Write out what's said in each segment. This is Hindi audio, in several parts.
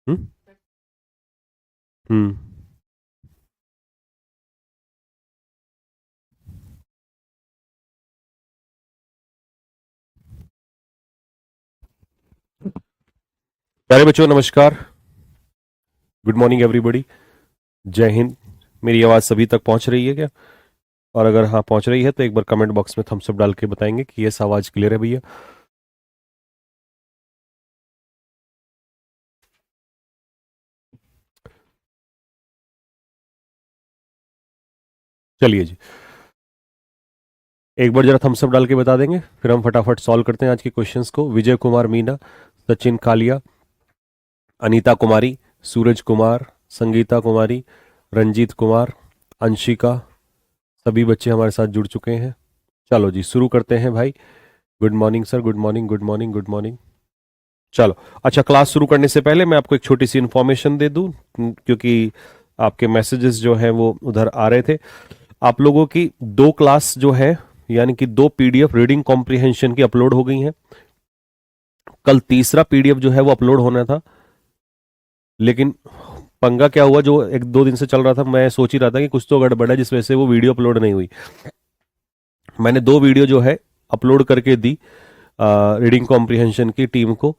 हम्म। हम्म। प्यारे बच्चों नमस्कार। Good morning everybody. जय हिंद। मेरी आवाज़ सभी तक पहुंच रही है क्या? और अगर हाँ पहुंच रही है तो एक बार कमेंट बॉक्स में थम्स अप डाल के बताएंगे कि ये आवाज़ क्लियर है भैया। चलिए जी, एक बार जरा थम्स अप डाल के बता देंगे, फिर हम फटाफट सॉल्व करते हैं आज के क्वेश्चंस को। विजय कुमार मीना, सचिन कालिया, अनीता कुमारी, सूरज कुमार, संगीता कुमारी, रंजीत कुमार, अंशिका, सभी बच्चे हमारे साथ जुड़ चुके हैं। चलो जी शुरू करते हैं भाई। Good morning sir, good morning, good morning, good morning. चलो, अच्छा, क्लास शुरू करने से पहले मैं आपको एक छोटी सी इन्फॉर्मेशन दे दूं, क्योंकि आपके मैसेजेस जो हैं वो उधर आ रहे थे। आप लोगों की दो क्लास जो है, यानी कि दो पीडीएफ रीडिंग कॉम्प्रिहेंशन की अपलोड हो गई हैं। कल तीसरा पीडीएफ जो है वो अपलोड होना था, लेकिन पंगा क्या हुआ, जो एक दो दिन से चल रहा था, मैं सोच ही रहा था कि कुछ तो गड़बड़ है जिस वजह से वो वीडियो अपलोड नहीं हुई। मैंने दो वीडियो जो है अपलोड करके दी रीडिंग कॉम्प्रिहेंशन की टीम को,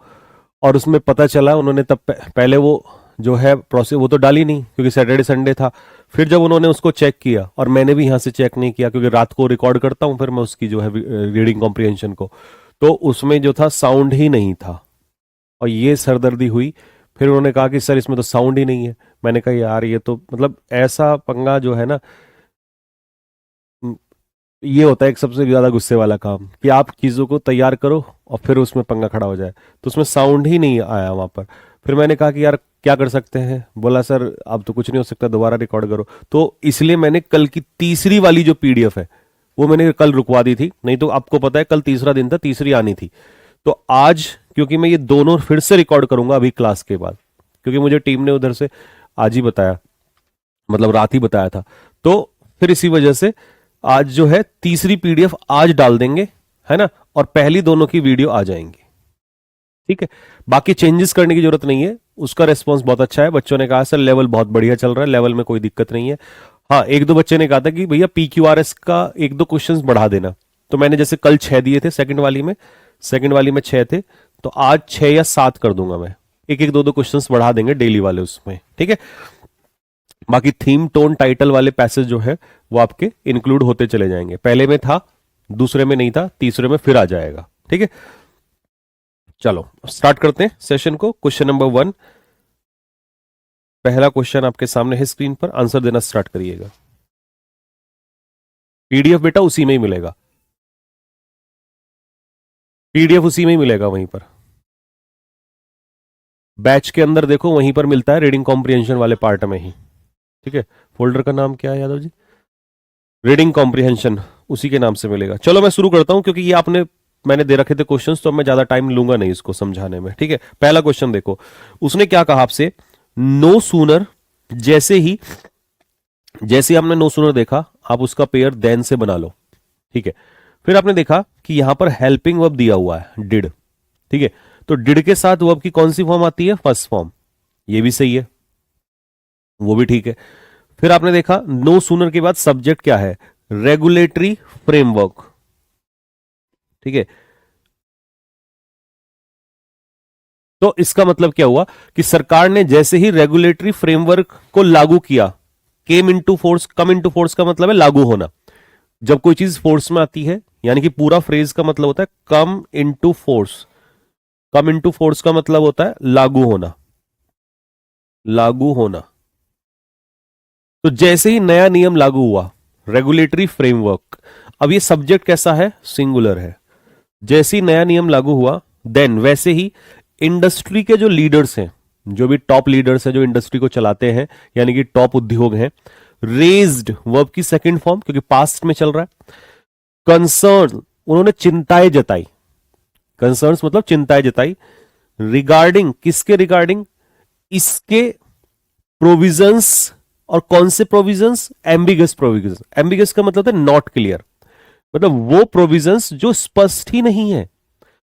और उसमें पता चला उन्होंने तब पहले वो जो है प्रोसेस वो तो डाली नहीं क्योंकि सैटरडे संडे था। फिर जब उन्होंने उसको चेक किया, और मैंने भी यहाँ से चेक नहीं किया क्योंकि रात को रिकॉर्ड करता हूँ फिर मैं उसकी जो है रीडिंग कॉम्प्रिहेंशन को, तो उसमें जो था साउंड ही नहीं था, और ये सरदर्दी हुई। फिर उन्होंने कहा कि सर इसमें तो साउंड ही नहीं है। मैंने कहा यार ये तो मतलब ऐसा पंगा जो है ना, ये होता है एक सबसे ज्यादा गुस्से वाला काम कि आप चीजों को तैयार करो और फिर उसमें पंगा खड़ा हो जाए, तो उसमें साउंड ही नहीं आया वहां पर। फिर मैंने कहा कि यार क्या कर सकते हैं, बोला सर अब तो कुछ नहीं हो सकता, दोबारा रिकॉर्ड करो। तो इसलिए मैंने कल की तीसरी वाली जो पीडीएफ है वो मैंने कल रुकवा दी थी, नहीं तो आपको पता है कल तीसरा दिन था, तीसरी आनी थी। तो आज क्योंकि मैं ये दोनों फिर से रिकॉर्ड करूंगा अभी क्लास के बाद, क्योंकि मुझे टीम ने उधर से आज ही बताया, मतलब रात ही बताया था, तो फिर इसी वजह से आज जो है तीसरी पीडीएफ आज डाल देंगे, है ना, और पहली दोनों की वीडियो आ जाएंगी। ठीक है, बाकी चेंजेस करने की जरूरत नहीं है। उसका रेस्पॉन्स बहुत अच्छा है, बच्चों ने कहा सर लेवल बहुत बढ़िया चल रहा है, लेवल में कोई दिक्कत नहीं है। हाँ, एक दो बच्चे ने कहा था कि भैया पीक्यूआरएस का एक दो क्वेश्चंस बढ़ा देना, तो मैंने जैसे कल 6 दिए थे सेकंड वाली में 6 थे, तो आज 6 या 7 कर दूंगा मैं। एक एक दो दो क्वेश्चंस बढ़ा देंगे डेली वाले उसमें, ठीक है। बाकी थीम टोन टाइटल वाले पैसेज जो है वो आपके इंक्लूड होते चले जाएंगे। पहले में था, दूसरे में नहीं था, तीसरे में फिर आ जाएगा, ठीक है। चलो स्टार्ट करते हैं सेशन को। क्वेश्चन नंबर 1, पहला क्वेश्चन आपके सामने है स्क्रीन पर, आंसर देना स्टार्ट करिएगा। पीडीएफ बेटा उसी में ही मिलेगा, पीडीएफ उसी में ही मिलेगा वहीं पर, बैच के अंदर देखो वहीं पर मिलता है, रीडिंग कॉम्प्रिहेंशन वाले पार्ट में ही, ठीक है। फोल्डर का नाम क्या है यादव जी? रीडिंग कॉम्प्रिहेंशन, उसी के नाम से मिलेगा। चलो मैं शुरू करता हूं, क्योंकि ये आपने मैंने दे रखे थे क्वेश्चंस, तो मैं ज्यादा टाइम लूंगा नहीं इसको समझाने में, ठीक है। पहला क्वेश्चन देखो, उसने क्या कहा आपसे, नो सूनर, जैसे ही जैसे हमने नो सूनर देखा, आप उसका पेयर देन से बना लो, ठीक है। फिर आपने देखा कि यहां पर हेल्पिंग वर्ब दिया हुआ है डिड, ठीक है। तो डिड के साथ वर्ब की कौन सी फॉर्म आती है? फर्स्ट फॉर्म, ये भी सही है, वो भी ठीक है। फिर आपने देखा नो सूनर के बाद सब्जेक्ट क्या है? रेगुलेटरी फ्रेमवर्क, ठीक है। तो इसका मतलब क्या हुआ कि सरकार ने जैसे ही रेगुलेटरी फ्रेमवर्क को लागू किया, came into force, come into force का मतलब है लागू होना। जब कोई चीज फोर्स में आती है, यानी कि पूरा फ्रेज का मतलब होता है come into force, come into force का मतलब होता है लागू होना, लागू होना। तो जैसे ही नया नियम लागू हुआ, रेगुलेटरी फ्रेमवर्क, अब ये सब्जेक्ट कैसा है? सिंगुलर है। जैसे ही नया नियम लागू हुआ, देन वैसे ही इंडस्ट्री के जो लीडर्स हैं, जो भी टॉप लीडर्स हैं जो इंडस्ट्री को चलाते हैं, यानी कि टॉप उद्योग हैं, रेज्ड वर्ब की सेकंड फॉर्म, क्योंकि पास्ट में चल रहा है। कंसर्न, उन्होंने चिंताएं जताई, कंसर्न्स मतलब चिंताएं जताई, रिगार्डिंग, किसके रिगार्डिंग? इसके प्रोविजंस। और कौन से प्रोविजंस? Ambiguous provisions. एम्बिगस का मतलब है नॉट क्लियर, मतलब वो प्रोविजंस जो स्पष्ट ही नहीं है।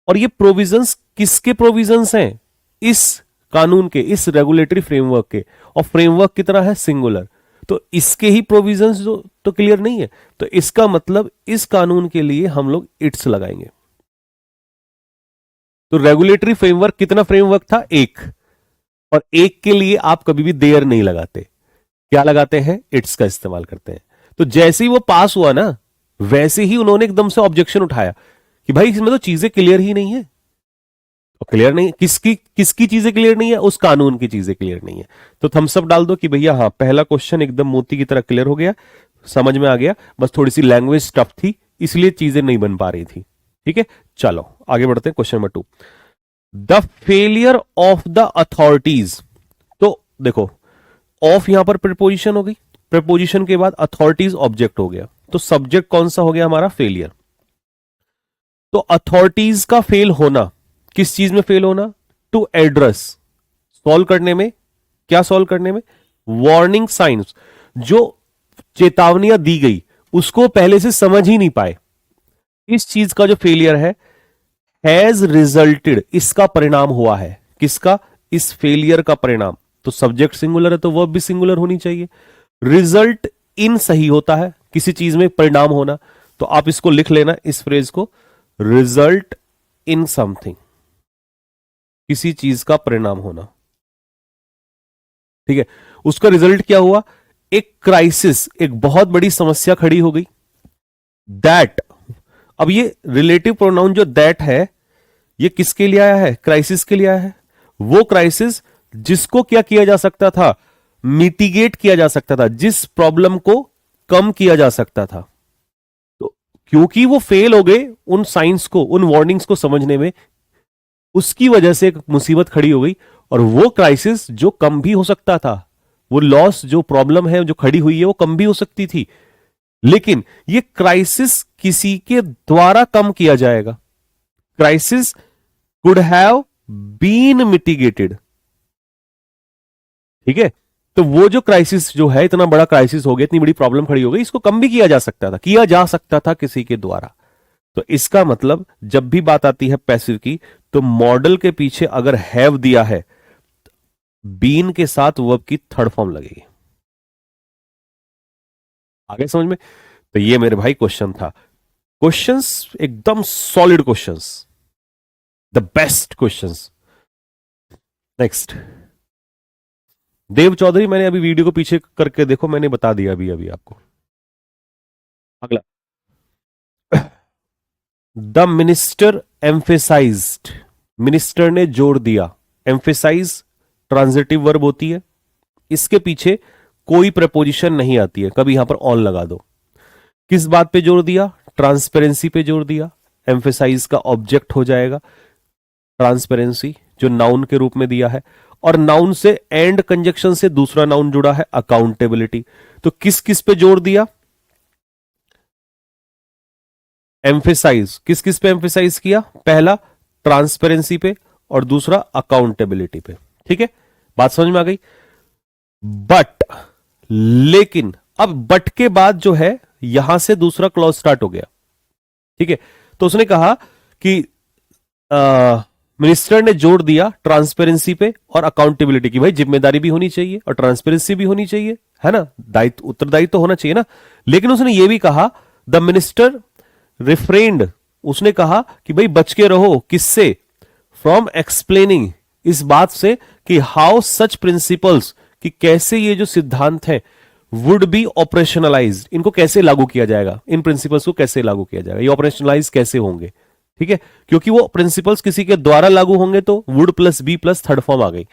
और ये प्रोविजंस किसके प्रोविजंस हैं? इस कानून के, इस रेगुलेटरी फ्रेमवर्क के, और फ्रेमवर्क कितना है, सिंगुलर, तो इसके ही प्रोविजंस जो तो क्लियर नहीं है, तो इसका मतलब इस कानून के लिए हम लोग इट्स लगाएंगे। तो रेगुलेटरी फ्रेमवर्क कितना फ्रेमवर्क था, एक, और एक के लिए आप कभी भी देयर नहीं लगाते, क्या लगाते हैं, इट्स का इस्तेमाल करते हैं। तो जैसे ही वो पास हुआ ना, वैसे ही उन्होंने एकदम से ऑब्जेक्शन उठाया कि भाई इसमें तो चीजें क्लियर ही नहीं है। तो क्लियर नहीं, किसकी किसकी चीजें क्लियर नहीं है, उस कानून की चीजें क्लियर नहीं है। तो थम्स अप डाल दो कि भैया हाँ, पहला क्वेश्चन एकदम मोती की तरह क्लियर हो गया, समझ में आ गया, बस थोड़ी सी लैंग्वेज टफ थी, इसलिए चीजें नहीं बन पा रही थी। ठीक है, चलो आगे बढ़ते हैं, question number 2, the failure of the authorities. तो देखो, ऑफ यहां पर प्रीपोजिशन हो गई, प्रीपोजिशन के बाद अथॉरिटीज ऑब्जेक्ट हो गया, तो सब्जेक्ट कौन सा हो गया हमारा, फेलियर। तो अथॉरिटीज का फेल होना, किस चीज में फेल होना, टू एड्रेस, सॉल्व करने में, क्या सॉल्व करने में, वार्निंग साइंस, जो चेतावनियां दी गई उसको पहले से समझ ही नहीं पाए, इस चीज का जो फेलियर हैज रिजल्टेड, इसका परिणाम हुआ है, किसका, इस फेलियर का परिणाम। तो सब्जेक्ट सिंगुलर है तो वर्ब भी सिंगुलर होनी चाहिए। रिजल्ट इन सही होता है, किसी चीज में परिणाम होना, तो आप इसको लिख लेना, इस फ्रेज को, रिजल्ट इन समथिंग, किसी चीज का परिणाम होना। ठीक है, उसका रिजल्ट क्या हुआ, एक क्राइसिस, एक बहुत बड़ी समस्या खड़ी हो गई। दैट, अब ये रिलेटिव प्रोनाउन जो दैट है, ये किसके लिए आया है, क्राइसिस के लिए आया है। वो क्राइसिस जिसको क्या किया जा सकता था, मिटिगेट किया जा सकता था, जिस प्रॉब्लम को कम किया जा सकता था। तो क्योंकि वो फेल हो गए उन साइंस को, उन वार्निंग्स को समझने में, उसकी वजह से एक मुसीबत खड़ी हो गई, और वो क्राइसिस जो कम भी हो सकता था, वो लॉस, जो प्रॉब्लम है जो खड़ी हुई है, वो कम भी हो सकती थी, लेकिन ये क्राइसिस किसी के द्वारा कम किया जाएगा। Crisis could have been mitigated. ठीक है, तो वो जो क्राइसिस जो है, इतना बड़ा क्राइसिस हो गया, इतनी बड़ी प्रॉब्लम खड़ी हो गई, इसको कम भी किया जा सकता था, किया जा सकता था किसी के द्वारा। तो इसका मतलब जब भी बात आती है पैसिव की, तो मॉडल के पीछे अगर हैव दिया है, बीन के साथ वर्ब की थर्ड फॉर्म लगेगी। आगे समझ में। तो ये मेरे भाई क्वेश्चन था, क्वेश्चंस एकदम solid questions, the best questions. Next, Dev Chaudhary, मैंने अभी वीडियो को पीछे करके देखो, मैंने बता दिया अभी अभी आपको। अगला, द मिनिस्टर एम्फेसाइज्ड, मिनिस्टर ने जोर दिया, एम्फेसाइज ट्रांजिटिव वर्ब होती है, इसके पीछे कोई प्रपोजिशन नहीं आती है, कभी यहां पर ऑन लगा दो। किस बात पे जोर दिया, ट्रांसपेरेंसी पे जोर दिया, एम्फेसाइज का ऑब्जेक्ट हो जाएगा ट्रांसपेरेंसी, जो नाउन के रूप में दिया है, और नाउन से एंड कंजक्शन से दूसरा नाउन जुड़ा है, अकाउंटेबिलिटी। तो किस किस पे जोर दिया, एम्फेसाइज, किस किस पे एम्फेसाइज किया, पहला ट्रांसपेरेंसी पे और दूसरा अकाउंटेबिलिटी पे। ठीक है, बात समझ में आ गई। बट, लेकिन, अब बट के बाद जो है, यहां से दूसरा क्लॉज स्टार्ट हो गया। ठीक है, तो उसने कहा कि मिनिस्टर ने जोर दिया ट्रांसपेरेंसी पे और अकाउंटेबिलिटी की, भाई जिम्मेदारी भी होनी चाहिए और ट्रांसपेरेंसी भी होनी चाहिए, है ना, दायित्व, उत्तरदायित्व तो होना चाहिए ना। लेकिन उसने ये भी कहा, द मिनिस्टर रिफ्रेन्ड, उसने कहा कि भाई बच के रहो, किससे, फ्रॉम एक्सप्लेनिंग, इस बात से कि हाउ सच प्रिंसिपल्स, कि कैसे ये जो सिद्धांत है, वुड बी ऑपरेशनलाइज्ड, इनको कैसे लागू किया जाएगा, इन प्रिंसिपल्स को कैसे लागू किया जाएगा, ये ऑपरेशनलाइज कैसे होंगे। ठीक है, क्योंकि वो प्रिंसिपल्स किसी के द्वारा लागू होंगे, तो would plus be plus third form आ गई।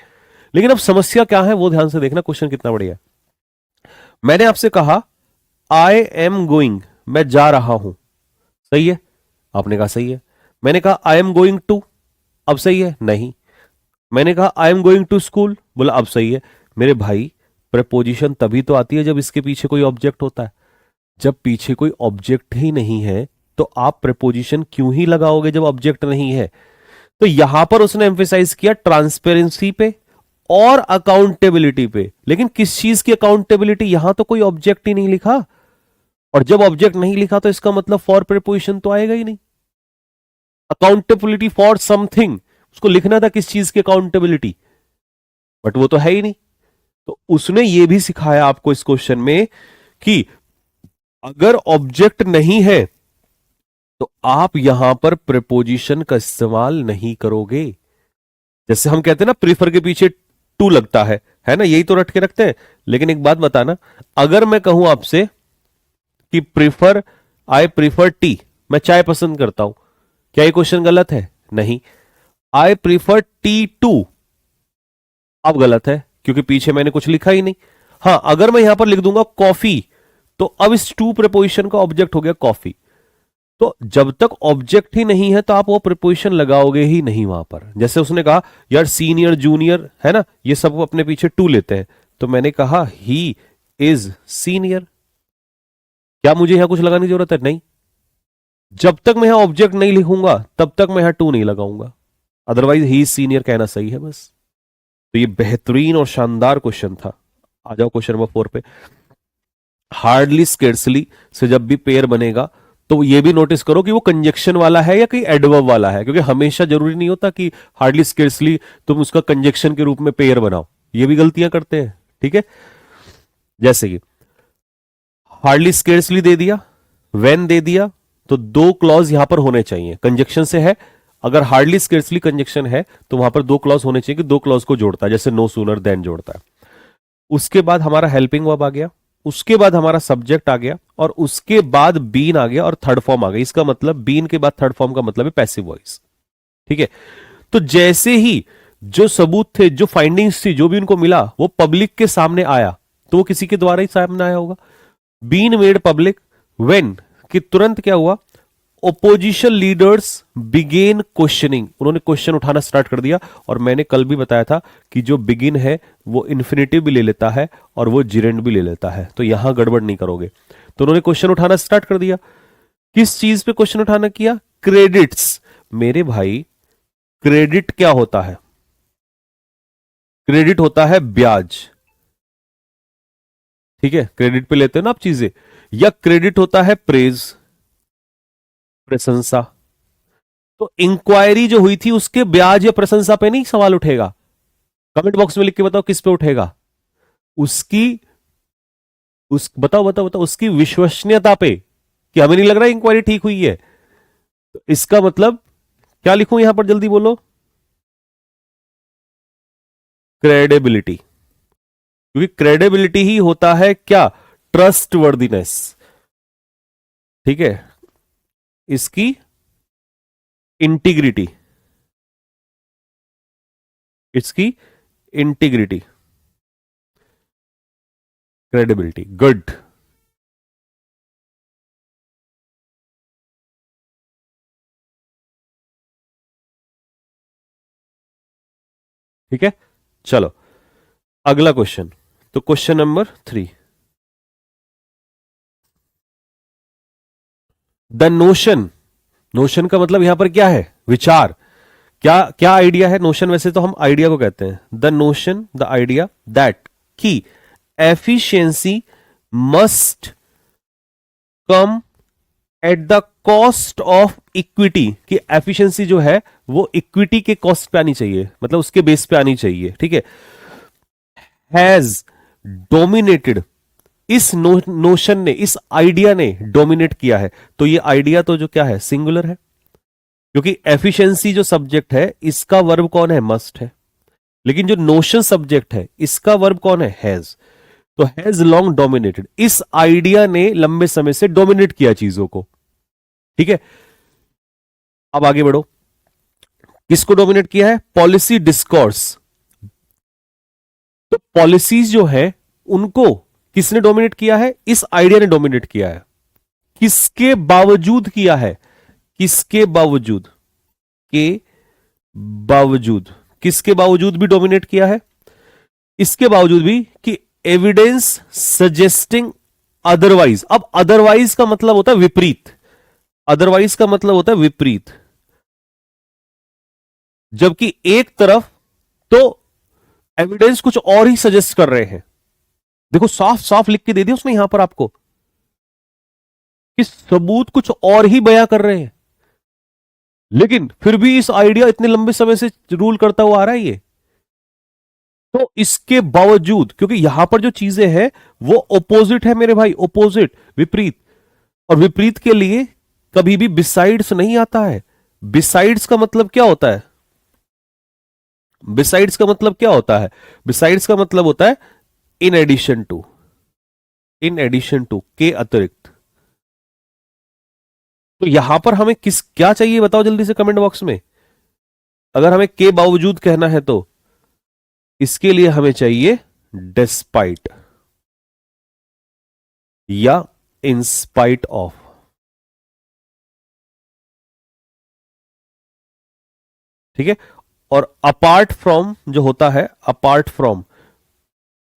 लेकिन अब समस्या क्या है वो ध्यान से देखना, क्वेश्चन कितना बढ़िया है। मैंने आपसे कहा आई एम गोइंग, मैं जा रहा हूं, सही है, आपने कहा सही है। मैंने कहा आई एम गोइंग टू, अब सही है, नहीं। मैंने कहा I am going to school, बोला अब सही है। मेरे भाई, प्रपोजिशन तभी तो आती है जब इसके पीछे कोई ऑब्जेक्ट होता है, जब पीछे कोई ऑब्जेक्ट ही नहीं है तो आप प्रपोजिशन क्यों ही लगाओगे जब ऑब्जेक्ट नहीं है। तो यहां पर उसने एम्फेसाइज किया ट्रांसपेरेंसी पे और अकाउंटेबिलिटी पे, लेकिन किस चीज की अकाउंटेबिलिटी, यहां तो कोई ऑब्जेक्ट ही नहीं लिखा, और जब ऑब्जेक्ट नहीं लिखा तो इसका मतलब फॉर प्रीपोजिशन तो आएगा ही नहीं। अकाउंटेबिलिटी फॉर समथिंग, उसको लिखना था किस चीज की अकाउंटेबिलिटी, बट वो तो है ही नहीं। तो उसने ये भी सिखाया आपको इस क्वेश्चन में कि अगर ऑब्जेक्ट नहीं है तो आप यहां पर प्रीपोजिशन का इस्तेमाल नहीं करोगे। जैसे हम कहते हैं ना, प्रीफर के पीछे टू लगता है ना, यही तो रट के रखते हैं। लेकिन एक बात बताना, अगर मैं कहूं आपसे कि प्रीफर, आई प्रीफर टी, मैं चाय पसंद करता हूं, क्या ये क्वेश्चन गलत है? नहीं। आई प्रीफर टी टू, अब गलत है क्योंकि पीछे मैंने कुछ लिखा ही नहीं। हां, अगर मैं यहां पर लिख दूंगा कॉफी, तो अब इस टू प्रीपोजिशन का ऑब्जेक्ट हो गया कॉफी। तो जब तक ऑब्जेक्ट ही नहीं है तो आप वो प्रीपोजिशन लगाओगे ही नहीं वहां पर। जैसे उसने कहा यार सीनियर जूनियर है ना, ये सब अपने पीछे टू लेते हैं, तो मैंने कहा ही इज सीनियर, क्या मुझे यहां कुछ लगाने की जरूरत है? नहीं। जब तक मैं यहां ऑब्जेक्ट नहीं लिखूंगा तब तक मैं यहां टू नहीं लगाऊंगा, अदरवाइज ही सीनियर कहना सही है बस। तो ये बेहतरीन और शानदार क्वेश्चन था। आ जाओ क्वेश्चन नंबर 4 पे। हार्डली स्केर्सली से जब भी पेयर बनेगा तो ये भी नोटिस करो कि वो कंजक्शन वाला है या कहीं एडवर्ब वाला है, क्योंकि हमेशा जरूरी नहीं होता कि हार्डली स्केर्सली तुम उसका कंजक्शन के रूप में पेयर बनाओ, ये भी गलतियां करते हैं। ठीक है, जैसे कि हार्डली स्केर्सली दे दिया, व्हेन दे दिया, तो दो क्लॉज यहां पर होने चाहिए, कंजक्शन से है। अगर हार्डली स्केर्सली कंजक्शन है तो वहां पर दो क्लॉज होने चाहिए कि दो क्लॉज को जोड़ता है, जैसे नो सूनर देन जोड़ता है। उसके बाद हमारा हेल्पिंग वर्ब आ गया, उसके बाद हमारा सब्जेक्ट आ गया, और उसके बाद बीन आ गया और थर्ड फॉर्म आ गई। इसका मतलब बीन के बाद थर्ड फॉर्म का मतलब है पैसिव वॉइस। ठीक है, तो जैसे ही जो सबूत थे, जो फाइंडिंग्स थी, जो भी उनको मिला, वो पब्लिक के सामने आया, तो वो किसी के द्वारा ही सामने आया होगा। बीन मेड पब्लिक व्हेन, कि तुरंत क्या हुआ, ओपोजिशन लीडर्स बिगेन क्वेश्चनिंग, उन्होंने क्वेश्चन उठाना स्टार्ट कर दिया। और मैंने कल भी बताया था कि जो बिगिन है वो इन्फिनेटिव भी ले लेता है और वो जिरेंड भी ले लेता है, तो यहां गड़बड़ नहीं करोगे। तो उन्होंने क्वेश्चन उठाना स्टार्ट कर दिया। किस चीज पे क्वेश्चन उठाना किया? क्रेडिट्स। मेरे भाई, क्रेडिट क्या होता है? क्रेडिट होता है ब्याज। ठीक है, क्रेडिट पे लेते हो ना आप चीजें। या क्रेडिट होता है प्रेज, प्रशंसा। तो इंक्वायरी जो हुई थी उसके ब्याज या प्रशंसा पे नहीं सवाल उठेगा? कमेंट बॉक्स में लिख के बताओ किस पे उठेगा। उसकी, उस बताओ बताओ बताओ, उसकी विश्वसनीयता पे, कि हमें नहीं लग रहा इंक्वायरी ठीक हुई है। तो इसका मतलब क्या लिखूं यहां पर, जल्दी बोलो? क्रेडिबिलिटी। क्योंकि क्रेडिबिलिटी ही होता है क्या? Trust worthiness. ठीक है, इसकी इंटीग्रिटी, इसकी इंटीग्रिटी, क्रेडिबिलिटी। गुड। ठीक है, चलो अगला क्वेश्चन। तो question number 3, the notion. Notion का मतलब यहां पर क्या है? विचार। क्या क्या आइडिया है? नोशन वैसे तो हम आइडिया को कहते हैं। The notion, the idea that, की efficiency must come at the cost of equity, कि एफिशिएंसी जो है वो इक्विटी के कॉस्ट पे आनी चाहिए, मतलब उसके बेस पे आनी चाहिए। ठीक है, हैज डोमिनेटेड, इस नोशन ने, इस आइडिया ने डोमिनेट किया है। तो ये आइडिया तो जो क्या है, सिंगुलर है, क्योंकि एफिशिएंसी जो सब्जेक्ट है इसका वर्ब कौन है? मस्ट है। लेकिन जो नोशन सब्जेक्ट है इसका वर्ब कौन है? हैज। तो हैज लॉन्ग डोमिनेटेड, इस आइडिया ने लंबे समय से डोमिनेट किया चीजों को। ठीक है, अब आगे बढ़ो। किसको डोमिनेट किया है? Policy discourse. तो पॉलिसीज जो है उनको किसने डोमिनेट किया है? इस आइडिया ने डोमिनेट किया है। किसके बावजूद किया है? किसके बावजूद? के बावजूद, किसके बावजूद भी डोमिनेट किया है? इसके बावजूद भी कि एविडेंस सजेस्टिंग अदरवाइज। अब अदरवाइज का मतलब होता है विपरीत, अदरवाइज का मतलब होता है विपरीत। जबकि एक तरफ तो एविडेंस कुछ और ही सजेस्ट कर रहे हैं। देखो साफ साफ लिख के दे दिया उसने यहां पर आपको कि सबूत कुछ और ही बयां कर रहे हैं, लेकिन फिर भी इस आइडिया इतने लंबे समय से रूल करता हुआ आ रहा है ये। तो इसके बावजूद, क्योंकि यहां पर जो चीजें हैं वो ओपोजिट है मेरे भाई, ओपोजिट, विपरीत, और विपरीत के लिए कभी भी बिसाइड्स नहीं आता है। बिसाइड्स का मतलब क्या होता है? बिसाइड्स का मतलब क्या होता है? बिसाइड्स का मतलब होता है in addition to, in addition to, के अतिरिक्त। तो यहां पर हमें किस क्या चाहिए बताओ जल्दी से कमेंट बॉक्स में। अगर हमें के बावजूद कहना है तो इसके लिए हमें चाहिए डिस्पाइट या इंस्पाइट ऑफ। ठीक है। और अपार्ट फ्रॉम जो होता है, अपार्ट फ्रॉम,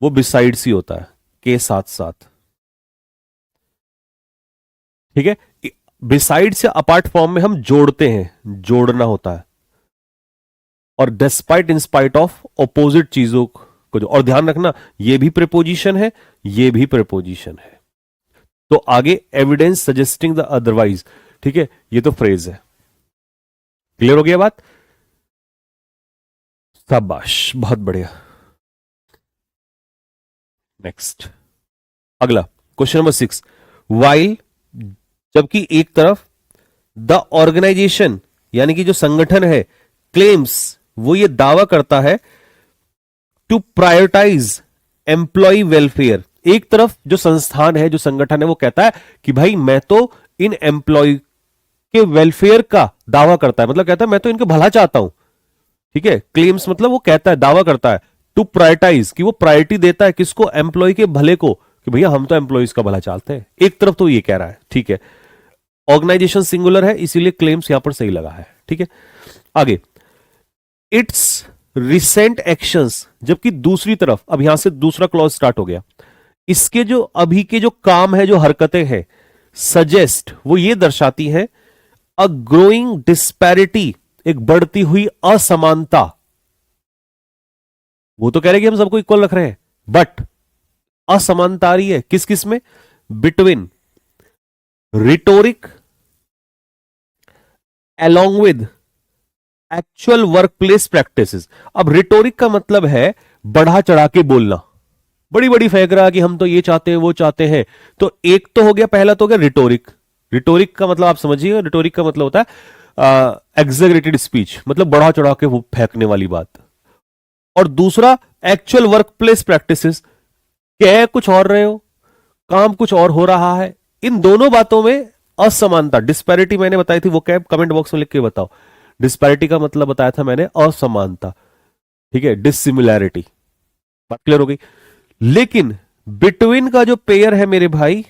वो बिसाइड्स ही होता है के साथ साथ। ठीक है। बिसाइड से अपार्ट फ्रॉम में हम जोड़ते हैं, जोड़ना होता है। और डिस्पाइट इंस्पाइट ऑफ ऑपोजिट चीजों को जो, और ध्यान रखना ये भी प्रीपोजिशन है, ये भी प्रीपोजिशन है। तो आगे एविडेंस सजेस्टिंग द अदरवाइज। ठीक है, ये तो फ्रेज है। क्लियर हो गया बात? शाबाश, बहुत बढ़िया। नेक्स्ट, अगला क्वेश्चन नंबर 6। वाइल, जबकि एक तरफ द ऑर्गेनाइजेशन यानी कि जो संगठन है, क्लेम्स, वो ये दावा करता है टू प्रायोरिटाइज एम्प्लॉय वेलफेयर। एक तरफ जो संस्थान है, जो संगठन है, वो कहता है कि भाई मैं तो इन एम्प्लॉय के वेलफेयर का दावा करता है, मतलब कहता है मैं तो इनका भला चाहता हूं। ठीक है, क्लेम्स मतलब वो कहता है, दावा करता है, टू प्रायोरिटाइज, कि वो प्रायोरिटी देता है किसको? एम्प्लॉय के भले को, कि भैया हम तो एम्प्लॉयज का भला चाहते हैं। एक तरफ तो ये कह रहा है। ठीक है, ऑर्गेनाइजेशन सिंगुलर है इसीलिए क्लेम्स यहां पर सही लगा है। ठीक है, आगे, इट्स रिसेंट एक्शंस, जबकि दूसरी तरफ, अब यहां से दूसरा क्लॉज स्टार्ट हो गया, इसके जो अभी के जो काम है, जो हरकतें हैं, सजेस्ट, वो ये दर्शाती है अ ग्रोइंग डिस्पैरिटी, एक बढ़ती हुई असमानता। वो तो कह रहे कि हम सबको इक्वल रख रहे हैं, बट असमानता आ रही है किस किस में? Between rhetoric along with actual work place practices. अब रिटोरिक का मतलब है बढ़ा चढ़ा के बोलना, बड़ी बड़ी फेंक रहा कि हम तो ये चाहते हैं, वो चाहते हैं। तो एक तो हो गया, पहला तो हो गया रिटोरिक। रिटोरिक का मतलब आप समझिए, रिटोरिक का मतलब होता है एग्जेगरेटेड स्पीच, मतलब बढ़ा चढ़ा के वो फेंकने वाली बात। और दूसरा एक्चुअल वर्क प्लेस प्रैक्टिसेस, कह कुछ और रहे हो, काम कुछ और हो रहा है। इन दोनों बातों में असमानता, डिस्पैरिटी मैंने बताई थी, वो क्या? कमेंट बॉक्स में लिख के बताओ। डिस्पैरिटी का मतलब बताया था मैंने असमानता। ठीक है, डिसिमिलैरिटी। बात क्लियर हो गई? लेकिन बिटवीन का जो पेयर है मेरे भाई,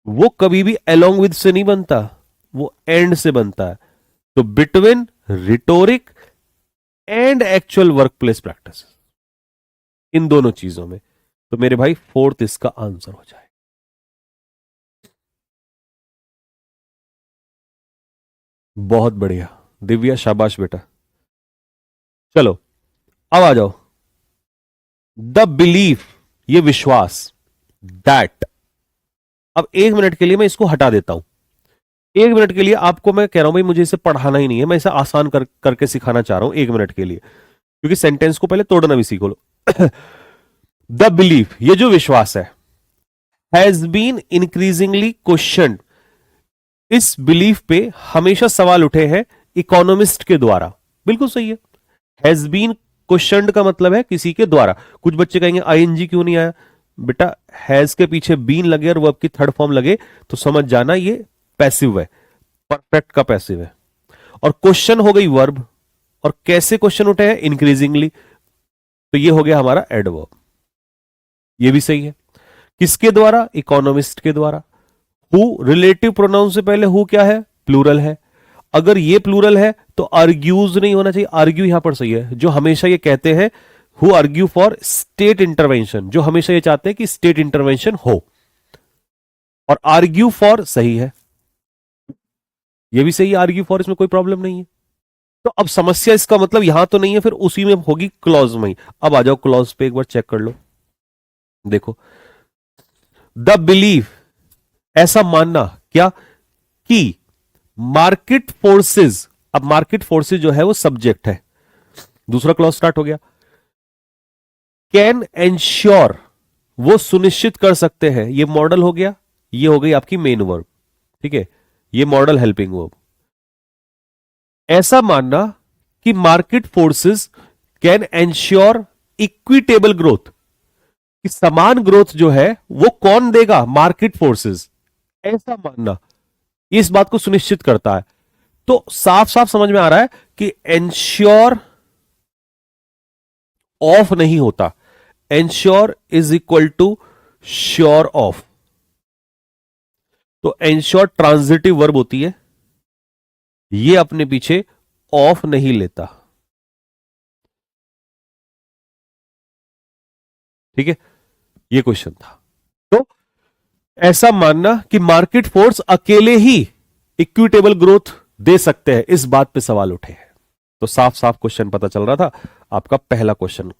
वो कभी भी अलोंग विद से नहीं बनता, वो एंड से बनता है। तो between rhetoric and actual workplace practice, इन दोनों चीजों में। तो मेरे भाई फोर्थ इसका आंसर हो जाए। बहुत बढ़िया दिव्या, शाबाश बेटा। चलो अब आ जाओ, द बिलीफ, ये विश्वास, दैट। अब एक मिनट के लिए मैं इसको हटा देता हूं। एक मिनट के लिए आपको मैं कह रहा हूं भाई, मुझे इसे पढ़ाना ही नहीं है, मैं इसे आसान करके सिखाना चाह रहा हूं एक मिनट के लिए, क्योंकि सेंटेंस को पहले तोड़ना भी सीखो लो। द बिलीफ, ये जो विश्वास है, हैज बीन इंक्रीजिंगली क्वेश्चन, इस बिलीफ पे हमेशा सवाल उठे हैं इकोनॉमिस्ट के द्वारा। बिल्कुल सही है। हैज बीन क्वेश्चन का मतलब है किसी के द्वारा। कुछ बच्चे कहेंगे आईएनजी क्यों नहीं आया? बेटा हैज के पीछे बीन लगे और वर्ब की थर्ड फॉर्म लगे तो समझ जाना ये पैसिव है, परफेक्ट का पैसिव है। और क्वेश्चन हो गई वर्ब, और कैसे क्वेश्चन उठे हैं? इंक्रीजिंगली, तो ये हो गया हमारा एडवर्ब। ये भी सही है। किसके द्वारा? इकोनॉमिस्ट के द्वारा। हु, रिलेटिव प्रोनाउन से पहले हु क्या है? प्लूरल है। अगर ये प्लूरल है तो आर्ग्यूज नहीं होना चाहिए, आर्ग्यू यहां पर सही है। जो हमेशा ये कहते हैं who argue for state intervention, जो हमेशा ये चाहते हैं कि स्टेट इंटरवेंशन हो। और आर्ग्यू फॉर सही है, ये भी सही है, आर्ग्यू फॉर, इसमें कोई प्रॉब्लम नहीं है। तो अब समस्या इसका मतलब यहां तो नहीं है, फिर उसी में होगी क्लॉज में ही। अब आ जाओ क्लॉज पे, एक बार चेक कर लो। देखो, द बिलीफ, ऐसा मानना, क्या? कि मार्केट फोर्सेस, अब मार्केट फोर्सेस जो है वो सब्जेक्ट है, दूसरा क्लॉज स्टार्ट हो गया। कैन एंश्योर, वो सुनिश्चित कर सकते हैं। ये मॉडल हो गया, ये हो गई आपकी मेन वर्ब, ठीक है, ये मॉडल हेल्पिंग वर्ब। ऐसा मानना कि market forces can ensure equitable growth, कि समान ग्रोथ जो है वो कौन देगा, मार्केट फोर्सेस। ऐसा मानना इस बात को सुनिश्चित करता है। तो साफ साफ समझ में आ रहा है कि एंश्योर ऑफ नहीं होता, ensure is equal to sure of. तो एंश्योर ट्रांजिटिव वर्ब होती है, ये अपने पीछे ऑफ नहीं लेता, ठीक है, ये क्वेश्चन था। तो ऐसा मानना कि मार्केट फोर्स अकेले ही इक्विटेबल ग्रोथ दे सकते हैं, इस बात पे सवाल उठे हैं। तो साफ साफ क्वेश्चन पता चल रहा था, आपका पहला क्वेश्चन।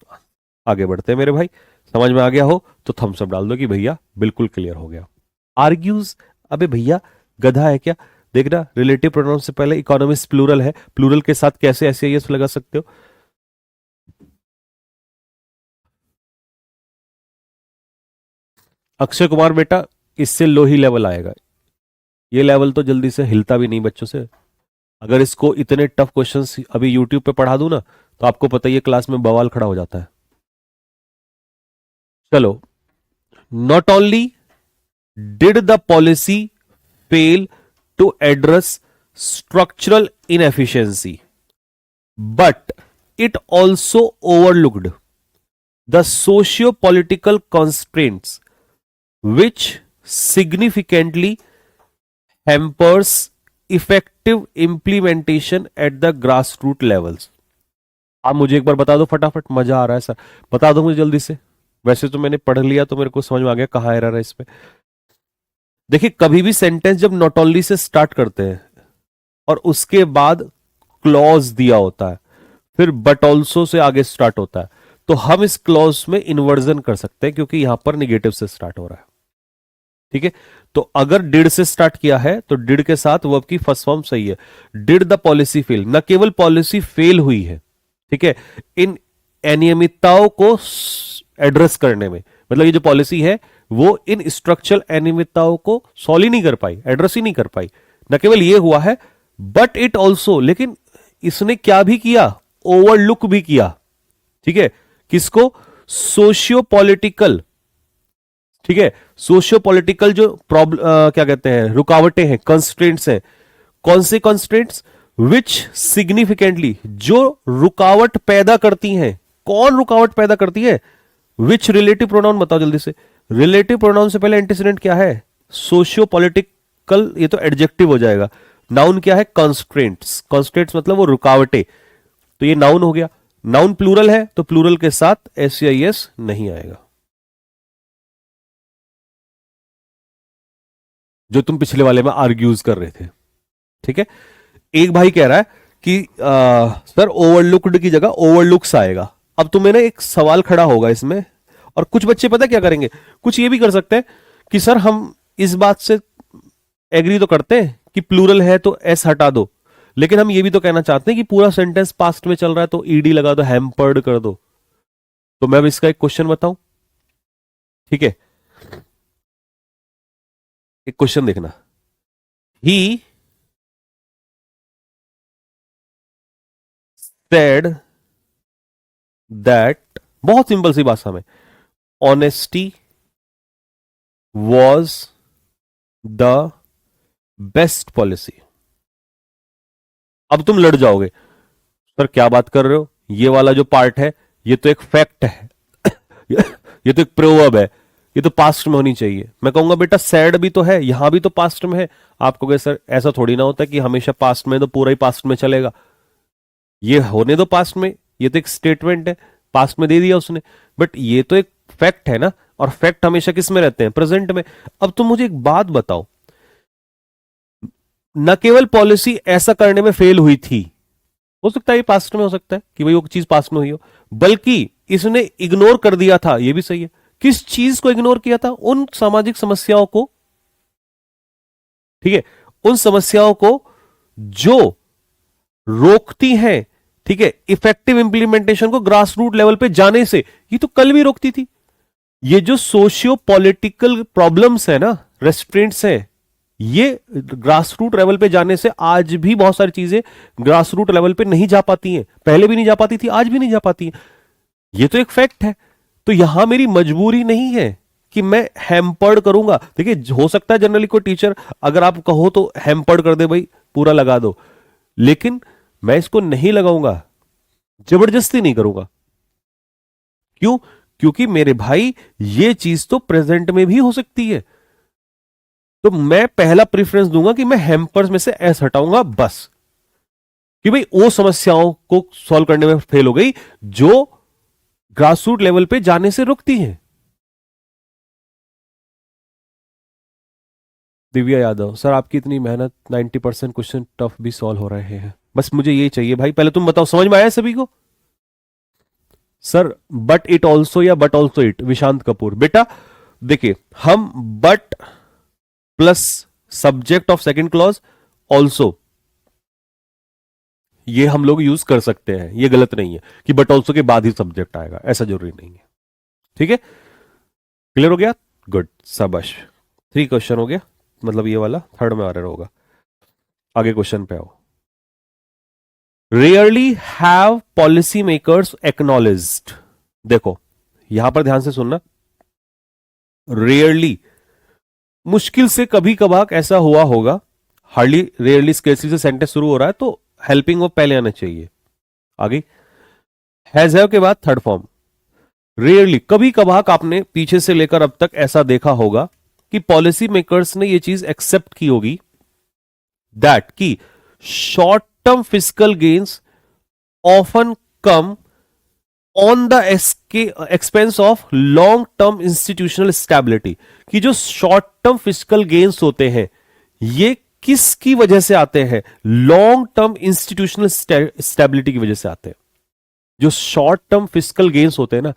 आगे बढ़ते हैं मेरे भाई, समझ में आ गया हो तो थम्स अप डाल दो कि भैया बिल्कुल क्लियर हो गया। आर्ग्यूज, अबे भैया गधा है क्या? देखना, रिलेटिव प्रोनाउन से पहले इकोनॉमिस्ट प्लूरल है, प्लूरल के साथ कैसे ऐसे एस लगा सकते हो? अक्षय कुमार बेटा, इससे लो ही लेवल आएगा, ये लेवल तो जल्दी से हिलता भी नहीं बच्चों से। अगर इसको इतने टफ क्वेश्चंस अभी यूट्यूब पे पढ़ा दूं ना, तो आपको पता ही है क्लास में बवाल खड़ा हो जाता है। चलो, not only did the policy fail to address structural inefficiency, but it also overlooked the socio-political constraints which significantly hampers effective implementation at the grassroots levels। आप मुझे एक बार बता दो फटाफट, मजा आ रहा है सर, बता दो मुझे जल्दी से। वैसे तो मैंने पढ़ लिया तो मेरे को समझ में आ गया कहाँ एरर है इसमें। देखिए, कभी भी सेंटेंस जब नॉट ओनली से स्टार्ट करते हैं और उसके बाद क्लॉज दिया होता है, फिर बट ऑल्सो से आगे स्टार्ट होता है, तो हम इस क्लॉज में इन्वर्जन कर सकते हैं क्योंकि यहां पर निगेटिव से स्टार्ट हो रहा है, ठीक है। तो अगर डिड से स्टार्ट किया है तो डिड के साथ वर्ब की फर्स्ट फॉर्म सही है। डिड द पॉलिसी फेल, न केवल पॉलिसी फेल हुई है, ठीक है, इन अनियमितताओं को एड्रेस करने में, मतलब ये जो पॉलिसी है वो इन स्ट्रक्चरल अनियमितताओं को सॉल्व ही नहीं कर पाई, एड्रेस ही नहीं कर पाई। न केवल ये हुआ है, बट इट ऑल्सो, लेकिन इसने क्या भी किया, ओवरलुक भी किया, ठीक है, किसको, सोशियो पॉलिटिकल, ठीक है, सोशियो पॉलिटिकल जो प्रॉब्लम क्या कहते हैं, रुकावटें हैं, कंस्ट्रेंट्स हैं। कौन से कंस्ट्रेंट्स, विच सिग्निफिकेंटली, जो रुकावट पैदा करती हैं। कौन रुकावट पैदा करती है, विच रिलेटिव प्रोनाउन बताओ जल्दी से। रिलेटिव प्रोनाउन से पहले एंटीसीडेंट क्या है, सोशियो पॉलिटिकल, ये तो एडजेक्टिव हो जाएगा। नाउन क्या है, कंस्ट्रेंट्स, कंस्ट्रेंट्स मतलब वो रुकावटें, तो ये नाउन हो गया। नाउन प्लूरल है तो प्लूरल के साथ एस नहीं आएगा, जो तुम पिछले वाले में आर्ग्यूज कर रहे थे, ठीक है। एक भाई कह रहा है कि सर ओवरलुक्ड की जगह ओवरलुक्स आएगा। अब तुम्हें ना एक सवाल खड़ा होगा इसमें, और कुछ बच्चे पता क्या करेंगे, कुछ ये भी कर सकते हैं कि सर हम इस बात से एग्री तो करते हैं कि प्लूरल है तो एस हटा दो, लेकिन हम ये भी तो कहना चाहते हैं कि पूरा सेंटेंस पास्ट में चल रहा है तो ईडी लगा दो, हैम्पर्ड कर दो। तो मैं अब इसका एक क्वेश्चन बताऊं, ठीक है, एक क्वेश्चन देखना। ही सेड दैट, बहुत सिंपल सी भाषा में, honesty was the best policy. अब तुम लड़ जाओगे, सर क्या बात कर रहे हो, ये वाला जो पार्ट है ये तो एक फैक्ट है ये तो एक प्रोवर्ब है, ये तो पास्ट में होनी चाहिए। मैं कहूंगा बेटा सैड भी तो है, यहां भी तो पास्ट में है। आप कहोगे सर ऐसा थोड़ी ना होता कि हमेशा पास्ट में, तो पूरा ही पास्ट में चलेगा, ये होने दो पास्ट में, ये तो एक स्टेटमेंट है, पास्ट में दे दिया उसने, बट ये तो एक फैक्ट है ना, और फैक्ट हमेशा किस में रहते हैं, प्रेजेंट में। अब तुम मुझे एक बात बताओ, न केवल पॉलिसी ऐसा करने में फेल हुई थी, हो सकता है ये पास्ट में हो सकता है कि भाई वो चीज पास्ट में हुई हो, बल्कि इसने इग्नोर कर दिया था, ये भी सही है। किस चीज को इग्नोर किया था, उन सामाजिक समस्याओं को, ठीक है, उन समस्याओं को जो रोकती हैं ठीक है, इफेक्टिव इंप्लीमेंटेशन को ग्रास रूट लेवल पे जाने से, ये तो कल भी रोकती थी। ये जो सोशियो पॉलिटिकल प्रॉब्लम्स है ना, रेस्ट्रेंट्स है, ये ग्रास रूट लेवल पे जाने से आज भी बहुत सारी चीजें ग्रास रूट लेवल पे नहीं जा पाती हैं। पहले भी नहीं जा पाती थी, आज भी नहीं जा पाती हैं। ये तो एक फैक्ट है। तो यहां मेरी मजबूरी नहीं है कि मैं हैम्पर्ड करूंगा। देखिए, हो सकता है जनरली कोई टीचर अगर आप कहो तो हैम्पर्ड कर दे, भाई पूरा लगा दो, लेकिन मैं इसको नहीं लगाऊंगा, जबरदस्ती नहीं करूंगा। क्यों? क्योंकि मेरे भाई ये चीज तो प्रेजेंट में भी हो सकती है। तो मैं पहला प्रेफरेंस दूंगा कि मैं हैम्पर्स में से एस हटाऊंगा बस, कि भाई वो समस्याओं को सॉल्व करने में फेल हो गई जो ग्रासरूट लेवल पे जाने से रुकती हैं। दिव्या यादव, सर आपकी इतनी मेहनत, 90% क्वेश्चन टफ भी सॉल्व हो रहे हैं, बस मुझे यही चाहिए भाई। पहले तुम बताओ, समझ में आया सभी को? सर बट इट ऑल्सो या but also it, Vishant Kapoor. बेटा देखिए, हम but plus subject of second clause also, ये हम लोग यूज कर सकते हैं, ये गलत नहीं है कि बट ऑल्सो के बाद ही सब्जेक्ट आएगा, ऐसा जरूरी नहीं है। ठीक है, क्लियर हो गया? गुड, शाबाश। 3 क्वेश्चन हो गया, मतलब ये वाला थर्ड में आ रहा होगा। आगे क्वेश्चन पे आओ। Rarely have policy makers acknowledged, देखो यहां पर ध्यान से सुनना, रेयरली, मुश्किल से कभी कभार ऐसा हुआ होगा, हार्डली, रेयरली, स्केर्सली से सेंटेंस शुरू हो रहा है तो हेल्पिंग वर्ब पहले आना चाहिए। आगे हैव के बाद थर्ड फॉर्म। रेयरली, कभी कभार आपने पीछे से लेकर अब तक ऐसा देखा होगा कि पॉलिसी मेकर्स ने यह चीज एक्सेप्ट की होगी, दैट की short term physical gains often come on the expense of long term institutional stability, कि जो शॉर्ट टर्म फिजिकल गेन्स होते हैं ये किसकी वजह से आते हैं? लॉन्ग टर्म इंस्टीट्यूशनल स्टेबिलिटी की वजह से आते हैं। जो शॉर्ट टर्म फिजिकल गेन्स होते हैं ना,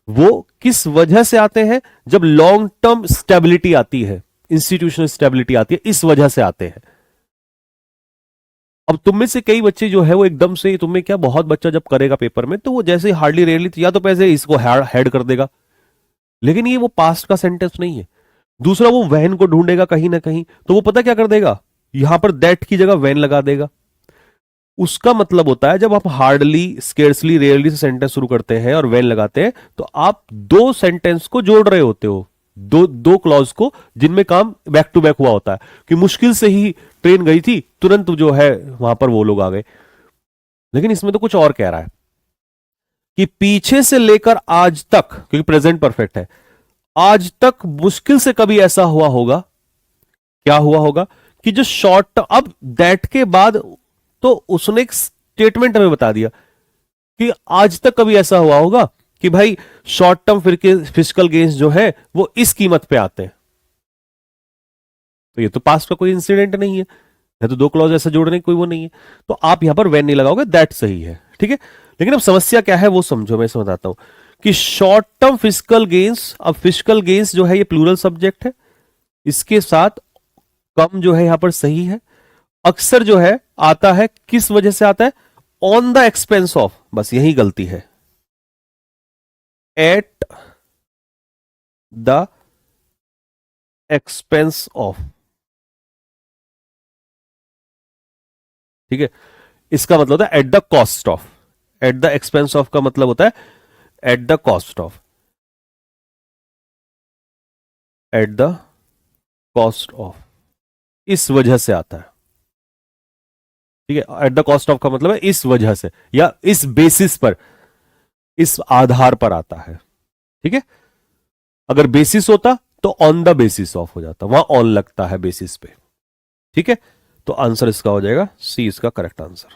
वो किस वजह से आते हैं? जब लॉन्ग टर्म स्टेबिलिटी आती है, इंस्टीट्यूशनल स्टेबिलिटी आती है, इस वजह से आते हैं। अब तुम में से कई बच्चे जो है वो एकदम से, तुम्हें क्या, बहुत बच्चा जब करेगा पेपर में तो वो जैसे हार्डली रेयरली या तो पैसे इसको हेड कर देगा, लेकिन ये वो पास्ट का सेंटेंस नहीं है। दूसरा, वो वैन को ढूंढेगा कहीं ना कहीं, तो वो पता क्या कर देगा, यहां पर दैट की जगह वैन लगा देगा। उसका मतलब होता है जब आप हार्डली, स्केर्सली, रेयरली से सेंटेंस शुरू करते हैं और वैन लगाते हैं तो आप 2 सेंटेंस को जोड़ रहे होते हो, दो क्लॉज को, जिनमें काम बैक टू बैक हुआ होता है। कि मुश्किल से ही ट्रेन गई थी, तुरंत जो है वहां पर वो लोग आ गए। लेकिन इसमें तो कुछ और कह रहा है कि पीछे से लेकर आज तक, क्योंकि प्रेजेंट परफेक्ट है, आज तक मुश्किल से कभी ऐसा हुआ होगा, क्या हुआ होगा, कि जो शॉर्ट, अब दैट के बाद तो उसने एक स्टेटमेंट हमें बता दिया कि आज तक कभी ऐसा हुआ होगा कि भाई शॉर्ट टर्म फिजिकल गेन्स जो है वो इस कीमत पे आते हैं। तो ये तो पास्ट का कोई इंसिडेंट नहीं है, तो 2 क्लॉज ऐसा जोड़ने की कोई वो नहीं है, तो आप यहां पर वैन नहीं लगाओगे, दैट सही है। ठीक है, लेकिन अब समस्या क्या है वो समझो, मैं समझाता हूं कि शॉर्ट टर्म फिजिकल गेन्स, अब फिजिकल गेन्स जो है ये प्लूरल सब्जेक्ट है, इसके साथ कम जो है यहां पर सही है। अक्सर जो है आता है, किस वजह से आता है? ऑन द एक्सपेंस ऑफ, बस यही गलती है, एट द एक्सपेंस ऑफ। ठीक है, इसका मतलब होता है eight the cost of. At the expense of का मतलब होता है eight the cost of, eight the cost of, इस वजह से आता है। ठीक है, एट द कॉस्ट ऑफ का मतलब है इस वजह से, या इस बेसिस पर, इस आधार पर आता है। ठीक है, अगर बेसिस होता तो ऑन द बेसिस ऑफ हो जाता, वहां ऑन लगता है बेसिस पे। ठीक है, तो आंसर इसका हो जाएगा सी, इसका करेक्ट आंसर।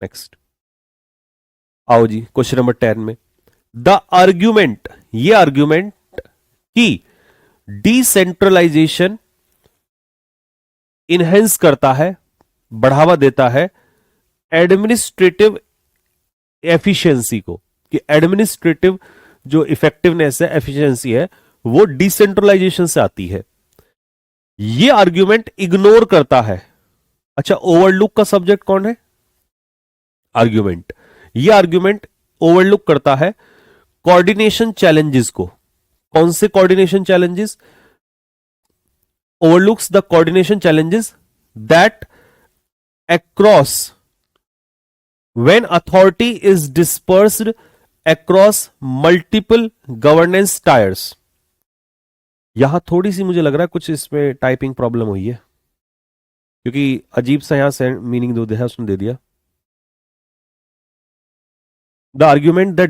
नेक्स्ट आओ जी, क्वेश्चन नंबर 10 में, द आर्ग्यूमेंट, ये आर्ग्यूमेंट की डिसेंट्रलाइजेशन इनहेंस करता है, बढ़ावा देता है एडमिनिस्ट्रेटिव एफिशिएंसी को, कि एडमिनिस्ट्रेटिव जो इफेक्टिवनेस है, एफिशिएंसी है, वो डिसेंट्रलाइजेशन से आती है। ये आर्ग्यूमेंट इग्नोर करता है, अच्छा ओवरलुक का सब्जेक्ट कौन है? आर्ग्यूमेंट। ये आर्ग्यूमेंट ओवरलुक करता है कोऑर्डिनेशन चैलेंजेस को। कौन से coordination challenges? Overlooks the coordination challenges that across when authority is dispersed across multiple governance tiers। यहां थोड़ी सी मुझे लग रहा है कुछ इसमें टाइपिंग प्रॉब्लम हुई है, क्योंकि अजीब सा यहां से मीनिंग दो दिया उसने दे दिया। The argument that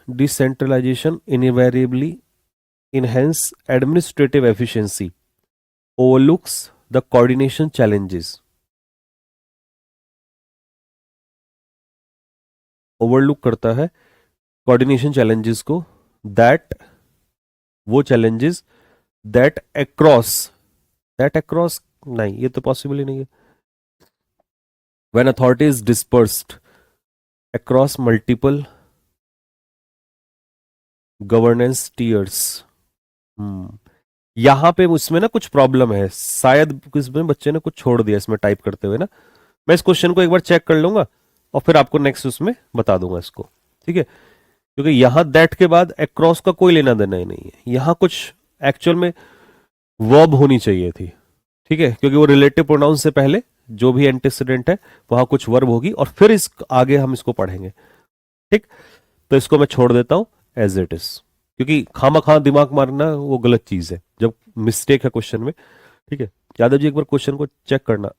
decentralization invariably enhance administrative efficiency overlooks the coordination challenges। Overlook करता है कोऑर्डिनेशन चैलेंजेस को, दैट वो चैलेंजेस दैट अक्रॉस नहीं, ये तो पॉसिबल ही नहीं है। When authority is dispersed across multiple governance tiers. यहां पे उसमें ना कुछ प्रॉब्लम है, शायद इसमें बच्चे ने कुछ छोड़ दिया इसमें टाइप करते हुए ना। मैं इस क्वेश्चन को एक बार चेक कर लूंगा और फिर आपको नेक्स्ट उसमें बता दूंगा इसको, ठीक है? क्योंकि यहां दैट के बाद अक्रॉस का कोई लेना देना ही नहीं है, यहां कुछ एक्चुअल में वर्ब होनी चाहिए थी, ठीक है? क्योंकि वो रिलेटिव प्रोनाउन से पहले जो भी एंटीसीडेंट है वहां कुछ वर्ब होगी और फिर इस आगे हम इसको पढ़ेंगे, ठीक? तो इसको मैं छोड़ देता हूं एज इट इज, क्योंकि खामा खा दिमाग मारना वो गलत चीज है जब मिस्टेक है क्वेश्चन में, ठीक है? यादव जी एक बार क्वेश्चन को चेक करना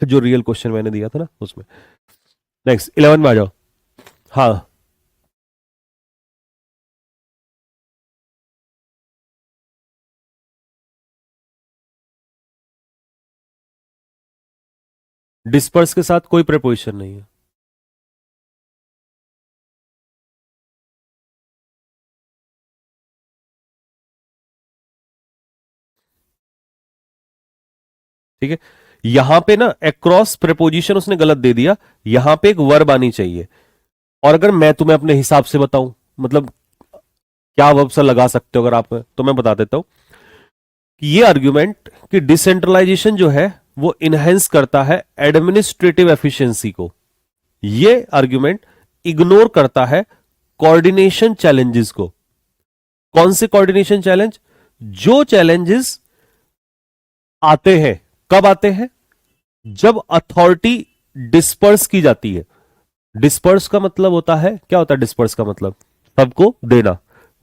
जो रियल क्वेश्चन मैंने दिया था ना उसमें। नेक्स्ट 11 में आ जाओ। हाँ, डिस्पर्स के साथ कोई प्रेपोजिशन नहीं है। ठीक है, यहां पे ना अक्रॉस प्रेपोजिशन उसने गलत दे दिया, यहां पे एक वर्ब आनी चाहिए। और अगर मैं तुम्हें अपने हिसाब से बताऊं, मतलब क्या वर्ब से लगा सकते हो अगर आप, तो मैं बता देता हूं कि ये आर्ग्यूमेंट कि डिसेंट्रलाइजेशन जो है वो इनहेंस करता है एडमिनिस्ट्रेटिव एफिशिएंसी को। ये आर्ग्यूमेंट इग्नोर करता है कोऑर्डिनेशन चैलेंजेस को। कौन से कोऑर्डिनेशन चैलेंज? जो चैलेंजेस आते हैं, कब आते हैं? जब अथॉरिटी डिस्पर्स की जाती है। डिस्पर्स का मतलब होता है, क्या होता है डिस्पर्स का मतलब? सबको देना,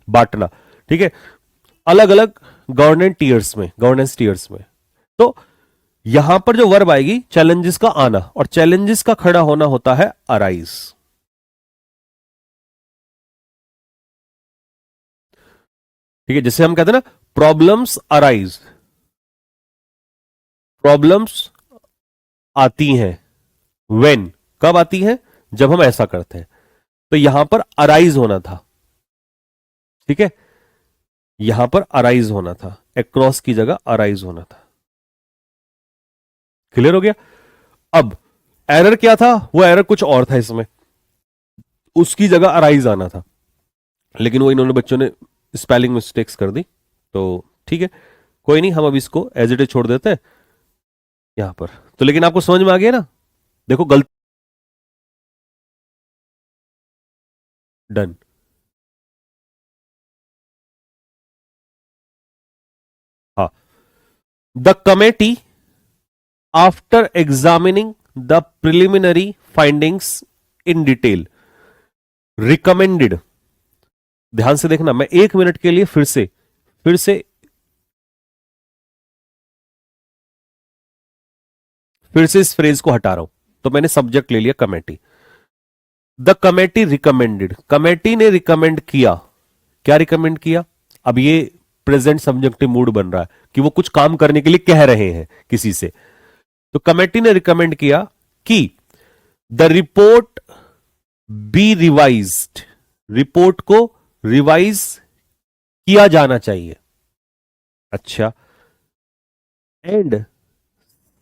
बांटना, ठीक है? अलग अलग गवर्नेंस टीयर्स में। तो यहां पर जो वर्ब आएगी चैलेंजेस का आना, और चैलेंजेस का खड़ा होना होता है अराइज। ठीक है, जैसे हम कहते हैं ना प्रॉब्लम्स अराइज, प्रॉब्लम्स आती हैं व्हेन, कब आती हैं? जब हम ऐसा करते हैं। तो यहां पर अराइज होना था, ठीक है? यहां पर अराइज होना था, अक्रॉस की जगह अराइज होना था। क्लियर हो गया? अब एरर क्या था? वो एरर कुछ और था इसमें, उसकी जगह अराइज आना था, लेकिन वो इन्होंने बच्चों ने स्पेलिंग मिस्टेक्स कर दी। तो ठीक है, कोई नहीं, हम अब इसको एज इट इज छोड़ देते हैं यहां पर। तो लेकिन आपको समझ में आ गया ना? देखो गलती, डन। हाँ, the committee after examining the preliminary findings in detail recommended. ध्यान से देखना, मैं 1 मिनट के लिए फिर से इस फ्रेज को हटा रहा हूं। तो मैंने सब्जेक्ट ले लिया committee. The committee recommended, committee ने रिकमेंड किया। क्या रिकमेंड किया? अब ये प्रेजेंट सब्जेक्टिव मूड बन रहा है कि वो कुछ काम करने के लिए कह रहे हैं किसी से। तो कमेटी ने रिकमेंड किया कि the report be revised, report को रिवाइज किया जाना चाहिए। अच्छा, एंड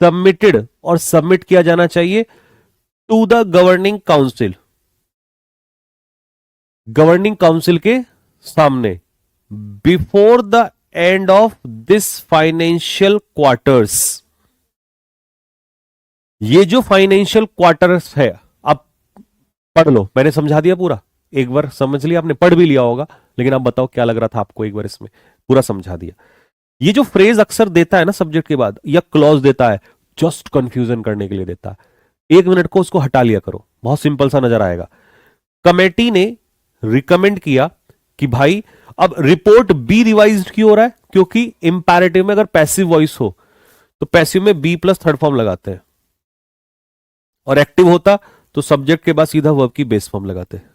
सबमिटेड, और सबमिट किया जाना चाहिए to the governing council, governing council के सामने, before the end of this financial quarters. ये जो फाइनेंशियल क्वार्टर्स है, अब पढ़ लो, मैंने समझा दिया पूरा, एक बार समझ लिया आपने, पढ़ भी लिया होगा, लेकिन आप बताओ क्या लग रहा था आपको, एक बार इसमें पूरा समझा दिया। ये जो फ्रेज अक्सर देता है ना सब्जेक्ट के बाद, या क्लॉज देता है, जस्ट कंफ्यूजन करने के लिए देता है, 1 मिनट को उसको हटा लिया करो, बहुत सिंपल सा नजर आएगा। कमेटी ने रिकमेंड किया कि भाई अब रिपोर्ट बी रिवाइज्ड क्यों हो रहा है, क्योंकि इंपैरेटिव में अगर पैसिव वॉइस हो तो पैसिव में बी प्लस थर्ड फॉर्म लगाते हैं, और एक्टिव होता तो सब्जेक्ट के बाद सीधा वर्ब की बेस फॉर्म लगाते हैं,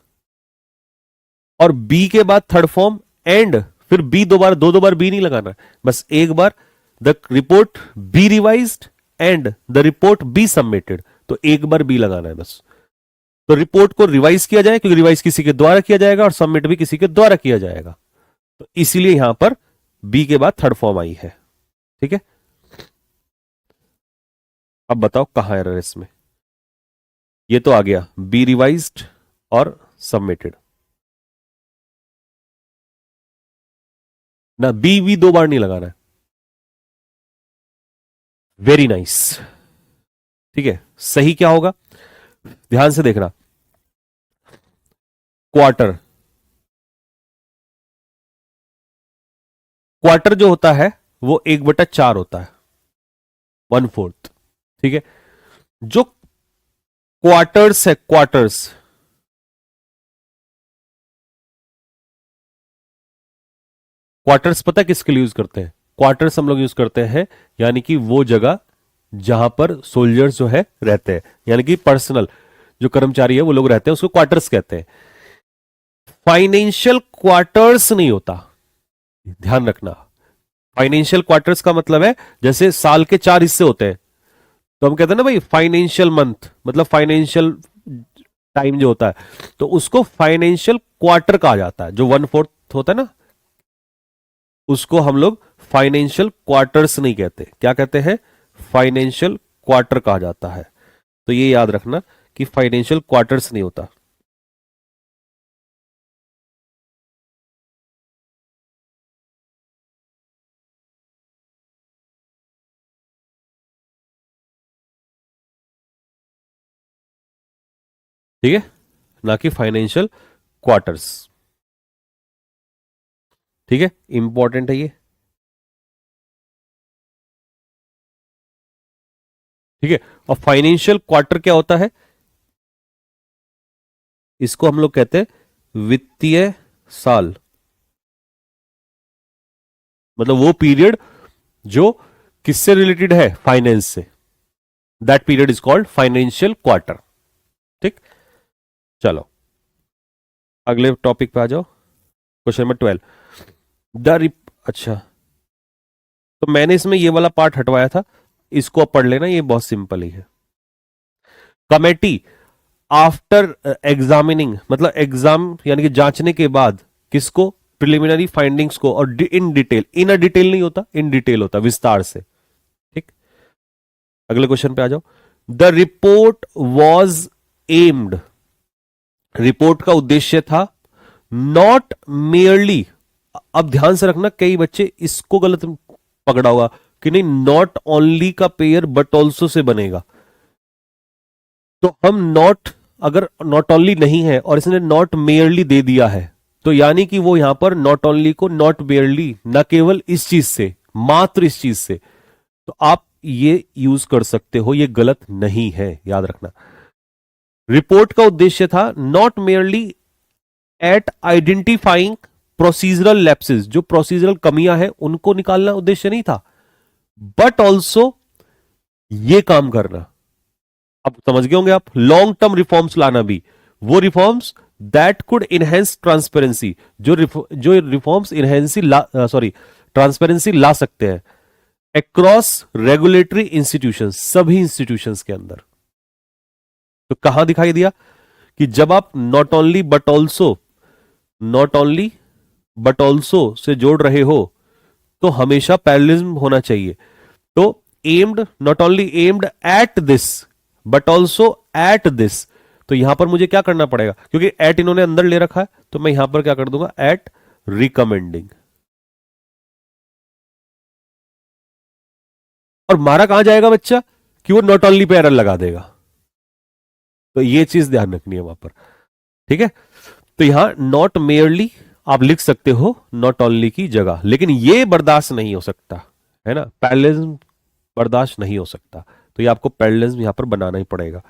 और बी के बाद थर्ड फॉर्म एंड फिर बी दो बार बी नहीं लगाना, बस एक बार the report be revised and the report be submitted, तो एक बार बी लगाना है बस। तो रिपोर्ट को रिवाइज किया जाए क्योंकि रिवाइज किसी के द्वारा किया जाएगा और सबमिट भी किसी के द्वारा किया जाएगा, तो इसीलिए यहां पर बी के बाद थर्ड फॉर्म आई है। ठीक है, अब बताओ कहां एरर है इसमें। ये तो आ गया बी रिवाइज्ड और सबमिटेड ना, बी भी 2 बार नहीं लगाना है। Very nice. ठीक है, सही क्या होगा, ध्यान से देखना। क्वार्टर, क्वार्टर जो होता है वो 1/4 होता है, 1/4। ठीक है, जो क्वार्टर्स है, क्वार्टर्स, क्वार्टर्स पता है किसके लिए यूज करते हैं, क्वार्टर्स हम लोग यूज करते हैं यानी कि वो जगह जहां पर सोल्जर्स जो है रहते हैं, यानी कि पर्सनल जो कर्मचारी है वो लोग रहते हैं, उसको क्वार्टर्स कहते हैं। फाइनेंशियल क्वार्टर्स नहीं होता, ध्यान रखना। फाइनेंशियल क्वार्टर्स का मतलब है जैसे साल के 4 हिस्से होते हैं, तो हम कहते हैं ना भाई फाइनेंशियल मंथ, मतलब फाइनेंशियल टाइम जो होता है, तो उसको फाइनेंशियल क्वार्टर कहा जाता है। जो 1/4 होता है ना, उसको हम लोग फाइनेंशियल क्वार्टर्स नहीं कहते, क्या कहते हैं, फाइनेंशियल क्वार्टर कहा जाता है। तो ये याद रखना कि फाइनेंशियल क्वार्टर्स नहीं होता। ठीक है, ना कि फाइनेंशियल क्वार्टर्स। ठीक है, इंपॉर्टेंट है ये। ठीक है, और फाइनेंशियल क्वार्टर क्या होता है, इसको हम लोग कहते हैं वित्तीय साल, मतलब वो पीरियड जो किससे रिलेटेड है, फाइनेंस से, that period is called financial quarter. ठीक, चलो अगले टॉपिक पे आ जाओ, क्वेश्चन नंबर 12। अच्छा, तो मैंने इसमें ये वाला पार्ट हटवाया था, इसको अब पढ़ लेना, ये बहुत सिंपल ही है। कमेटी आफ्टर एग्जामिनिंग, मतलब एग्जाम यानी कि जांचने के बाद, किसको, प्रिलिमिनरी फाइंडिंग्स को, और in detail, in a detail नहीं होता, इन डिटेल होता, विस्तार से। ठीक, अगले क्वेश्चन पे आ जाओ। The report was aimed, report का उद्देश्य था, नॉट मेयरली, अब ध्यान से रखना, कई बच्चे इसको गलत पकड़ा होगा कि नहीं नॉट ओनली का पेयर बट ऑल्सो से बनेगा, तो हम नॉट, अगर नॉट ओनली नहीं है और इसने नॉट मेयरली दे दिया है, तो यानी कि वो यहां पर नॉट ओनली को नॉट मेयरली, न केवल इस चीज से, मात्र इस चीज से, तो आप ये यूज कर सकते हो, ये गलत नहीं है, याद रखना। रिपोर्ट का उद्देश्य था not merely at identifying procedural lapses, जो प्रोसीजरल कमियां हैं उनको निकालना उद्देश्य नहीं था, बट ऑल्सो ये काम करना, अब समझ गए होंगे आप, लॉन्ग टर्म रिफॉर्म्स लाना भी, वो reforms that could enhance transparency, जो रिफॉर्म्स इनहेंसी सॉरी ट्रांसपेरेंसी ला सकते हैं अक्रॉस रेगुलेटरी इंस्टीट्यूशन, सभी इंस्टीट्यूशंस के अंदर। तो कहां दिखाई दिया कि जब आप not only but also, not only but also say जोड़ रहे हो तो हमेशा पैरेललिज्म होना चाहिए। तो aimed, not only aimed at this but also at this, तो यहां पर मुझे क्या करना पड़ेगा, क्योंकि एट इन्होंने अंदर ले रखा है, तो मैं यहां पर क्या कर दूंगा, एट रिकमेंडिंग। और मारा कहां जाएगा बच्चा, कि वो नॉट ओनली पे एरर लगा देगा, तो ये चीज ध्यान रखनी है वहां पर। ठीक है, तो यहां नॉट मेयरली आप लिख सकते हो नॉट ओनली की जगह, लेकिन ये बर्दाश्त नहीं हो सकता है ना, पैरेललिज्म बर्दाश्त नहीं हो सकता, तो ये आपको पैरेललिज्म यहां पर बनाना ही पड़ेगा।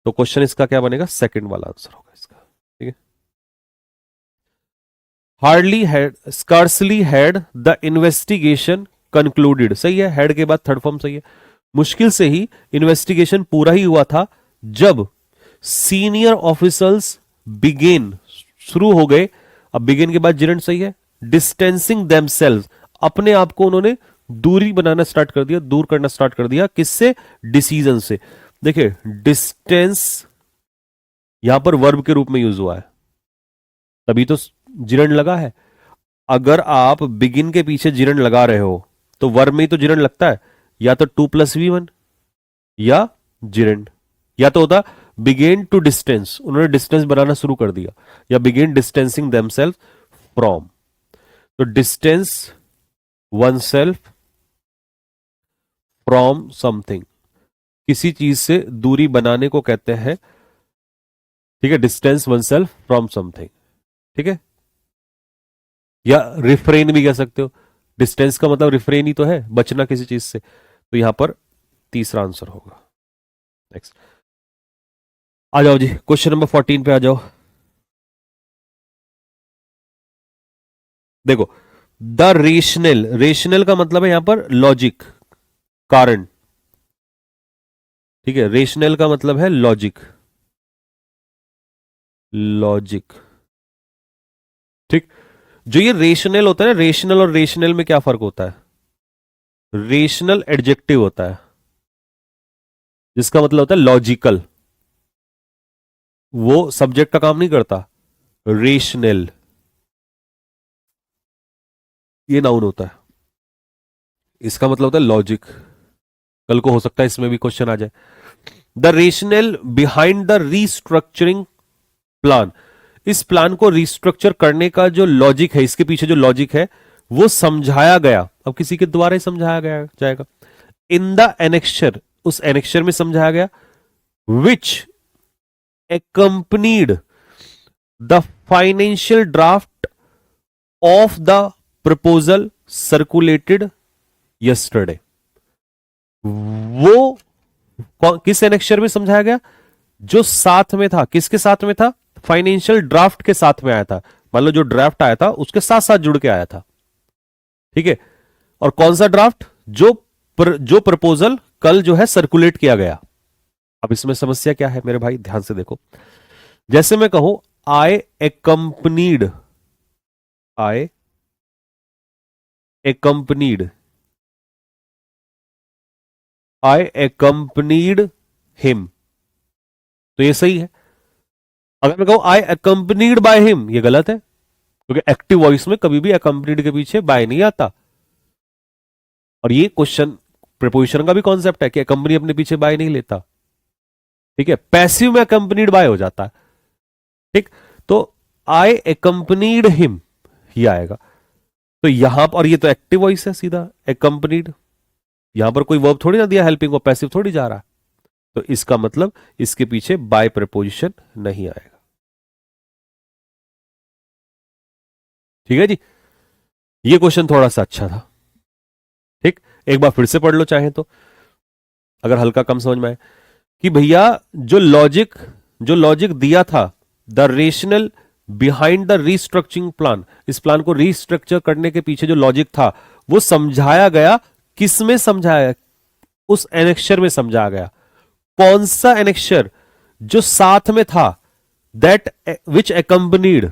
तो क्वेश्चन इसका क्या बनेगा, सेकंड वाला आंसर होगा इसका। ठीक है, hardly had scarcely had the investigation concluded, सही है, हैड के बाद थर्ड फॉर्म सही है। मुश्किल से ही इन्वेस्टिगेशन पूरा ही हुआ था जब सीनियर ऑफिसर्स बिगेन, शुरू हो गए, अब बिगेन के बाद जिरंड सही है, डिस्टेंसिंग देमसेल्व्स, अपने आप को उन्होंने दूरी बनाना स्टार्ट कर दिया, दूर करना स्टार्ट कर दिया, किससे, डिसीजन से। देखिए डिस्टेंस यहां पर वर्ब के रूप में यूज हुआ है, तभी तो जिरंड लगा है। अगर आप बिगिन के पीछे जिरंड लगा रहे हो तो वर्ब में ही तो जिरंड लगता है, या तो 2+V1 या जिरंड, या तो होता बिगेन टू डिस्टेंस, उन्होंने डिस्टेंस बनाना शुरू कर दिया, या बिगेन डिस्टेंसिंग देमसेल्फ फ्रॉम, तो distance one self from something, किसी चीज से दूरी बनाने को कहते हैं। ठीक है, distance one self from something, ठीक है, या रिफ्रेन भी कह सकते हो, डिस्टेंस का मतलब रिफ्रेन ही तो है, बचना किसी चीज से, तो यहां पर तीसरा आंसर होगा। नेक्स्ट आ जाओ जी, क्वेश्चन नंबर 14 पे आ जाओ। देखो द रेशनल, रेशनल का मतलब है यहां पर लॉजिक, कारण, ठीक है, रेशनल का मतलब है लॉजिक, लॉजिक, ठीक। जो ये रेशनल होता है ना, रेशनल और रेशनल में क्या फर्क होता है, रेशनल एडजेक्टिव होता है जिसका मतलब होता है लॉजिकल, वो सब्जेक्ट का काम नहीं करता, रेशनल ये नाउन होता है, इसका मतलब होता है लॉजिक। कल को हो सकता है इसमें भी क्वेश्चन आ जाए। The rational behind the restructuring plan, इस प्लान को रिस्ट्रक्चर करने का जो लॉजिक है, इसके पीछे जो लॉजिक है वो समझाया गया, अब किसी के द्वारा ही समझाया गया जाएगा, इन द एनेक्चर, उस एनेक्चर में समझाया गया, विच accompanied the financial draft of the proposal circulated yesterday। वो किस एनेक्चर में समझाया गया, जो साथ में था, किसके साथ में था, फाइनेंशियल ड्राफ्ट के साथ में आया था, मान लो जो ड्राफ्ट आया था उसके साथ साथ जुड़ के आया था, ठीक है, और कौन सा ड्राफ्ट, जो प्रपोजल कल जो है सर्कुलेट किया गया। अब इसमें समस्या क्या है मेरे भाई, ध्यान से देखो, जैसे मैं कहूं आई एक्कम्पनीड, आई एक्कम्पनीड, आई एक्कम्पनीड हिम, तो ये सही है। अगर मैं कहूं आई एक्कम्पनीड बाय हिम, ये गलत है, क्योंकि एक्टिव वॉइस में कभी भी एक्कम्पनीड के पीछे बाय नहीं आता, और ये क्वेश्चन प्रीपोजिशन का भी कॉन्सेप्ट है कि कंपनी अपने पीछे बाय नहीं लेता, ठीक है, पैसिव में कंपनीड बाय हो जाता है, ठीक। तो आई एक्कम्पनीड हिम ही आएगा, तो यहां पर, और ये तो एक्टिव वॉइस है सीधा, एक्कम्पनीड, यहां पर कोई वर्ब थोड़ी ना दिया हेल्पिंग को, पैसिव थोड़ी जा रहा है, तो इसका मतलब इसके पीछे बाय प्रीपोजिशन नहीं आएगा। ठीक है जी, ये क्वेश्चन थोड़ा सा अच्छा था, ठीक, एक बार फिर से पढ़ लो चाहे तो, अगर हल्का कम समझ में आए, कि भैया जो लॉजिक दिया था, the rational behind the restructuring plan, इस प्लान को रीस्ट्रक्चर करने के पीछे जो लॉजिक था वो समझाया गया, किस में समझाया, उस एनेक्चर में समझाया गया, कौन सा एनेक्चर, जो साथ में था, दैट विच एकम्पनीड,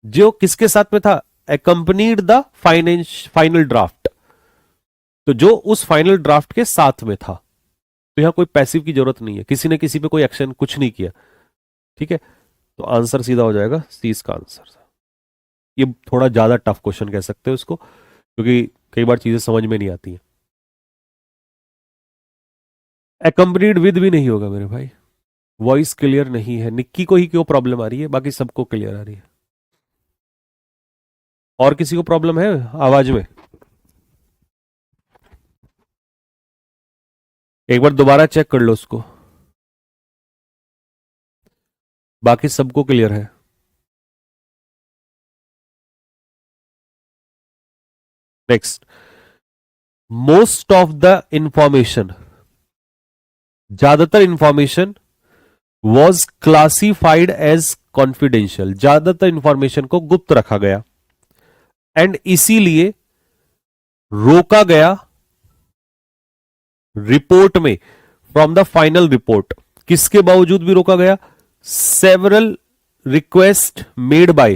जो किसके साथ में था, एकम्पनीड द फाइनल ड्राफ्ट, तो जो उस फाइनल ड्राफ्ट के साथ में था, तो यहां कोई पैसिव की जरूरत नहीं है, किसी ने किसी पे कोई एक्शन कुछ नहीं किया, ठीक है, तो आंसर सीधा हो जाएगा सी इसका आंसर। ये थोड़ा ज्यादा टफ क्वेश्चन कह सकते हो इसको, क्योंकि कई बार चीजें समझ में नहीं आती हैं। एकम्पनीड विद भी नहीं होगा मेरे भाई, वॉइस क्लियर नहीं है, निक्की को ही क्यों प्रॉब्लम आ रही है, बाकी सबको क्लियर आ रही है। और किसी को प्रॉब्लम है आवाज में, एक बार दोबारा चेक कर लो उसको। बाकी सबको क्लियर है? Next, most of the information, ज्यादातर information was classified as confidential, ज्यादातर इंफॉर्मेशन को गुप्त रखा गया, एंड इसीलिए रोका गया रिपोर्ट में फ्रॉम द फाइनल रिपोर्ट। किसके बावजूद भी रोका गया? सेवरल रिक्वेस्ट मेड बाय,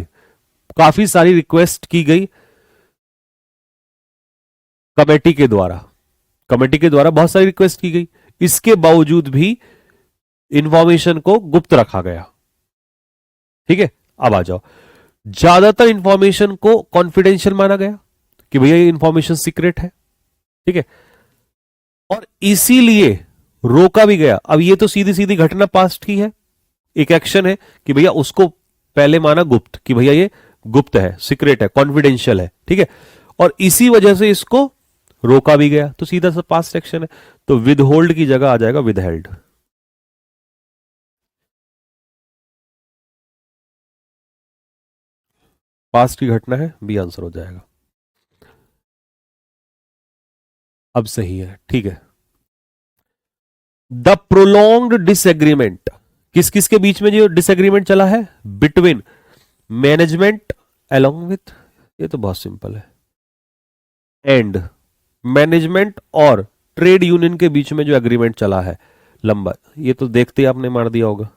काफी सारी रिक्वेस्ट की गई कमेटी के द्वारा, कमेटी के द्वारा बहुत सारी रिक्वेस्ट की गई, इसके बावजूद भी इंफॉर्मेशन को गुप्त रखा गया। ठीक है, अब आ जाओ, ज्यादातर इंफॉर्मेशन को कॉन्फिडेंशियल माना गया कि भैया ये इंफॉर्मेशन सीक्रेट है। ठीक है, और इसीलिए रोका भी गया। अब ये तो सीधी सीधी घटना पास्ट की है, एक एक्शन है कि भैया उसको पहले माना गुप्त, कि भैया ये गुप्त है, सीक्रेट है, कॉन्फिडेंशियल है। ठीक है, और इसी वजह से इसको रोका भी गया, तो सीधा सा पास्ट एक्शन है, तो विद होल्ड की जगह आ जाएगा विद हेल्ड। पास्ट की घटना है, बी आंसर हो जाएगा। अब सही है, ठीक है। द प्रोलॉन्ग्ड डिसएग्रीमेंट, किस किस के बीच में जो डिसएग्रीमेंट चला है? बिटवीन मैनेजमेंट अलोंग विथ, ये तो बहुत सिंपल है, एंड मैनेजमेंट और ट्रेड यूनियन के बीच में जो एग्रीमेंट चला है लंबा, ये तो देखते ही आपने मार दिया होगा।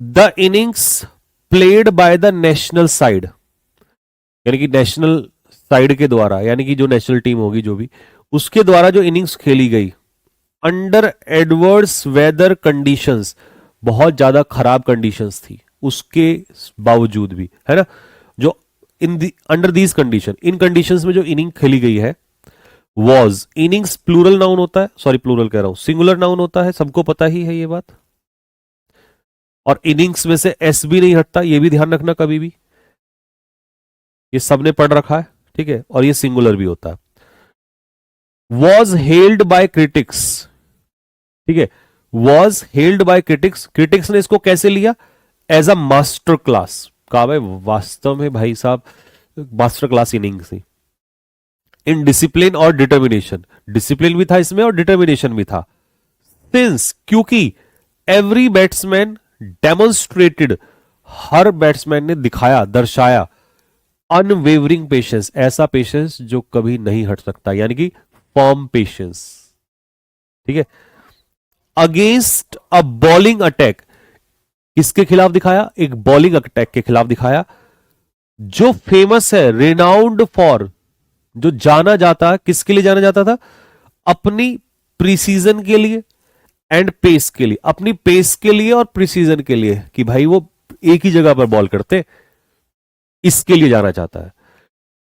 The innings played by the national side, यानी कि नेशनल साइड के द्वारा, यानी कि जो नेशनल टीम होगी जो भी, उसके द्वारा जो इनिंग्स खेली गई अंडर एडवर्स वेदर कंडीशंस, बहुत ज्यादा खराब कंडीशंस थी, उसके बावजूद भी, है ना, जो in under these condition, in conditions में जो इनिंग खेली गई है, वॉज, इनिंग्स प्लूरल नाउन होता है, सॉरी प्लूरल कह रहा हूं, सिंगुलर नाउन होता है, सबको पता ही है ये बात, और इनिंग्स में से एस भी नहीं हटता, ये भी ध्यान रखना कभी भी, ये सबने पढ़ रखा है। ठीक है, और ये सिंगुलर भी होता है। वॉज हेल्ड बाय क्रिटिक्स, ठीक है, was held by critics, critics ने इसको कैसे लिया? एज अ मास्टर क्लास, कहा भाई वास्तव में भाई साहब मास्टर क्लास इनिंग्स थी, इन डिसिप्लिन और डिटर्मिनेशन, डिसिप्लिन भी था इसमें और डिटर्मिनेशन भी था। सिंस, क्योंकि एवरी बैट्समैन डेमोन्स्ट्रेटेड, हर बैट्समैन ने दिखाया, दर्शाया अनवेवरिंग पेशेंस, ऐसा पेशेंस जो कभी नहीं हट सकता, यानी कि फर्म पेशेंस। ठीक है, अगेंस्ट अ बॉलिंग अटैक, किसके खिलाफ दिखाया? एक बॉलिंग अटैक के खिलाफ दिखाया, जो फेमस है, रेनाउंड फॉर, जो जाना जाता, किसके लिए जाना जाता था? अपनी प्रीसीजन के लिए एंड पेस के लिए, अपनी पेस के लिए और प्रीसीजन के लिए, कि भाई वो एक ही जगह पर बॉल करते, इसके लिए जाना चाहता है।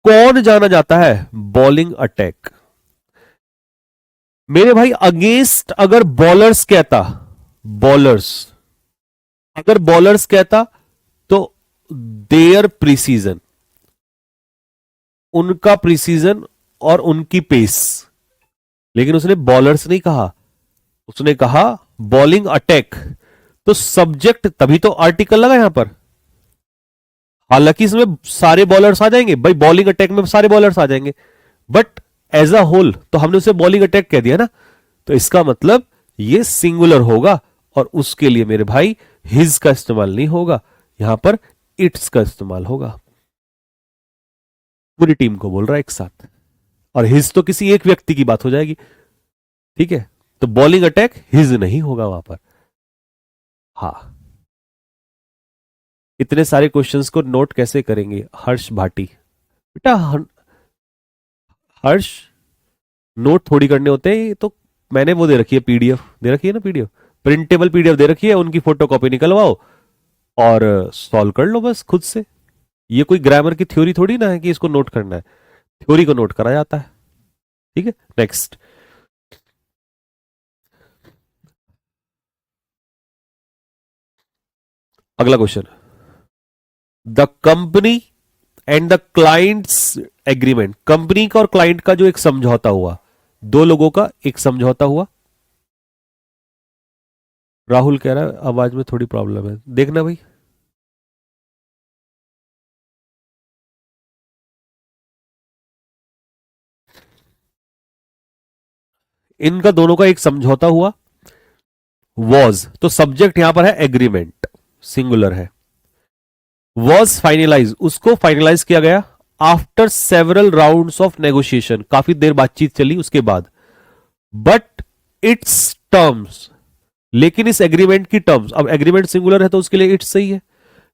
कौन जाना जाता है? Bowling attack. मेरे भाई अगेंस्ट अगर बॉलर्स कहता, बॉलर्स, अगर बॉलर्स कहता तो देयर प्रीसीजन, उनका प्रीसीजन और उनकी पेस, लेकिन उसने बॉलर्स नहीं कहा, उसने कहा बॉलिंग अटैक, तो सब्जेक्ट, तभी तो आर्टिकल लगा यहां पर, हालांकि इसमें सारे बॉलर्स आ जाएंगे भाई, बॉलिंग अटैक में सारे बॉलर्स आ जाएंगे, बट एज अ होल तो हमने उसे बॉलिंग अटैक कह दिया ना, तो इसका मतलब ये सिंगुलर होगा, और उसके लिए मेरे भाई हिज का इस्तेमाल नहीं होगा, यहां पर इट्स का इस्तेमाल होगा। पूरी टीम को बोल रहा है एक साथ, और हिज तो किसी एक व्यक्ति की बात हो जाएगी। ठीक है, तो बॉलिंग अटैक हिज नहीं होगा वहां पर। हाँ, इतने सारे क्वेश्चंस को नोट कैसे करेंगे हर्ष भाटी? बेटा हर्ष, नोट थोड़ी करने होते हैं, तो मैंने वो दे रखी है, पीडीएफ दे रखी है ना, पीडीएफ, प्रिंटेबल पीडीएफ दे रखी है, उनकी फोटोकॉपी निकलवाओ और सॉल्व कर लो बस खुद से। ये कोई ग्रामर की थ्योरी थोड़ी ना है कि इसको नोट करना है, थ्योरी को नोट करा जाता है। ठीक है, नेक्स्ट, अगला question, the company and the clients agreement, company का और क्लाइंट का जो एक समझौता हुआ, दो लोगों का एक समझौता हुआ, राहुल कह रहा है आवाज में थोड़ी प्रॉब्लम है, देखना भाई। इनका दोनों का एक समझौता हुआ, वॉज, तो सब्जेक्ट यहां पर है एग्रीमेंट, सिंगुलर है। वॉज फाइनलाइज, उसको फाइनलाइज किया गया after several rounds of negotiation, काफी देर बातचीत चली उसके बाद। बट इट्स टर्म्स, लेकिन इस एग्रीमेंट की टर्म्स, अब एग्रीमेंट सिंगुलर है तो उसके लिए इट्स सही है,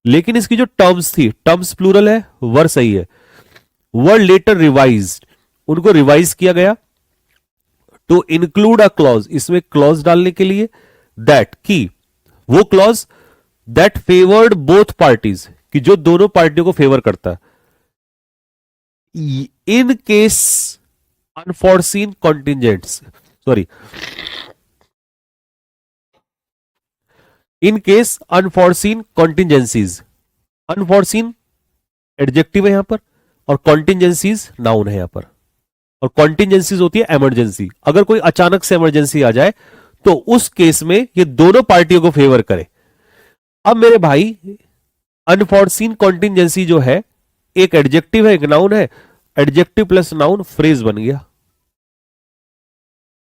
लेकिन इसकी जो टर्म्स थी, टर्म्स प्लूरल है, वर सही है। वर लेटर रिवाइज, उनको रिवाइज किया गया टू इंक्लूड अ क्लॉज, इसमें क्लॉज डालने के लिए, दैट की, वो clause that favoured both parties, कि जो दोनों पार्टियों को फेवर करता है। In case unforeseen contingents, sorry, in case unforeseen contingencies, unforeseen adjective है यहां पर, और कॉन्टिजेंसीज नाउन है यहां पर। और कॉन्टिजेंसीज होती है इमरजेंसी, अगर कोई अचानक से इमरजेंसी आ जाए तो उस केस में ये दोनों पार्टियों को फेवर करे। अब मेरे भाई अनफॉर्सीन कॉन्टिजेंसी जो है, एक एडजेक्टिव है एक नाउन है, एडजेक्टिव प्लस नाउन फ्रेज बन गया।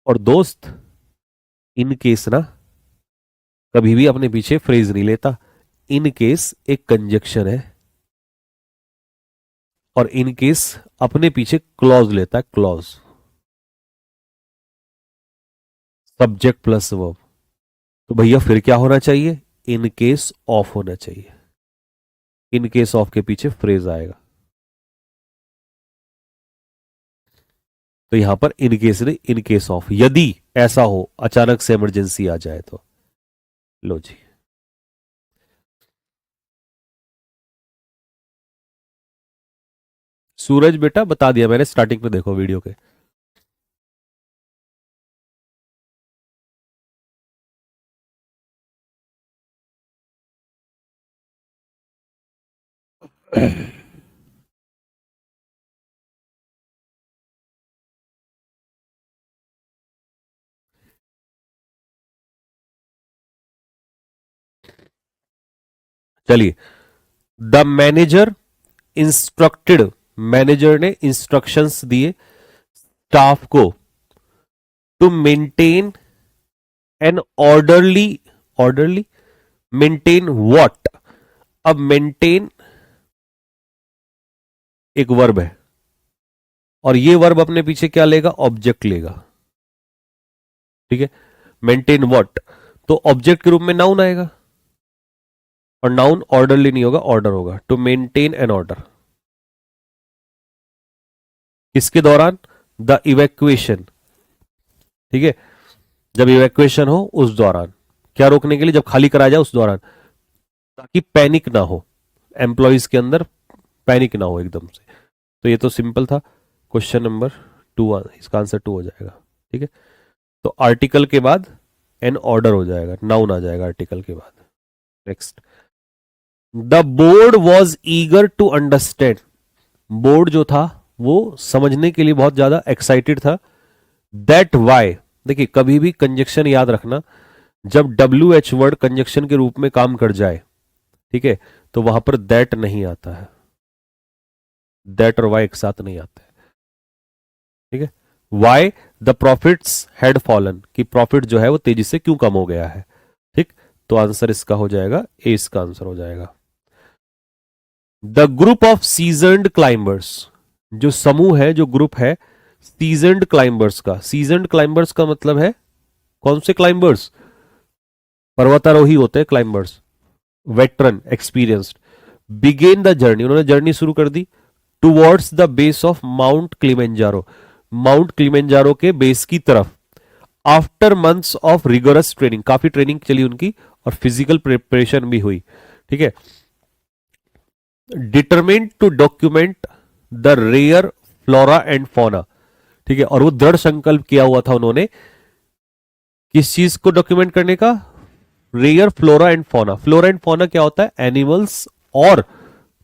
और दोस्त इन केस ना कभी भी अपने पीछे फ्रेज नहीं लेता, इन केस एक कंजक्शन है, और इन केस अपने पीछे क्लॉज लेता है, क्लॉज, सब्जेक्ट प्लस वर्ब। तो भैया फिर क्या होना चाहिए, इन केस ऑफ होना चाहिए, इन केस ऑफ के पीछे फ्रेज आएगा। तो यहां पर इन केस ने इन केस ऑफ, यदि ऐसा हो अचानक से इमरजेंसी आ जाए तो। लो जी, सूरज बेटा बता दिया मैंने स्टार्टिंग में, देखो वीडियो के। चलिए, द मैनेजर इंस्ट्रक्टेड, मैनेजर ने इंस्ट्रक्शंस दिए स्टाफ को, to maintain an orderly, orderly, maintain what, अब मेंटेन एक वर्ब है, और ये वर्ब अपने पीछे क्या लेगा, ऑब्जेक्ट लेगा, ठीक है। मेंटेन व्हाट, तो ऑब्जेक्ट के रूप में नाउन आएगा, और नाउन ऑर्डरली नहीं होगा, ऑर्डर होगा, टू मेंटेन एन ऑर्डर। किसके दौरान, द इवैक्यूएशन, ठीक है, जब इवैक्यूएशन हो उस दौरान, क्या रोकने के लिए, जब खाली कराया जाए उस दौरान, ताकि पैनिक ना हो, एम्प्लॉइज के अंदर पैनिक ना हो एकदम से। तो ये तो सिंपल था, क्वेश्चन नंबर 2, इसका आंसर 2 हो जाएगा, ठीक है। तो आर्टिकल के बाद एन ऑर्डर हो जाएगा, नाउन आ जाएगा आर्टिकल के बाद। Next, the board was eager to understand, board जो था वो समझने के लिए बहुत ज्यादा एक्साइटेड था। दैट वाई, देखिए कभी भी कंजक्शन याद रखना, जब डब्ल्यू एच वर्ड कंजक्शन के रूप में काम कर जाए, ठीक है, तो वहां पर दैट नहीं आता है, दैट और वाई एक साथ नहीं आते, ठीक है। Why the profits had fallen, कि प्रॉफिट जो है वो तेजी से क्यों कम हो गया है, ठीक। तो आंसर इसका हो जाएगा ए, इसका आंसर हो जाएगा। The group of seasoned climbers, जो समूह है, जो ग्रुप है सीजनड क्लाइंबर्स का, सीजनड क्लाइंबर्स का मतलब है कौन से क्लाइंबर्स, पर्वतारोही होते हैं climbers, veteran experienced. Began the journey, उन्होंने जर्नी शुरू कर दी towards the base of Mount Kilimanjaro, Mount Kilimanjaro के बेस की तरफ। After months of rigorous training, काफी ट्रेनिंग चली उनकी और फिजिकल प्रिपरेशन भी हुई, ठीक है। Determined to document the rare flora and fauna, ठीक है, और वो दृढ़ संकल्प किया हुआ था उन्होंने किस चीज को डॉक्यूमेंट करने का, rare flora and fauna. Flora and fauna क्या होता है, एनिमल्स और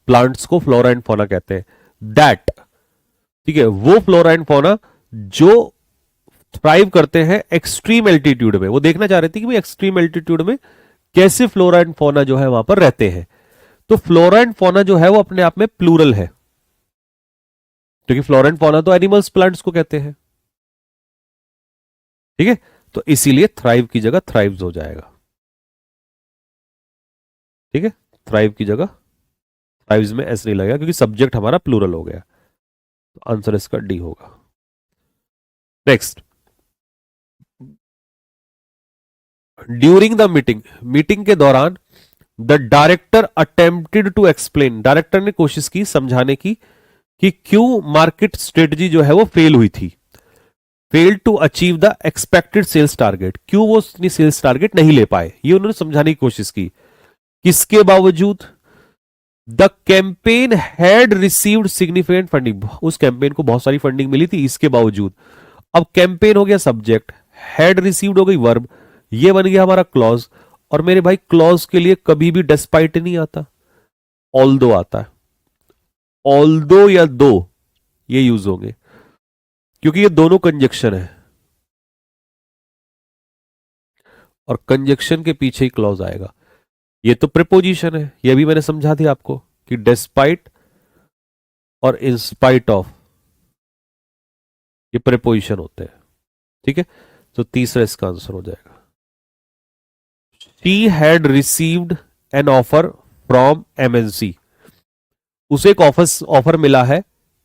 प्लांट्स को फ्लोरा एंड फौना कहते हैं। दैट, ठीक है, वो फ्लोरा एंड फौना जो थ्राइव करते हैं एक्सट्रीम एल्टीट्यूड में। वो देखना चाह रहे थे कि भाई एक्सट्रीम एल्टीट्यूड में कैसे फ्लोरा एंड फौना जो है वहां पर रहते हैं। तो फ्लोरा एंड फौना जो है वो अपने आप में प्लूरल है, क्योंकि फ्लोरा एंड फौना तो एनिमल्स प्लांट्स को कहते हैं। ठीक है, तो इसीलिए थ्राइव की जगह थ्राइव्स हो जाएगा। ठीक है, थ्राइव की जगह थ्राइव्स में एस नहीं लगेगा क्योंकि सब्जेक्ट हमारा प्लूरल हो गया। तो आंसर इसका डी होगा। Next, during the meeting, meeting के दौरान the director attempted to explain, director ने कोशिश की समझाने की कि क्यों मार्केट स्ट्रेटजी जो है वो फेल हुई थी। Fail to achieve the expected sales target, क्यों वो अपनी सेल्स टारगेट नहीं ले पाए, ये उन्होंने समझाने की कोशिश की। किसके बावजूद? The campaign had received significant funding, उस कैंपेन को बहुत सारी फंडिंग मिली थी, इसके बावजूद। अब कैंपेन हो गया सब्जेक्ट, हैड रिसीव्ड हो गई वर्ब, ये बन गया हमारा क्लॉज। और मेरे भाई क्लॉज के लिए कभी भी डिस्पाइट नहीं आता, ऑल्दो आता है। ऑल्दो या दो ये यूज होंगे क्योंकि ये दोनों कंजक्शन है और कंजक्शन के पीछे ही क्लॉज आएगा। ये तो प्रीपोजिशन है, ये भी मैंने समझा दिया आपको कि डिस्पाइट और इंस्पाइट ऑफ ये प्रीपोजिशन होते हैं। ठीक है, तो तीसरा इसका आंसर हो जाएगा। She had received an offer from MNC, उसे एक ऑफर मिला है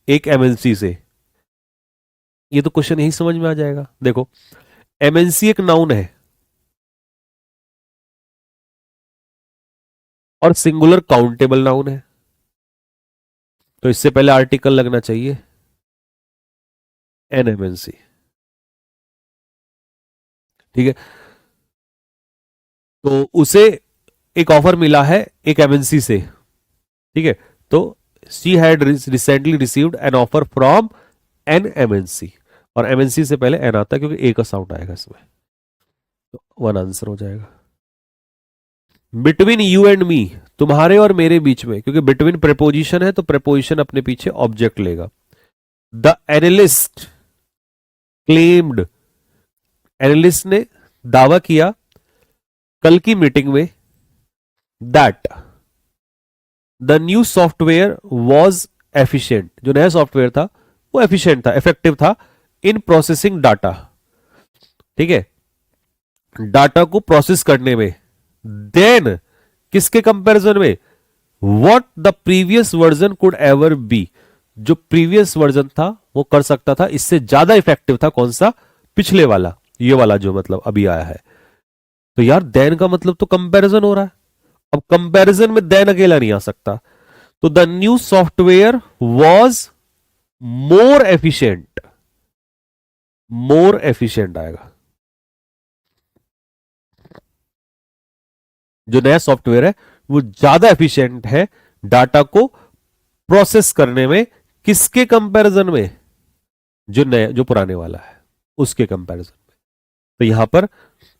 एक MNC से। ये तो क्वेश्चन यही समझ में आ जाएगा। देखो, MNC एक नाउन है और सिंगुलर काउंटेबल नाउन है, तो इससे पहले आर्टिकल लगना चाहिए एन MNC। ठीक है, तो उसे एक ऑफर मिला है एक MNC से। ठीक है, तो she had recently received an offer from an MNC, और MNC से पहले एन आता है क्योंकि ए का साउंड आएगा इसमें, तो वन आंसर हो जाएगा। बिटवीन यू एंड मी, तुम्हारे और मेरे बीच में, क्योंकि बिटवीन प्रेपोजिशन है तो प्रेपोजिशन अपने पीछे ऑब्जेक्ट लेगा। द एनालिस्ट क्लेम्ड, एनालिस्ट ने दावा किया कल की मीटिंग में that the new software was efficient, जो नया सॉफ्टवेयर था वो एफिशिएंट था, इफेक्टिव था इन प्रोसेसिंग डाटा। ठीक है, डाटा को प्रोसेस करने में। देन किसके कंपैरिजन में? What the previous version could ever be, जो प्रीवियस वर्जन था वो कर सकता था, इससे ज्यादा इफेक्टिव था कौन सा? पिछले वाला, ये वाला जो मतलब अभी आया है। तो यार देन का मतलब तो कंपैरिजन हो रहा है, अब कंपैरिजन में देन अकेला नहीं आ सकता। तो the new software was more efficient, more efficient आएगा। जो नया सॉफ्टवेयर है वो ज्यादा एफिशिएंट है डाटा को प्रोसेस करने में। किसके कंपैरिजन में? जो नया, जो पुराने वाला है उसके कंपैरिजन में। तो यहां पर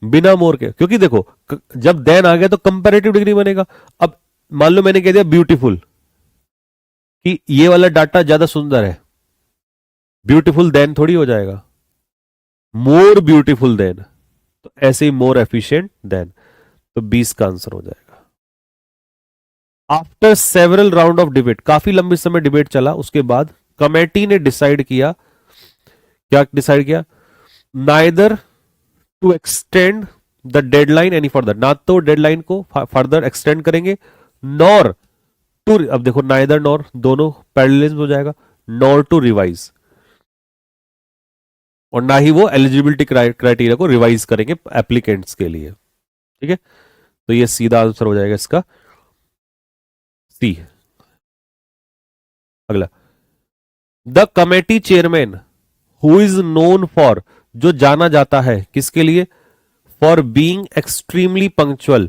बिना मोर के, क्योंकि देखो जब देन आ गया तो कंपैरेटिव डिग्री बनेगा। अब मान लो मैंने कह दिया ब्यूटीफुल, कि ये वाला डाटा ज्यादा सुंदर है, ब्यूटीफुल देन थोड़ी हो जाएगा, मोर ब्यूटीफुल देन। तो ऐसे ही मोर एफिशिएंट देन, तो 20 का आंसर हो जाएगा। After several round of debate, काफी लंबे समय डिबेट चला, उसके बाद कमेटी ने डिसाइड किया, क्या डिसाइड किया? Neither to extend the deadline any further, ना तो डेडलाइन को फर्दर एक्सटेंड करेंगे, नॉर टू, अब देखो नाइदर नॉर दोनों पैरेललिज्म हो जाएगा, नॉर टू रिवाइज, और ना ही वो एलिजिबिलिटी क्राइटेरिया को रिवाइज करेंगे एप्लीकेंट्स के लिए। ठीक है, तो ये सीधा आंसर हो जाएगा इसका सी। अगला, the committee chairman who is known for, जो जाना जाता है किसके लिए? For being extremely punctual.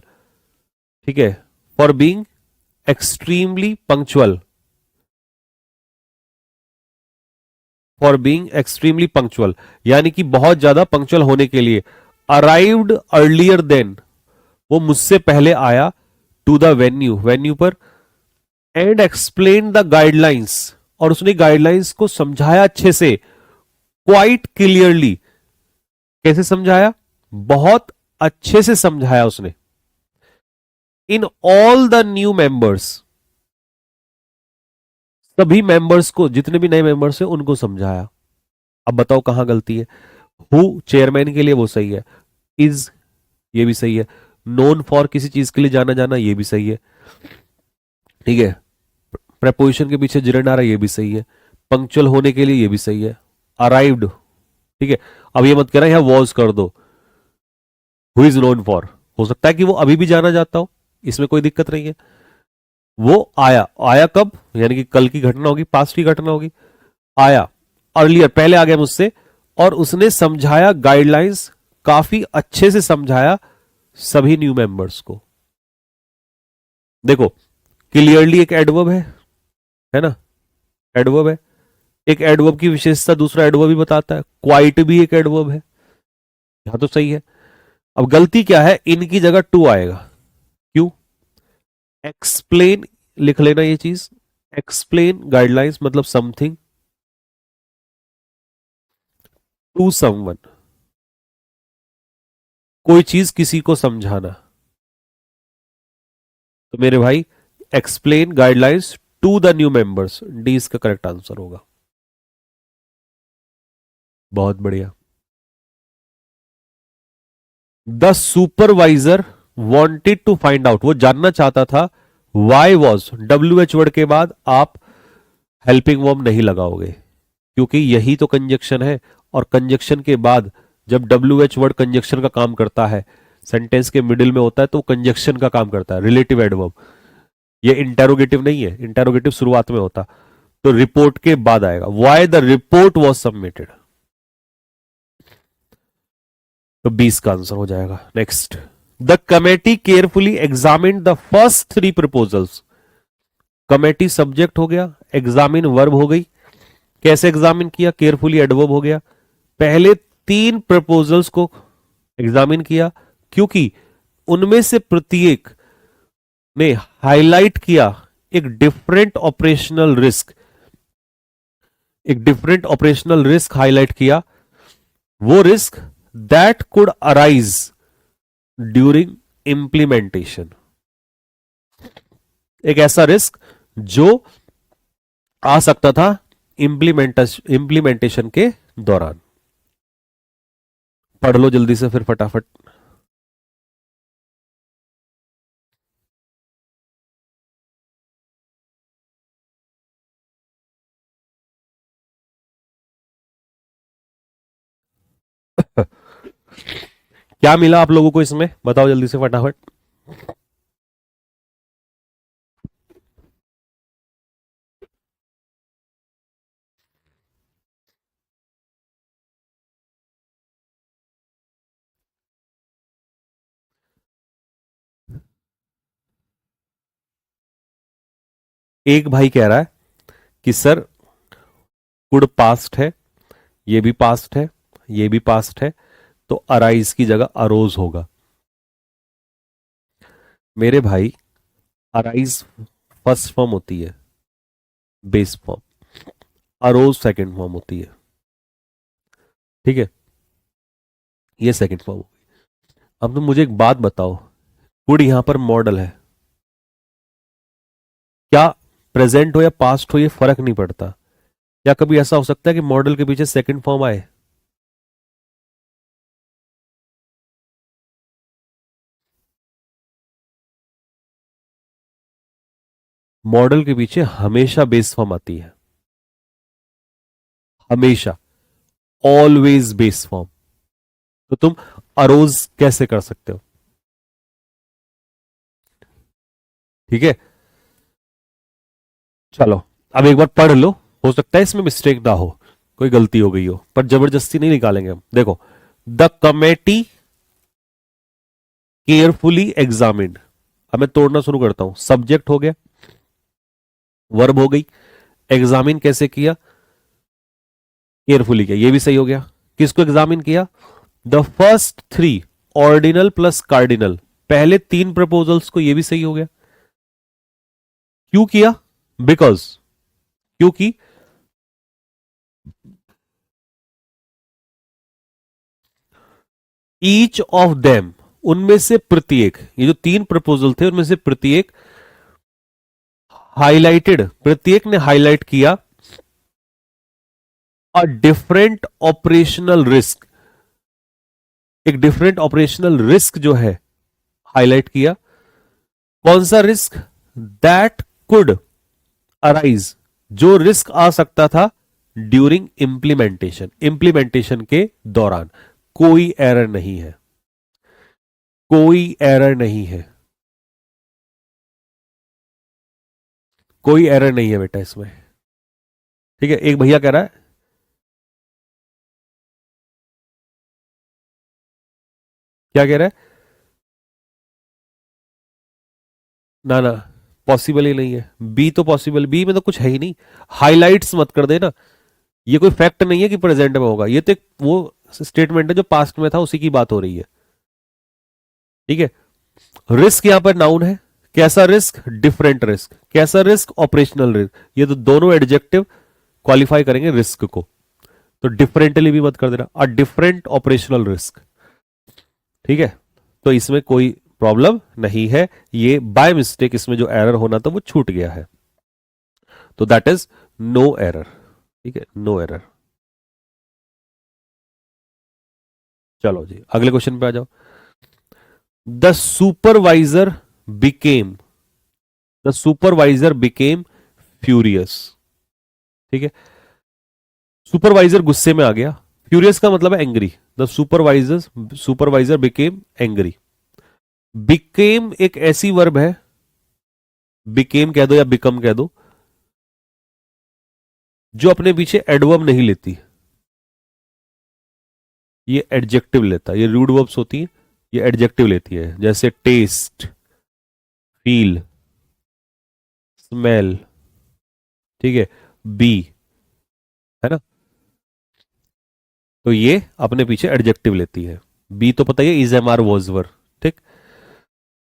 ठीक है, for being extremely punctual, for being extremely punctual यानी कि बहुत ज्यादा पंक्चुअल होने के लिए। अराइव्ड अर्लियर देन, वो मुझसे पहले आया, टू द वेन्यू, वेन्यू पर, एंड एक्सप्लेन द गाइडलाइंस, और उसने गाइडलाइंस को समझाया अच्छे से, क्वाइट क्लियरली, कैसे समझाया? बहुत अच्छे से समझाया उसने। In all the new members, सभी मेंबर्स को, जितने भी नए मेंबर्स हैं उनको समझाया। अब बताओ कहां गलती है? हु चेयरमैन के लिए वो सही है, इज ये भी सही है, नोन फॉर किसी चीज के लिए जाना जाना ये भी सही है, ठीक है, प्रपोजिशन के पीछे जिरंड आ रहा है ये भी सही है, पंक्चुअल होने के लिए ये भी सही है, अराइव्ड, ठीक है। अब ये मत कहना यहां वॉज कर दो, हु इज नोन फॉर, हो सकता है कि वो अभी भी जाना जाता हो, इसमें कोई दिक्कत नहीं है। वो आया, आया कब, यानी कि कल की घटना होगी, पास्ट की घटना होगी, आया अर्लियर, पहले आ गया मुझसे, और उसने समझाया गाइडलाइंस, काफी अच्छे से समझाया सभी न्यू मेंबर्स को। देखो क्लियरली एक एडवर्ब है ना, एडवर्ब है। एक एडवर्ब की विशेषता दूसरा एडवर्ब भी बताता है, क्वाइट भी एक एडवर्ब है, यहां तो सही है। अब गलती क्या है, इनकी जगह टू आएगा, क्यों? एक्सप्लेन, लिख लेना ये चीज, एक्सप्लेन गाइडलाइंस मतलब समथिंग टू समवन, कोई चीज किसी को समझाना। तो मेरे भाई explain guidelines to the new members, D इसका करेक्ट आंसर होगा। बहुत बढ़िया। The supervisor wanted to find out, वो जानना चाहता था, why was, W H word के बाद आप हेल्पिंग वर्ब नहीं लगाओगे, क्योंकि यही तो कंजक्शन है, और कंजक्शन के बाद जब डब्ल्यू एच वर्ड कंजक्शन का काम करता है, सेंटेंस के मिडिल में होता है तो कंजक्शन का काम करता है, रिलेटिव एडवर्ब। ये इंटेरोगेटिव नहीं है, इंटेरोगेटिव शुरुआत में होता, तो रिपोर्ट के बाद आएगा, why the report was submitted, तो 20 का आंसर हो जाएगा। Next, the committee carefully examine the first three proposals, committee subject हो गया, एग्जामिन वर्ब हो गई, कैसे एग्जामिन किया, केयरफुली एडवर्ब हो गया, पहले तीन प्रपोजल्स को एग्जामिन किया, क्योंकि उनमें से प्रत्येक ने हाईलाइट किया एक डिफरेंट ऑपरेशनल रिस्क, एक डिफरेंट ऑपरेशनल रिस्क हाईलाइट किया, वो risk that could arise during implementation, एक ऐसा रिस्क जो आ सकता था इंप्लीमेंटेशन के दौरान। पढ़ लो जल्दी से फिर फटाफट। क्या मिला आप लोगों को इसमें, बताओ जल्दी से फटाफट। एक भाई कह रहा है कि सर कुड पास्ट है, ये भी पास्ट है, ये भी पास्ट है, तो अराइज की जगह अरोज होगा। मेरे भाई अराइज फर्स्ट फॉर्म होती है, base form, arose second form होती है, ठीक है, ये सेकंड फॉर्म होगी। अब तुम मुझे एक बात बताओ, कुड यहां पर मॉडल है, क्या प्रेजेंट हो या पास्ट हो ये फर्क नहीं पड़ता, या कभी ऐसा हो सकता है कि मॉडल के पीछे सेकंड फॉर्म आए? मॉडल के पीछे हमेशा बेस फॉर्म आती है, हमेशा, ऑलवेज बेस फॉर्म। तो तुम अरोज कैसे कर सकते हो? ठीक है, चलो अब एक बार पढ़ लो, हो सकता है इसमें मिस्टेक ना हो, कोई गलती हो गई हो, पर जबरदस्ती नहीं निकालेंगे हम। देखो, द कमेटी केयरफुली एग्जामिन्ड, अब मैं तोड़ना शुरू करता हूं, सब्जेक्ट हो गया, वर्ब हो गई, एग्जामिन कैसे किया, केयरफुली किया, ये भी सही हो गया। किसको एग्जामिन किया? The first three, ordinal plus cardinal, पहले तीन प्रपोजल्स को, ये भी सही हो गया। क्यों किया? बिकॉज, क्योंकि ईच ऑफ देम, उनमें से प्रत्येक, ये जो तीन प्रपोजल थे उनमें से प्रत्येक हाईलाइटेड, प्रत्येक ने हाईलाइट किया अ डिफरेंट ऑपरेशनल रिस्क, एक डिफरेंट ऑपरेशनल रिस्क जो है हाईलाइट किया। कौन सा रिस्क? दैट कुड अराइज, जो रिस्क आ सकता था ड्यूरिंग इंप्लीमेंटेशन, इंप्लीमेंटेशन के दौरान। कोई एरर नहीं है, कोई एरर नहीं है, कोई एरर नहीं है बेटा इसमें। ठीक है, एक भैया कह रहा है, क्या कह रहा है? ना ना, पॉसिबल ही नहीं है। बी तो पॉसिबल, बी में तो कुछ है ही नहीं। हाइलाइट्स मत कर देना, ये कोई फैक्ट नहीं है कि प्रेजेंट में होगा, ये तो एक वो स्टेटमेंट है जो पास्ट में था, उसी की बात हो रही है। ठीक है, रिस्क यहां पर नाउन है। कैसा रिस्क? Different risk. कैसा रिस्क? Operational risk. ये तो दोनों एडजेक्टिव क्वालिफाई करेंगे रिस्क को, तो डिफरेंटली भी मत कर देना, अ डिफरेंट ऑपरेशनल रिस्क। ठीक है, तो इसमें कोई प्रॉब्लम नहीं है, ये बाय मिस्टेक इसमें जो एरर होना था वो छूट गया है, तो दैट इज नो एरर। ठीक है, नो एरर। चलो जी, अगले क्वेश्चन पे आ जाओ। The supervisor became, the supervisor became furious. ठीक है, सुपरवाइजर गुस्से में आ गया, फ्यूरियस का मतलब है angry. The supervisor became angry. Became एक ऐसी वर्ब है, बिकेम कह दो या बिकम कह दो, जो अपने पीछे एडवर्ब नहीं लेती, ये एडजेक्टिव लेता है। ये रूड वर्ब्स होती है, ये एडजेक्टिव लेती है, जैसे टेस्ट, फील, स्मेल। ठीक है, बी, है ना, तो ये अपने पीछे एडजेक्टिव लेती है। बी तो पता ही है, is M R was were. ठीक,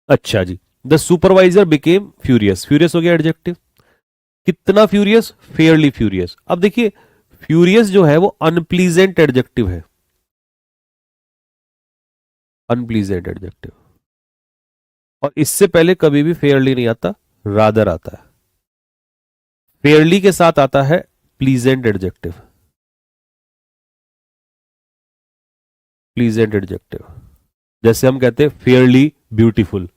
अच्छा जी, the supervisor became furious, furious हो गया एडजेक्टिव। कितना फ्यूरियस? Fairlie furious. अब देखिए, फ्यूरियस जो है वो अनप्लीजेंट एडजेक्टिव है, अनप्लीजेंट एडजेक्टिव। और इससे पहले कभी भी फेयरली नहीं आता, रादर आता है। फेयरली के साथ आता है प्लीजेंट एडजेक्टिव, प्लीजेंट एडजेक्टिव। जैसे हम कहते हैं फेयरली ब्यूटीफुल,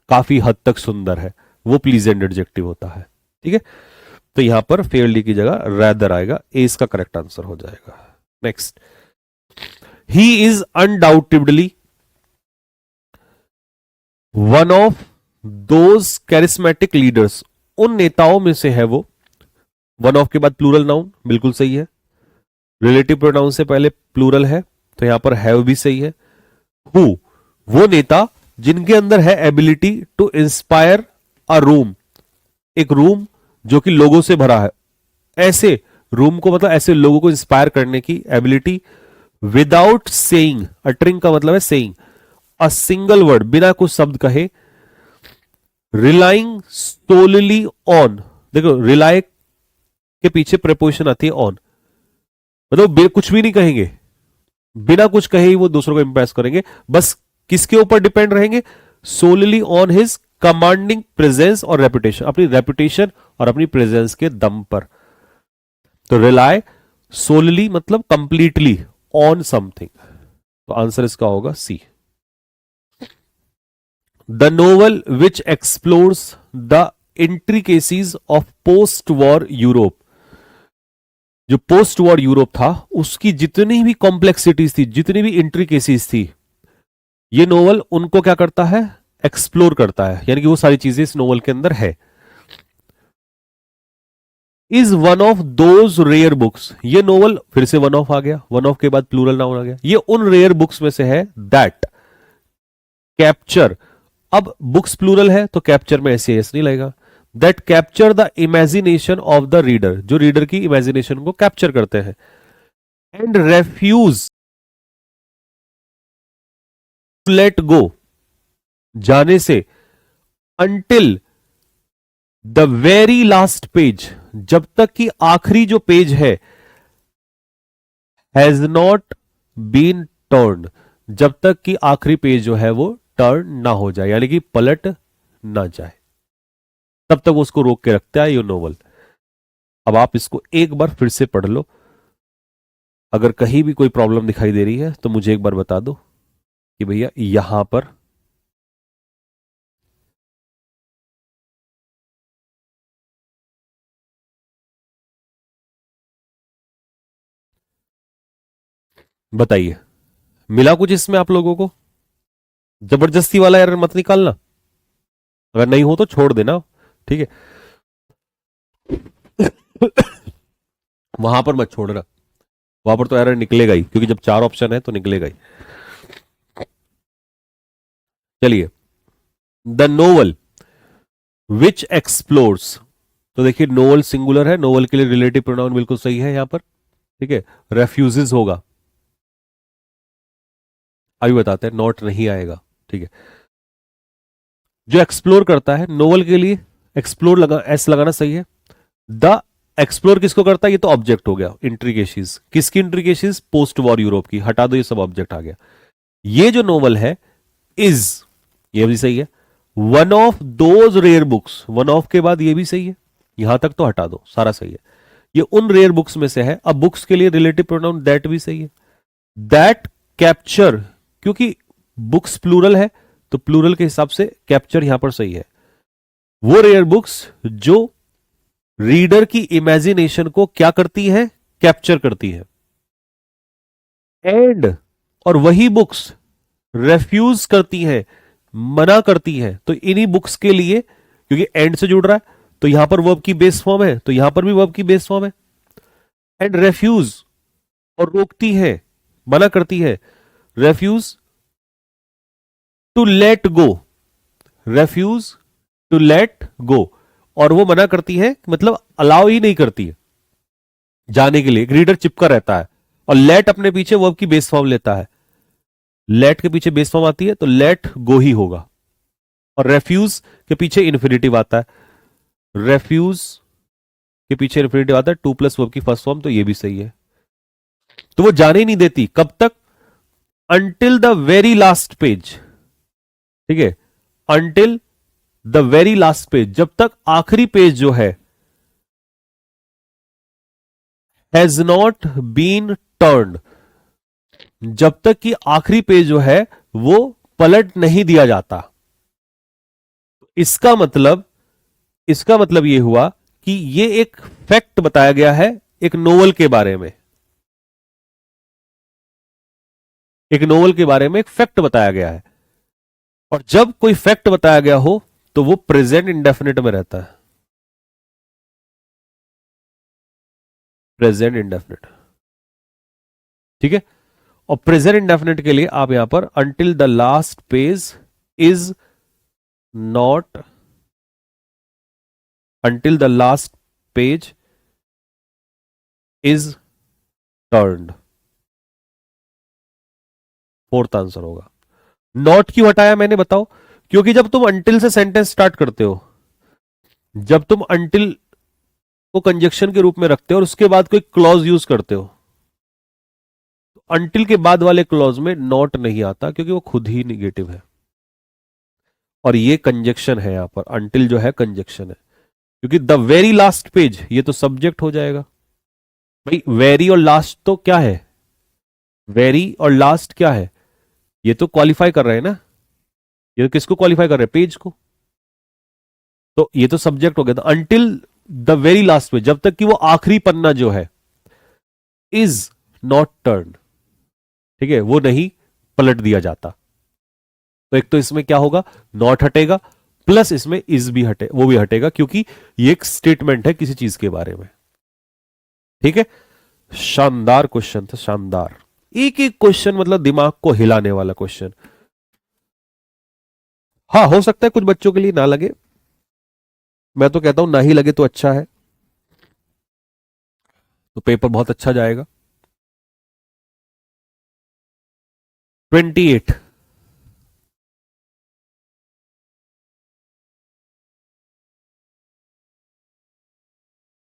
काफी हद तक सुंदर है, वो प्लीजेंट एडजेक्टिव होता है। ठीक है, तो यहां पर फेयरली की जगह रैदर आएगा, ए इसका करेक्ट आंसर हो जाएगा। Next, he is undoubtedly one of those charismatic leaders, उन नेताओं में से है वो। वन ऑफ के बाद प्लूरल नाउन, बिल्कुल सही है। रिलेटिव प्रोनाउन से पहले प्लूरल है, तो यहां पर हैव भी सही है। हु, वो नेता जिनके अंदर है ability to inspire a room, एक रूम जो कि लोगों से भरा है, ऐसे रूम को, मतलब ऐसे लोगों को इंस्पायर करने की एबिलिटी, विदाउट सेइंग, अटरिंग का मतलब है सेइंग अ सिंगल वर्ड, बिना कुछ शब्द कहे, रिलाइंग सोलली ऑन। देखो, रिलाई के पीछे प्रेपोजिशन आती है ऑन, मतलब कुछ भी नहीं कहेंगे, बिना कुछ कहे ही वो दूसरों को इंप्रेस करेंगे, बस किसके ऊपर डिपेंड रहेंगे? Solely on his commanding presence और रेपुटेशन, अपनी रेपुटेशन और अपनी प्रेजेंस के दम पर। तो रिलाय सोलली मतलब कंप्लीटली ऑन समथिंग, तो आंसर इसका होगा C. The novel which explores the intricacies of post war Europe, जो पोस्ट वॉर यूरोप था उसकी जितनी भी कॉम्प्लेक्सिटीज थी, जितनी भी इंट्रिकेसीज थी, ये नोवेल उनको क्या करता है? एक्सप्लोर करता है, यानी कि वो सारी चीजें इस नोवेल के अंदर है। Is one of those rare books, ये नोवेल, फिर से वन ऑफ आ गया, वन ऑफ के बाद प्लूरल नाउन आ गया, ये उन रेयर बुक्स में से है दैट कैप्चर, अब बुक्स प्लूरल है तो कैप्चर में ऐसे एस नहीं लगेगा, that capture the imagination of the reader, जो रीडर की इमेजिनेशन को कैप्चर करते हैं, एंड रेफ्यूज लेट गो, जाने से, until the very last page, जब तक कि आखिरी जो पेज है, हैज नॉट बीन टर्न, जब तक कि आखिरी पेज जो है वो टर्न ना हो जाए, यानी कि पलट ना जाए, तब तक उसको रोक के रखता है ये नोवेल। अब आप इसको एक बार फिर से पढ़ लो, अगर कहीं भी कोई प्रॉब्लम दिखाई दे रही है तो मुझे एक बार बता दो कि भैया यहां पर बताइए, मिला कुछ इसमें आप लोगों को? जबरदस्ती वाला एरर मत निकालना, अगर नहीं हो तो छोड़ देना, ठीक है। वहां पर मत छोड़ना, वहां पर तो एरर निकलेगा ही, क्योंकि जब चार ऑप्शन है तो निकलेगा ही। चलिए, द नोवल विच एक्सप्लोर्स, तो देखिए नोवल सिंगुलर है, नोवल के लिए रिलेटिव प्रोनाउन बिल्कुल सही है यहां पर, ठीक है। रेफ्यूजेस होगा, अभी बताते हैं, नॉट नहीं आएगा, ठीक है। जो एक्सप्लोर करता है नोवल के लिए, एक्सप्लोर लगा, एस लगाना सही है। द एक्सप्लोर किसको करता है, ये तो ऑब्जेक्ट हो गया, इंट्रीकेशीज, किसकी इंट्रीकेशीज, पोस्ट वॉर यूरोप की, हटा दो ये सब ऑब्जेक्ट आ गया। ये जो नोवल है इज, ये भी सही है, one of those rare books, one of के बाद ये भी सही है, यहां तक तो हटा दो, सारा सही है, ये उन रेयर बुक्स में से है। अब बुक्स के लिए रिलेटिव प्रोनाउन दैट भी सही है, दैट कैप्चर, क्योंकि बुक्स प्लूरल है तो प्लूरल के हिसाब से कैप्चर यहां पर सही है, वो रेयर बुक्स जो रीडर की इमेजिनेशन को क्या करती है, कैप्चर करती है। एंड, और वही बुक्स रेफ्यूज करती है, मना करती है, तो इन्हीं बुक्स के लिए, क्योंकि एंड से जुड़ रहा है तो यहां पर वर्ब की बेस फॉर्म है, तो यहां पर भी वर्ब की बेस फॉर्म है। एंड रेफ्यूज, और रोकती है, मना करती है, refuse to let go, refuse to let go, और वो मना करती है मतलब अलाउ ही नहीं करती है जाने के लिए, रीडर चिपका रहता है, और लेट अपने पीछे वर्ब की बेस फॉर्म लेता है, लेट के पीछे बेस फॉर्म आती है तो लेट गो ही होगा, और रेफ्यूज के पीछे इन्फिनेटिव आता है, रेफ्यूज के पीछे इन्फिनेटिव आता है, टू प्लस वर्ब की फर्स्ट फॉर्म, तो ये भी सही है। तो वो जाने ही नहीं देती, कब तक, until the very last page, ठीक है, until the very last page, जब तक आखिरी पेज जो है हैज नॉट बीन टर्न्ड, जब तक कि आखिरी पेज जो है वो पलट नहीं दिया जाता। इसका मतलब, इसका मतलब यह हुआ कि ये एक फैक्ट बताया गया है एक नोवेल के बारे में, एक नोवेल के बारे में एक फैक्ट बताया गया है, और जब कोई फैक्ट बताया गया हो तो वो प्रेजेंट इंडेफिनिट में रहता है, प्रेजेंट इंडेफिनिट, ठीक है। और प्रेजेंट इंडेफिनिट के लिए आप यहां पर until the last page is not, until the last page is turned, fourth answer होगा। नॉट क्यों हटाया मैंने, बताओ? क्योंकि जब तुम अंटिल से सेंटेंस स्टार्ट करते हो, जब तुम अंटिल को कंजक्शन के रूप में रखते हो और उसके बाद कोई क्लॉज यूज करते हो, तो अंटिल के बाद वाले क्लॉज में नॉट नहीं आता, क्योंकि वो खुद ही निगेटिव है, और ये कंजक्शन है, यहां पर अंटिल जो है कंजक्शन है, क्योंकि द वेरी लास्ट पेज ये तो सब्जेक्ट हो जाएगा। भाई वेरी और लास्ट तो क्या है, वेरी और लास्ट क्या है, ये तो क्वालिफाई कर रहे हैं ना, ये तो किसको क्वालिफाई कर रहे हैं, पेज को, तो ये तो सब्जेक्ट हो गया। Until the very last page, जब तक कि वो आखिरी पन्ना जो है इज नॉट टर्न, ठीक है, वो नहीं पलट दिया जाता। तो एक तो इसमें क्या होगा, नॉट हटेगा, प्लस इसमें इज भी हटे, वो भी हटेगा, क्योंकि ये एक स्टेटमेंट है किसी चीज के बारे में, ठीक है। शानदार क्वेश्चन था, शानदार, एक एक क्वेश्चन मतलब दिमाग को हिलाने वाला क्वेश्चन। हाँ, हो सकता है कुछ बच्चों के लिए ना लगे, मैं तो कहता हूं ना ही लगे तो अच्छा है, तो पेपर बहुत अच्छा जाएगा। 28,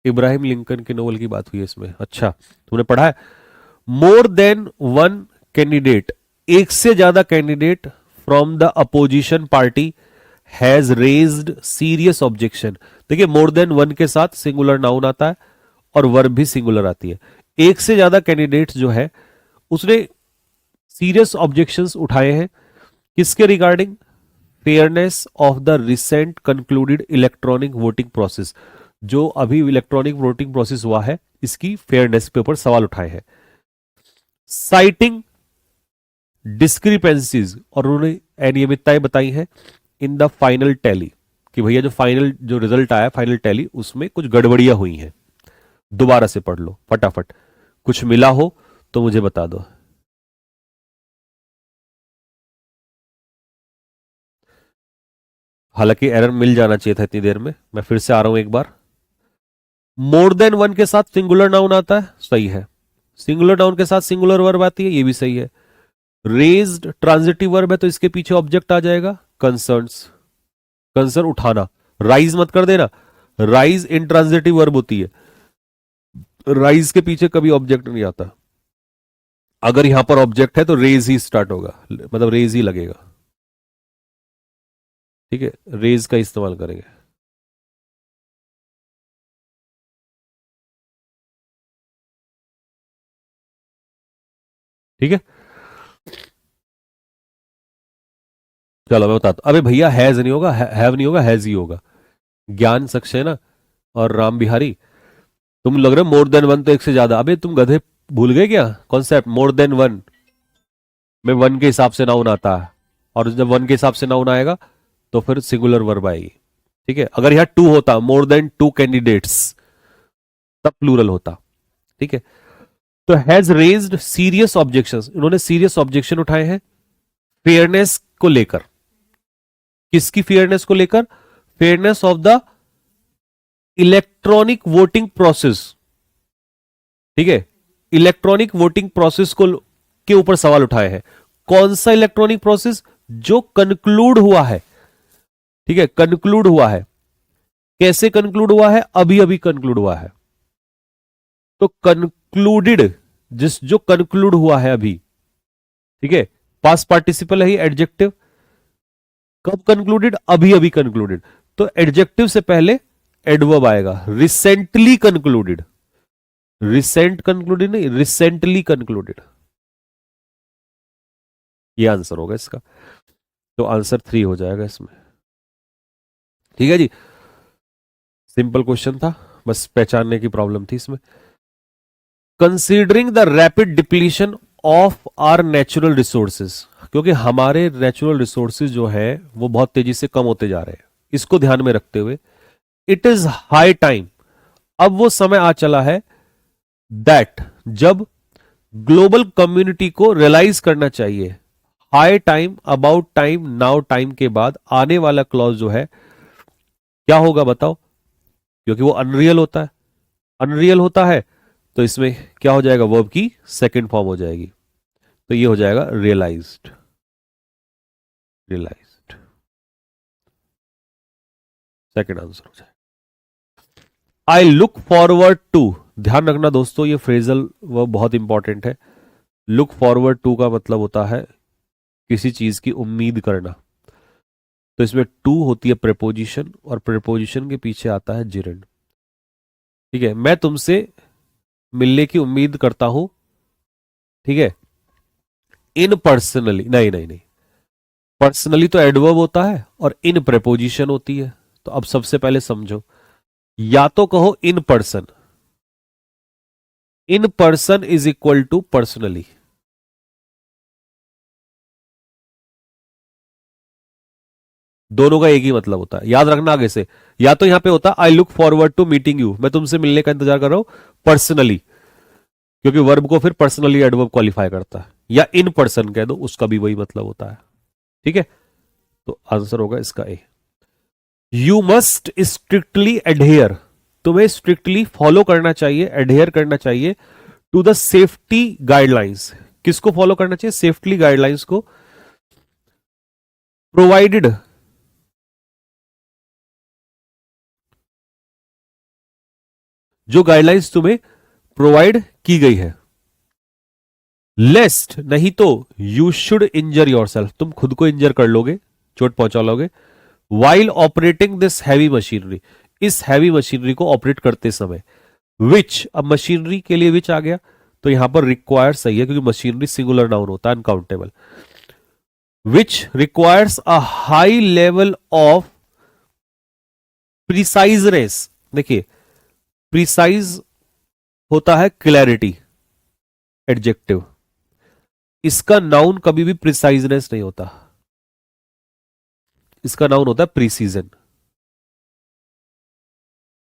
इब्राहिम लिंकन के नोवेल की बात हुई है इसमें, अच्छा तुमने पढ़ा है। मोर देन वन कैंडिडेट एक से ज्यादा candidate from the opposition party has raised serious objection. देखिए मोर देन वन के साथ सिंगुलर नाउन आता है और वर्ब भी सिंगुलर आती है। एक से ज्यादा कैंडिडेट जो है उसने सीरियस ऑब्जेक्शंस उठाए हैं किसके regarding? Fairness of the recent concluded electronic voting process. जो अभी इलेक्ट्रॉनिक वोटिंग प्रोसेस हुआ है इसकी फेयरनेस के ऊपर सवाल उठाए हैं। साइटिंग डिस्क्रिपेंसीज, और उन्होंने अनियमितताएं बताई हैं इन द फाइनल टैली, कि भैया जो फाइनल जो रिजल्ट आया फाइनल टैली उसमें कुछ गड़बड़ियां हुई हैं। दोबारा से पढ़ लो फटाफट, कुछ मिला हो तो मुझे बता दो। हालांकि एरर मिल जाना चाहिए था इतनी देर में, मैं फिर से आ रहा हूं एक बार। मोर देन वन के साथ सिंगुलर नाउन आता है, सही है। सिंगुलर नाउन के साथ सिंगुलर वर्ब आती है, ये भी सही है। रेज्ड ट्रांजिटिव वर्ब है तो इसके पीछे ऑब्जेक्ट आ जाएगा कंसर्न्स, कंसर्न उठाना। राइज मत कर देना, राइज इंट्रांजिटिव वर्ब होती है, राइज के पीछे कभी ऑब्जेक्ट नहीं आता। अगर यहां पर ऑब्जेक्ट है तो रेज ही स्टार्ट होगा, मतलब रेज ही लगेगा। ठीक है, रेज का इस्तेमाल करेंगे। ठीक है, चलो मैं बताता हूं। अबे भैया हैज नहीं होगा, हैव नहीं होगा, हैज ही होगा। ज्ञान सक्सेना और राम बिहारी, तुम लग रहे हो मोर देन वन तो एक से ज्यादा। अबे तुम गधे, भूल गए क्या कॉन्सेप्ट? मोर देन वन में वन के हिसाब से नाउन आता है, और जब वन के हिसाब से नाउन आएगा तो फिर सिंगुलर वर्ब आएगी। ठीक है, अगर यहां टू होता, मोर देन टू कैंडिडेट्स, तब प्लूरल होता। ठीक है, तो हैज रेज्ड सीरियस ऑब्जेक्शंस, इन्होंने सीरियस ऑब्जेक्शन उठाए हैं फेयरनेस को लेकर। किसकी फेयरनेस को लेकर? Fairness of the electronic voting process. ठीक है, इलेक्ट्रॉनिक वोटिंग प्रोसेस को के ऊपर सवाल उठाए हैं। कौन सा इलेक्ट्रॉनिक प्रोसेस? जो कंक्लूड हुआ है। ठीक है, कंक्लूड हुआ है। कैसे कंक्लूड हुआ है? अभी अभी कंक्लूड हुआ है। तो कंक्लूडेड, जिस जो कंक्लूड हुआ है अभी। ठीक है, पास्ट पार्टिसिपल है ही एडजेक्टिव। कब कंक्लूडेड? अभी अभी कंक्लूडेड। तो एडजेक्टिव से पहले एडवर्ब आएगा, रिसेंटली कंक्लूडेड। रिसेंट कंक्लूडेड नहीं, रिसेंटली कंक्लूडेड। ये आंसर होगा इसका, तो आंसर 3 हो जाएगा इसमें। ठीक है जी, सिंपल क्वेश्चन था, बस पहचानने की प्रॉब्लम थी इसमें। Considering the rapid depletion of our natural resources, क्योंकि हमारे नेचुरल रिसोर्सेज जो है वो बहुत तेजी से कम होते जा रहे हैं, इसको ध्यान में रखते हुए इट इज हाई टाइम, अब वो समय आ चला है, दैट जब ग्लोबल कम्युनिटी को रियलाइज करना चाहिए। High time, about time, now time के बाद आने वाला क्लॉज जो है क्या होगा बताओ? क्योंकि वो अनरियल होता है, अनरियल होता है तो इसमें क्या हो जाएगा? वर्ब की सेकंड फॉर्म हो जाएगी, तो ये हो जाएगा रियलाइज्ड। रियलाइज्ड सेकंड आंसर हो जाएगा। आई लुक फॉरवर्ड टू, ध्यान रखना दोस्तों ये फ्रेजल वर्ब बहुत इंपॉर्टेंट है। लुक फॉरवर्ड टू का मतलब होता है किसी चीज की उम्मीद करना। तो इसमें टू होती है प्रेपोजिशन, और प्रेपोजिशन के पीछे आता है जिरंड। ठीक है, मैं तुमसे मिलने की उम्मीद करता हूं। ठीक है, इन पर्सनली, नहीं नहीं नहीं, पर्सनली तो एडवर्ब होता है और इन प्रेपोजिशन होती है। तो अब सबसे पहले समझो, या तो कहो in person, in person is equal to personally. दोनों का एक ही मतलब होता है, याद रखना आगे से। या तो यहां पे होता I look forward to meeting you, मैं तुमसे मिलने का इंतजार कर रहा हूं पर्सनली, क्योंकि वर्ब को फिर पर्सनली एडवर्ब क्वालिफाई करता है। या इन पर्सन कह दो, उसका भी वही मतलब होता है। ठीक है, तो आंसर होगा इसका A. You must strictly adhere, तुम्हें स्ट्रिक्टली फॉलो करना चाहिए, एडहेयर करना चाहिए टू द सेफ्टी गाइडलाइंस। किसको फॉलो करना चाहिए? सेफ्टी गाइडलाइंस को। प्रोवाइडेड, जो गाइडलाइंस तुम्हें प्रोवाइड की गई है, लेस्ट नहीं तो you should injure yourself, तुम खुद को इंजर कर लोगे, चोट पहुंचा लोगे। While operating this heavy machinery, इस हैवी मशीनरी को ऑपरेट करते समय। विच, अब मशीनरी के लिए विच आ गया तो यहां पर रिक्वायर सही है क्योंकि मशीनरी सिंगुलर नाउन होता है, uncountable. Which requires a high level of preciseness, देखिए प्रिसाइज होता है क्लैरिटी, एडजेक्टिव, इसका नाउन कभी भी प्रिसाइजनेस नहीं होता, इसका नाउन होता है प्रीसीजन।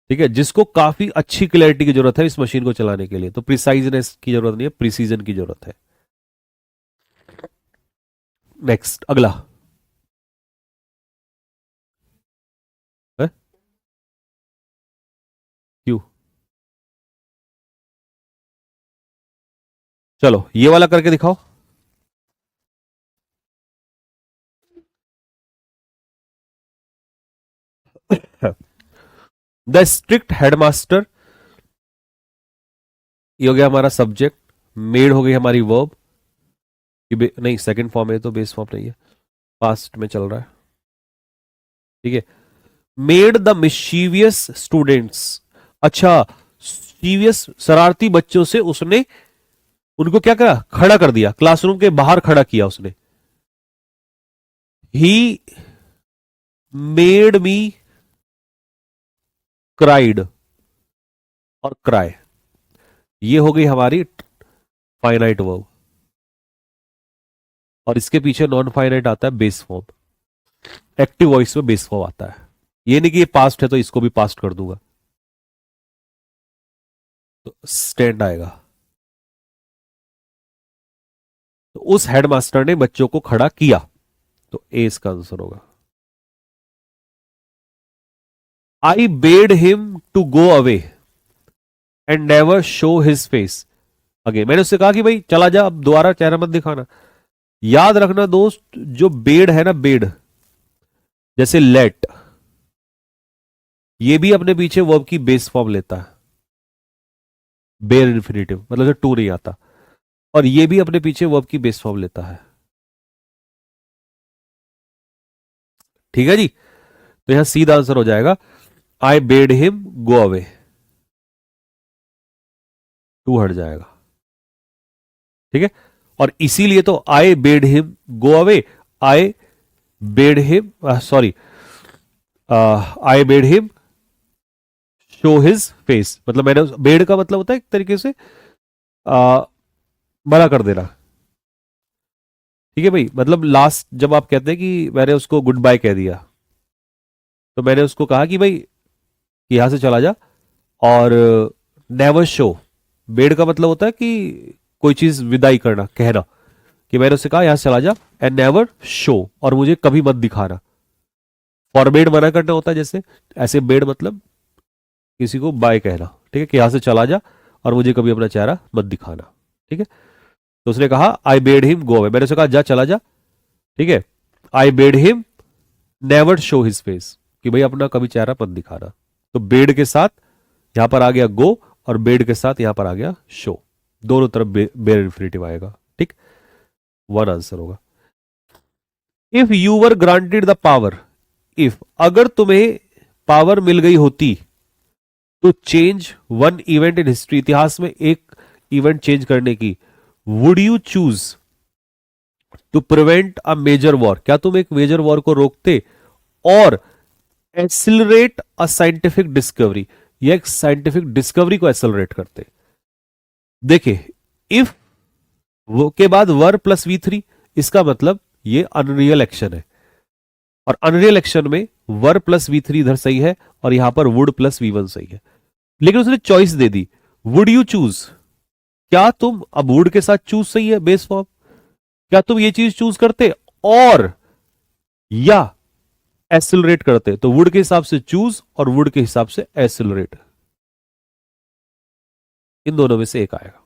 ठीक है, जिसको काफी अच्छी क्लैरिटी की जरूरत है इस मशीन को चलाने के लिए, तो प्रिसाइजनेस की जरूरत नहीं है, प्रीसीजन की जरूरत है। नेक्स्ट, अगला है? क्यों? चलो ये वाला करके दिखाओ। द स्ट्रिक्ट हेडमास्टर, ये हो गया हमारा सब्जेक्ट, मेड हो गई हमारी वर्ब, नहीं सेकंड फॉर्म है तो बेस फॉर्म नहीं है, पास्ट में चल रहा है। ठीक है, मेड द मिशीवियस स्टूडेंट्स, अच्छा सीवियस शरारती बच्चों से उसने उनको क्या करा, खड़ा कर दिया, क्लासरूम के बाहर खड़ा किया उसने। ही मेड मी क्राइड, और क्राई, ये हो गई हमारी फाइनाइट वर्ब, और इसके पीछे नॉन फाइनाइट आता है बेस फॉर्म, एक्टिव वॉइस में बेस फॉर्म आता है। ये नहीं कि ये पास्ट है तो इसको भी पास्ट कर दूंगा, तो स्टैंड आएगा। तो उस हेडमास्टर ने बच्चों को खड़ा किया, तो ए इसका आंसर होगा। I bade him to go away and never show his face again, मैंने उससे कहा कि भाई चला जा, अब दोबारा चेहरा मत दिखाना। याद रखना दोस्त, जो बेड है ना, बेड जैसे लेट, ये भी अपने पीछे वर्ब की बेस फॉर्म लेता है, बेयर इन्फिनेटिव, मतलब टू नहीं आता, और ये भी अपने पीछे वर्ब की बेस फॉर्म लेता है। ठीक है जी, तो यहां सीधा आंसर हो जाएगा I bade him go away, to हट जाएगा। ठीक है, और इसीलिए तो I bade him go away, I bade him, sorry, I bade him show his face, मतलब मैंने बेड का मतलब होता है एक तरीके से मना कर देना। ठीक है भाई, मतलब लास्ट जब आप कहते हैं कि मैंने उसको गुड बाय कह दिया, तो मैंने उसको कहा कि भाई यहां से चला जा, और नेवर शो, बेड का मतलब होता है कि कोई चीज विदाई करना, कहना, कि मैंने उससे कहा यहां से चला जा, एंड नेवर शो, और मुझे कभी मत दिखाना। फॉरबेड मना करना होता है जैसे, ऐसे बेड मतलब किसी को बाय कहना, ठीक है, कि यहां से चला जा और मुझे कभी अपना चेहरा मत दिखाना। ठीक है, तो उसने कहा I bade him go away, मैंने उसे कहा जा चला जा। ठीक है, I bade him never show his face, कि भाई अपना कभी चेहरा मत दिखाना। तो बेड के साथ यहां पर आ गया गो, और बेड के साथ यहां पर आ गया शो, दोनों तरफ बेयर इन्फिनेटिव आएगा। ठीक, वन आंसर होगा। If you were granted the power, if अगर तुम्हें पावर मिल गई होती तो change one event in history, इतिहास में एक इवेंट चेंज करने की, would you choose to prevent a major war, क्या तुम एक मेजर वॉर को रोकते, और एक्सिलरेट अ साइंटिफिक डिस्कवरी, या एक साइंटिफिक डिस्कवरी को एक्सिलरेट करते। देखिए, इफ वो के बाद वर प्लस V3, इसका मतलब ये अनरियल एक्शन है, और अनरियल एक्शन में वर प्लस V3 इधर सही है, और यहां पर वुड प्लस V1 सही है। लेकिन उसने choice they the, would you choose, क्या तुम, अब वुड के साथ चूज सही है बेस फॉर्म, क्या तुम ये चीज चूज करते, और या एक्सिलरेट करते, तो वुड के हिसाब से चूज और वुड के हिसाब से एक्सिलरेट, इन दोनों में से एक आएगा।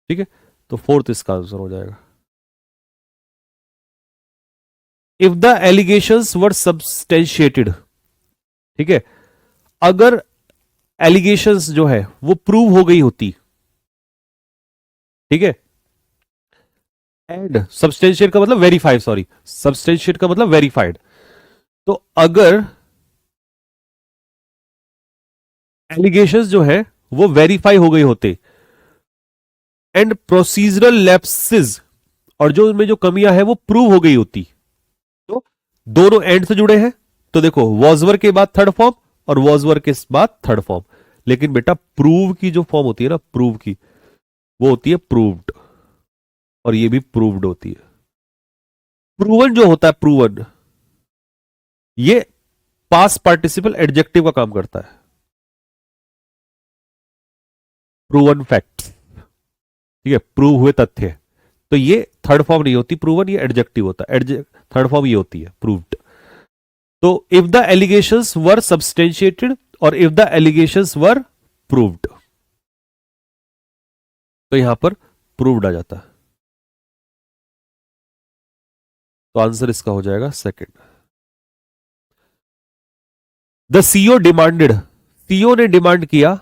ठीक है, तो फोर्थ इसका आंसर हो जाएगा। If the allegations were substantiated, ठीक है, अगर एलिगेशंस जो है वो प्रूव हो गई होती, ठीक है, एड, सब्सटेंशिएट का मतलब वेरीफाई, सॉरी, सब्सटेंशिएट का मतलब वेरीफाइड। तो अगर एलिगेशंस जो है वो वेरीफाई हो गए होते एंड प्रोसीजरल लैप्सेस, और जो उनमें जो कमियां हैं वो प्रूव हो गई होती, तो दोनों एंड से जुड़े हैं, तो देखो वॉजवर के बाद थर्ड फॉर्म और वॉजवर के बाद थर्ड फॉर्म। लेकिन बेटा प्रूव की जो फॉर्म होती है ना, प्रूव की, वो होती है प्रूव्ड, और ये भी प्रूव्ड होती है। प्रूवन जो होता है, प्रूवन, ये पास पार्टिसिपल एडजेक्टिव का काम करता है। प्रूवन फैक्ट, ठीक है, प्रूव हुए तथ्य। तो ये थर्ड फॉर्म नहीं होती प्रूवन, ये एडजेक्टिव होता है। थर्ड फॉर्म ये होती है प्रूव्ड। तो if the allegations were substantiated और if the allegations were proved, तो यहां पर प्रूव्ड आ जाता है। तो आंसर इसका हो जाएगा second. The CEO demanded, CEO ने डिमांड किया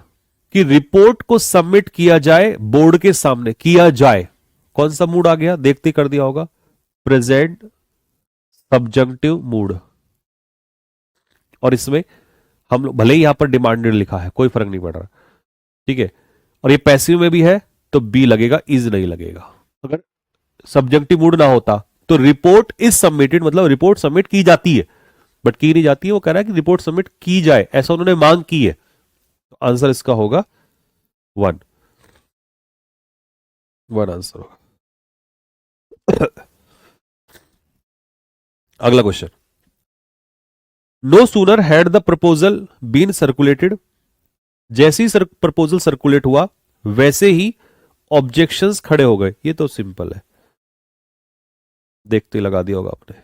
कि रिपोर्ट को सबमिट किया जाए बोर्ड के सामने, किया जाए। कौन सा मूड आ गया, देखते कर दिया होगा, प्रेजेंट सब्जंक्टिव मूड। और इसमें हम लोग भले ही यहां पर डिमांडेड लिखा है, कोई फर्क नहीं पड़ रहा, ठीक है, और ये पैसिव में भी है तो बी लगेगा, इज नहीं लगेगा। अगर सब्जेक्टिव मूड ना होता तो रिपोर्ट इज सबमिटेड, मतलब रिपोर्ट सबमिट की जाती है, बट की नहीं जाती है। वो कह रहा है कि रिपोर्ट सबमिट की जाए, ऐसा उन्होंने मांग की है। तो आंसर इसका होगा वन, वन आंसर होगा। अगला question, no sooner had the proposal been circulated, जैसे ही प्रपोजल सर्कुलेट हुआ वैसे ही ऑब्जेक्शंस खड़े हो गए। ये तो सिंपल है, देखते ही लगा दिया होगा आपने।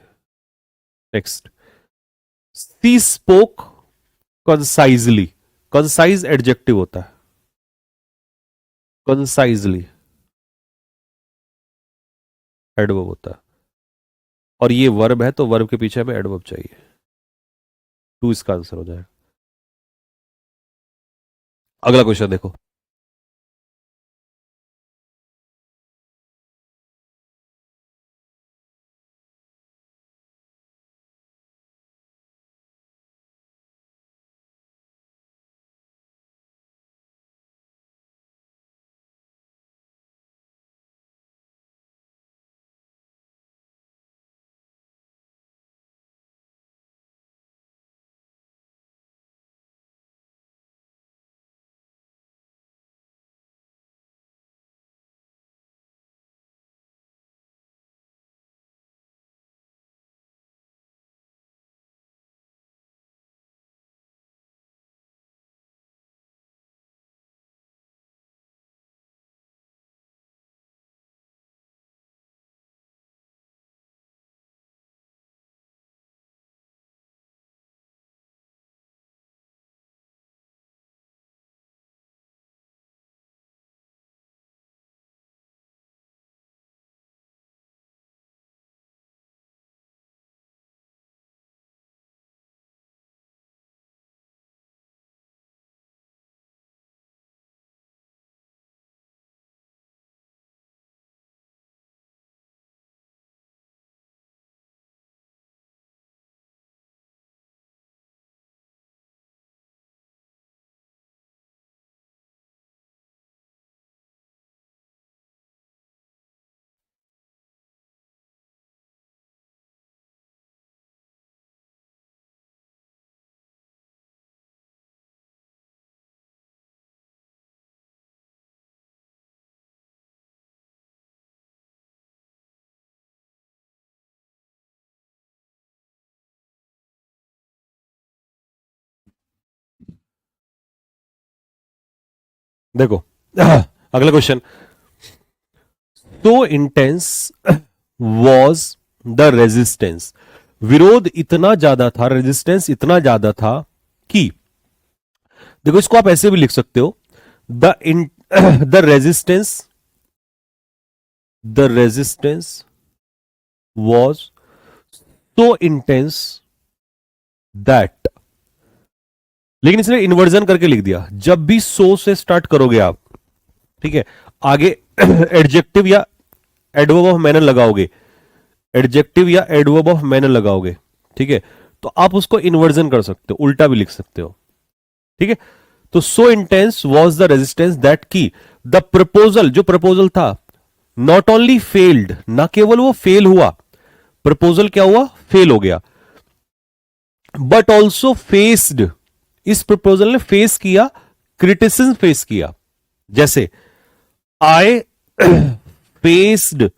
नेक्स्ट, सी स्पोक कंसाइजली, कंसाइज एडजेक्टिव होता है, कंसाइजली एडवर्ब होता है, और ये वर्ब है तो वर्ब के पीछे हमें एडवर्ब चाहिए। टू इसका आंसर हो जाएगा। अगला क्वेश्चन देखो, देखो अगला question, so intense was the resistance, विरोध इतना ज्यादा था, रेजिस्टेंस इतना ज्यादा था कि, देखो इसको आप ऐसे भी लिख सकते हो, the the resistance, the resistance was so intense that, लेकिन इसने इन्वर्जन करके लिख दिया। जब भी सो से स्टार्ट करोगे आप, ठीक है, आगे एडजेक्टिव या एडवर्ब ऑफ मैनर लगाओगे, एडजेक्टिव या एडवर्ब ऑफ मैनर लगाओगे, ठीक है, तो आप उसको इन्वर्जन कर सकते हो, उल्टा भी लिख सकते हो, ठीक है। तो so intense was the resistance that की द प्रपोजल, जो प्रपोजल था, नॉट ओनली फेल्ड, ना केवल वो फेल हुआ, प्रपोजल क्या हुआ, फेल हो गया, बट ऑल्सो फेस्ड, इस प्रपोजल ने फेस किया, क्रिटिसिज्म फेस किया। जैसे आई फेस्ड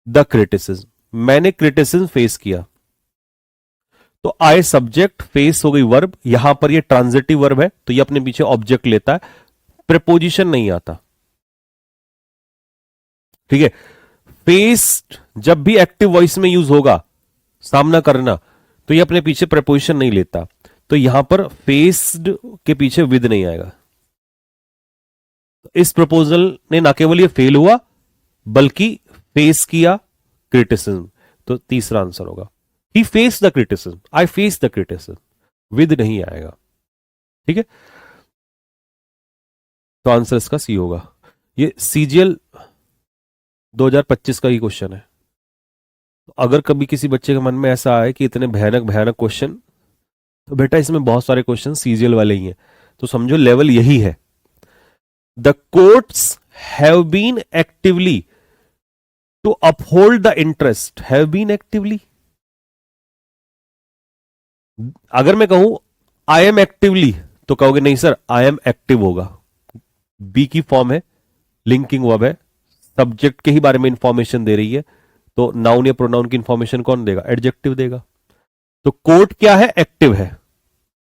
द क्रिटिसिज्म, मैंने क्रिटिसिज्म फेस किया। तो आई सब्जेक्ट, फेस हो गई वर्ब, यहां पर ये ट्रांजिटिव वर्ब है तो ये अपने पीछे ऑब्जेक्ट लेता है, प्रीपोजिशन नहीं आता, ठीक है। फेस्ड जब भी एक्टिव वॉइस में यूज होगा, सामना करना, तो ये अपने पीछे प्रीपोजिशन नहीं लेता, तो यहां पर फेस्ड के पीछे विद नहीं आएगा। इस प्रपोजल ने ना केवल ये फेल हुआ बल्कि फेस किया क्रिटिसिज्म, तो तीसरा आंसर होगा he face the criticism, I face the criticism, with नहीं आएगा, ठीक है। तो आंसर इसका सी होगा। ये सीजीएल 2025 का ही क्वेश्चन है। अगर कभी किसी बच्चे के मन में ऐसा आए कि इतने भयानक भयानक क्वेश्चन, तो बेटा इसमें बहुत सारे क्वेश्चन सीजीएल वाले ही हैं, तो समझो लेवल यही है। The courts have been actively to uphold the interest, have been actively, अगर मैं कहूं आई एम एक्टिवली तो कहोगे नहीं सर आई एम एक्टिव होगा, बी की फॉर्म है, लिंकिंग वर्ब है, सब्जेक्ट के ही बारे में इंफॉर्मेशन दे रही है, तो नाउन या प्रोनाउन की इंफॉर्मेशन कौन देगा, एडजेक्टिव देगा। तो कोर्ट क्या है, एक्टिव है,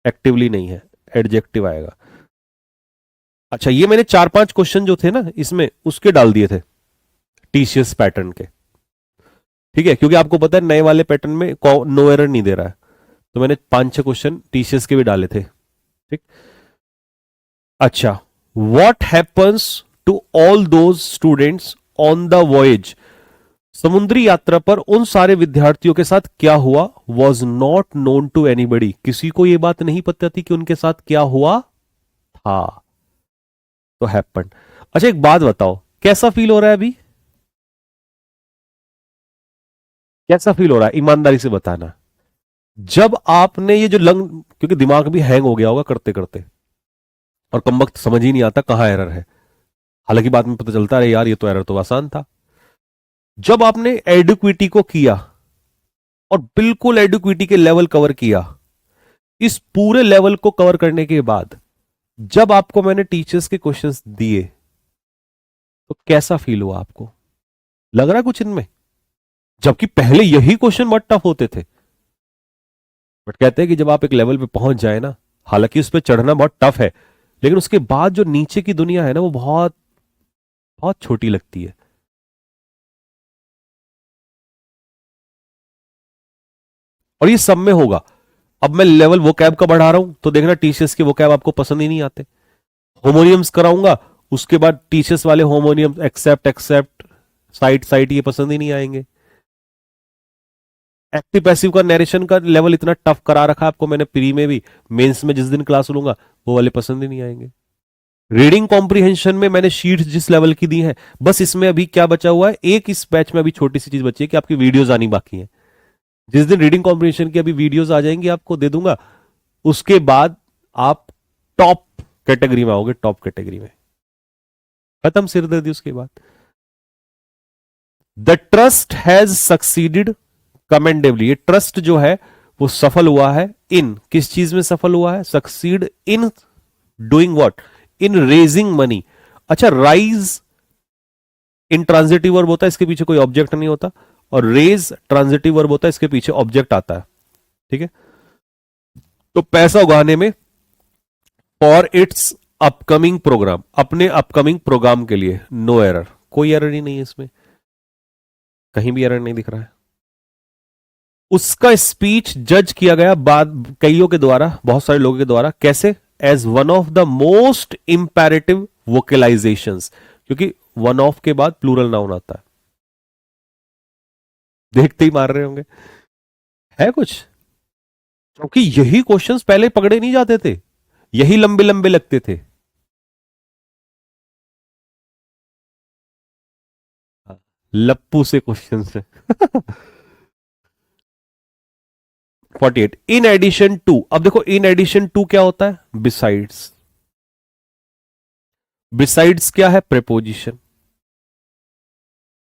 एक्टिवली नहीं है, एडजेक्टिव आएगा। अच्छा ये मैंने 4-5 क्वेश्चन जो थे ना इसमें उसके डाल दिए थे टीसीएस पैटर्न के, ठीक है, क्योंकि आपको पता है नए वाले पैटर्न में नो एरर नहीं दे रहा है, तो मैंने 5-6 क्वेश्चन टीसीएस के भी डाले थे, ठीक। अच्छा, what happens to all those students on the voyage, समुद्री यात्रा पर उन सारे विद्यार्थियों के साथ क्या हुआ, was not known to anybody, किसी को यह बात नहीं पता थी कि उनके साथ क्या हुआ था, तो हैपेंड। अच्छा एक बात बताओ, कैसा फील हो रहा है अभी, कैसा फील हो रहा है, ईमानदारी से बताना। जब आपने ये जो लंग, क्योंकि दिमाग भी हैंग हो गया होगा करते करते और कम वक्त समझ ही नहीं आता कहां एरर है, हालांकि बाद में पता चलता है यार ये तो एरर तो आसान था। जब आपने एडिक्विटी को किया और बिल्कुल एडिक्विटी के लेवल कवर किया, इस पूरे लेवल को कवर करने के बाद जब आपको मैंने टीचर्स के क्वेश्चंस दिए तो कैसा फील हुआ आपको, लग रहा है कुछ इनमें, जबकि पहले यही क्वेश्चन बहुत टफ होते थे, बट कहते हैं कि जब आप एक लेवल पे पहुंच जाए ना, हालांकि उस पर चढ़ना बहुत टफ है, लेकिन उसके बाद जो नीचे की दुनिया है ना वो बहुत बहुत छोटी लगती है। और ये सब में होगा। अब मैं लेवल वो कैब का बढ़ा रहा हूं तो देखना टीसीएस के वो कैब आपको पसंद ही नहीं आते, होमोनियम्स कराऊंगा उसके बाद टीसीएस वाले होमोनियम एक्सेप्ट एक्सेप्ट साइट साइट ये पसंद ही नहीं आएंगे। एक्टिव पैसिव का नरेशन का लेवल इतना टफ करा रखा आपको मैंने प्री में भी, मेंस में जिस दिन क्लास लूंगा वो वाले पसंद ही नहीं आएंगे। रीडिंग कॉम्प्रिहेंशन में मैंने शीट्स जिस लेवल की दी है, बस इसमें अभी क्या बचा हुआ है, एक इस बैच में अभी छोटी सी चीज बची है कि आपकी वीडियोस आनी बाकी है। जिस दिन रीडिंग कॉम्प्रिहेंशन की अभी वीडियोस आ जाएंगी आपको दे दूंगा, उसके बाद आप टॉप कैटेगरी में आओगे, टॉप कैटेगरी में खत्म सिरदर्दी। उसके बाद द ट्रस्ट हैज सक्सीडेड कमेंडेबली, ये ट्रस्ट जो है वो सफल हुआ है, इन किस चीज में सफल हुआ है, succeed in doing what, in raising money. अच्छा राइज इन ट्रांजिटिव वर्ब होता है, इसके पीछे कोई ऑब्जेक्ट नहीं होता, और रेज ट्रांजिटिव वर्ब होता है, इसके पीछे ऑब्जेक्ट आता है, ठीक है। तो पैसा उगाने में फॉर इट्स अपकमिंग प्रोग्राम, अपने अपकमिंग प्रोग्राम के लिए, नो एरर, कोई एरर ही नहीं है इसमें, कहीं भी एरर नहीं दिख रहा है। उसका स्पीच जज किया गया बाद कईयों के द्वारा, बहुत सारे लोगों के द्वारा, कैसे, as one of the most imperative vocalizations, क्योंकि वन ऑफ के बाद प्लूरल नाउन आता है, देखते ही मार रहे होंगे, है कुछ, क्योंकि यही क्वेश्चंस पहले पकड़े नहीं जाते थे, यही लंबे लंबे लगते थे। लप्पू से क्वेश्चन है। 48 इन एडिशन टू, अब देखो इन एडिशन टू क्या होता है, बिसाइड्स। बिसाइड्स क्या है, प्रेपोजिशन।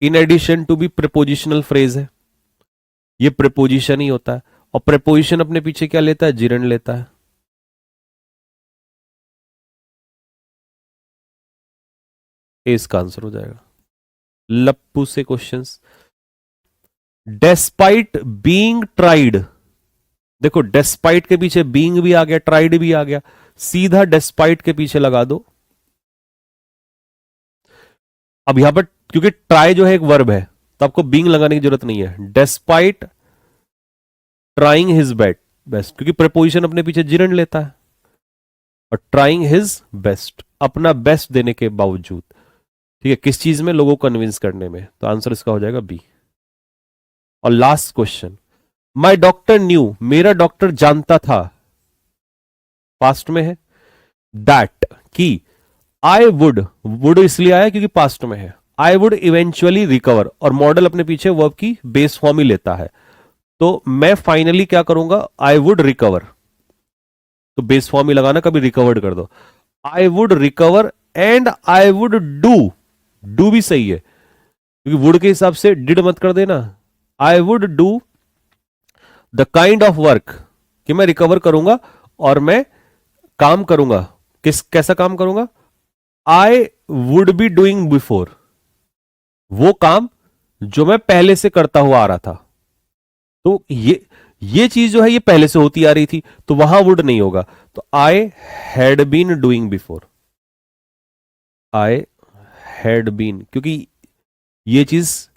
इन एडिशन टू भी प्रेपोजिशनल फ्रेज है, ये प्रेपोजिशन ही होता है। और प्रेपोजिशन अपने पीछे क्या लेता है, जिरन लेता है। ए इसका आंसर हो जाएगा। लप्पू से क्वेश्चंस। डेस्पाइट बीइंग ट्राइड, देखो डेस्पाइट के पीछे बीइंग भी आ गया, ट्राइड भी आ गया, सीधा डेस्पाइट के पीछे लगा दो। अब यहां पर क्योंकि ट्राई जो है एक वर्ब है, तो आपको बीइंग लगाने की जरूरत नहीं है। डेस्पाइट ट्राइंग हिज बेस्ट, क्योंकि प्रपोजिशन अपने पीछे जिरन लेता है। और ट्राइंग हिज बेस्ट, अपना बेस्ट देने के बावजूद। ठीक है, किस चीज में, लोगों को कन्विंस करने में। तो आंसर इसका हो जाएगा बी। और लास्ट क्वेश्चन, माई डॉक्टर न्यू, मेरा डॉक्टर जानता था, पास्ट में है। दैट, की, आई वुड इसलिए आया क्योंकि पास्ट में है। आई वुड इवेंचुअली रिकवर, और मॉडल अपने पीछे वर्ब की बेस फॉर्म ही लेता है। तो मैं फाइनली क्या करूंगा, आई वुड रिकवर, तो बेस फॉर्म ही लगाना, कभी रिकवर्ड कर दो। I would recover and I would do भी सही है, क्योंकि वुड के हिसाब से डिड मत कर देना। I would do the kind of work, कि मैं रिकवर करूंगा और मैं काम करूंगा। कैसा काम करूंगा, I would be doing before, वो काम जो मैं पहले से करता हुआ आ रहा था। तो ये चीज जो है ये पहले से होती आ रही थी, तो वहां वुड नहीं होगा। तो I had been doing before, I had been, क्योंकि ये चीज,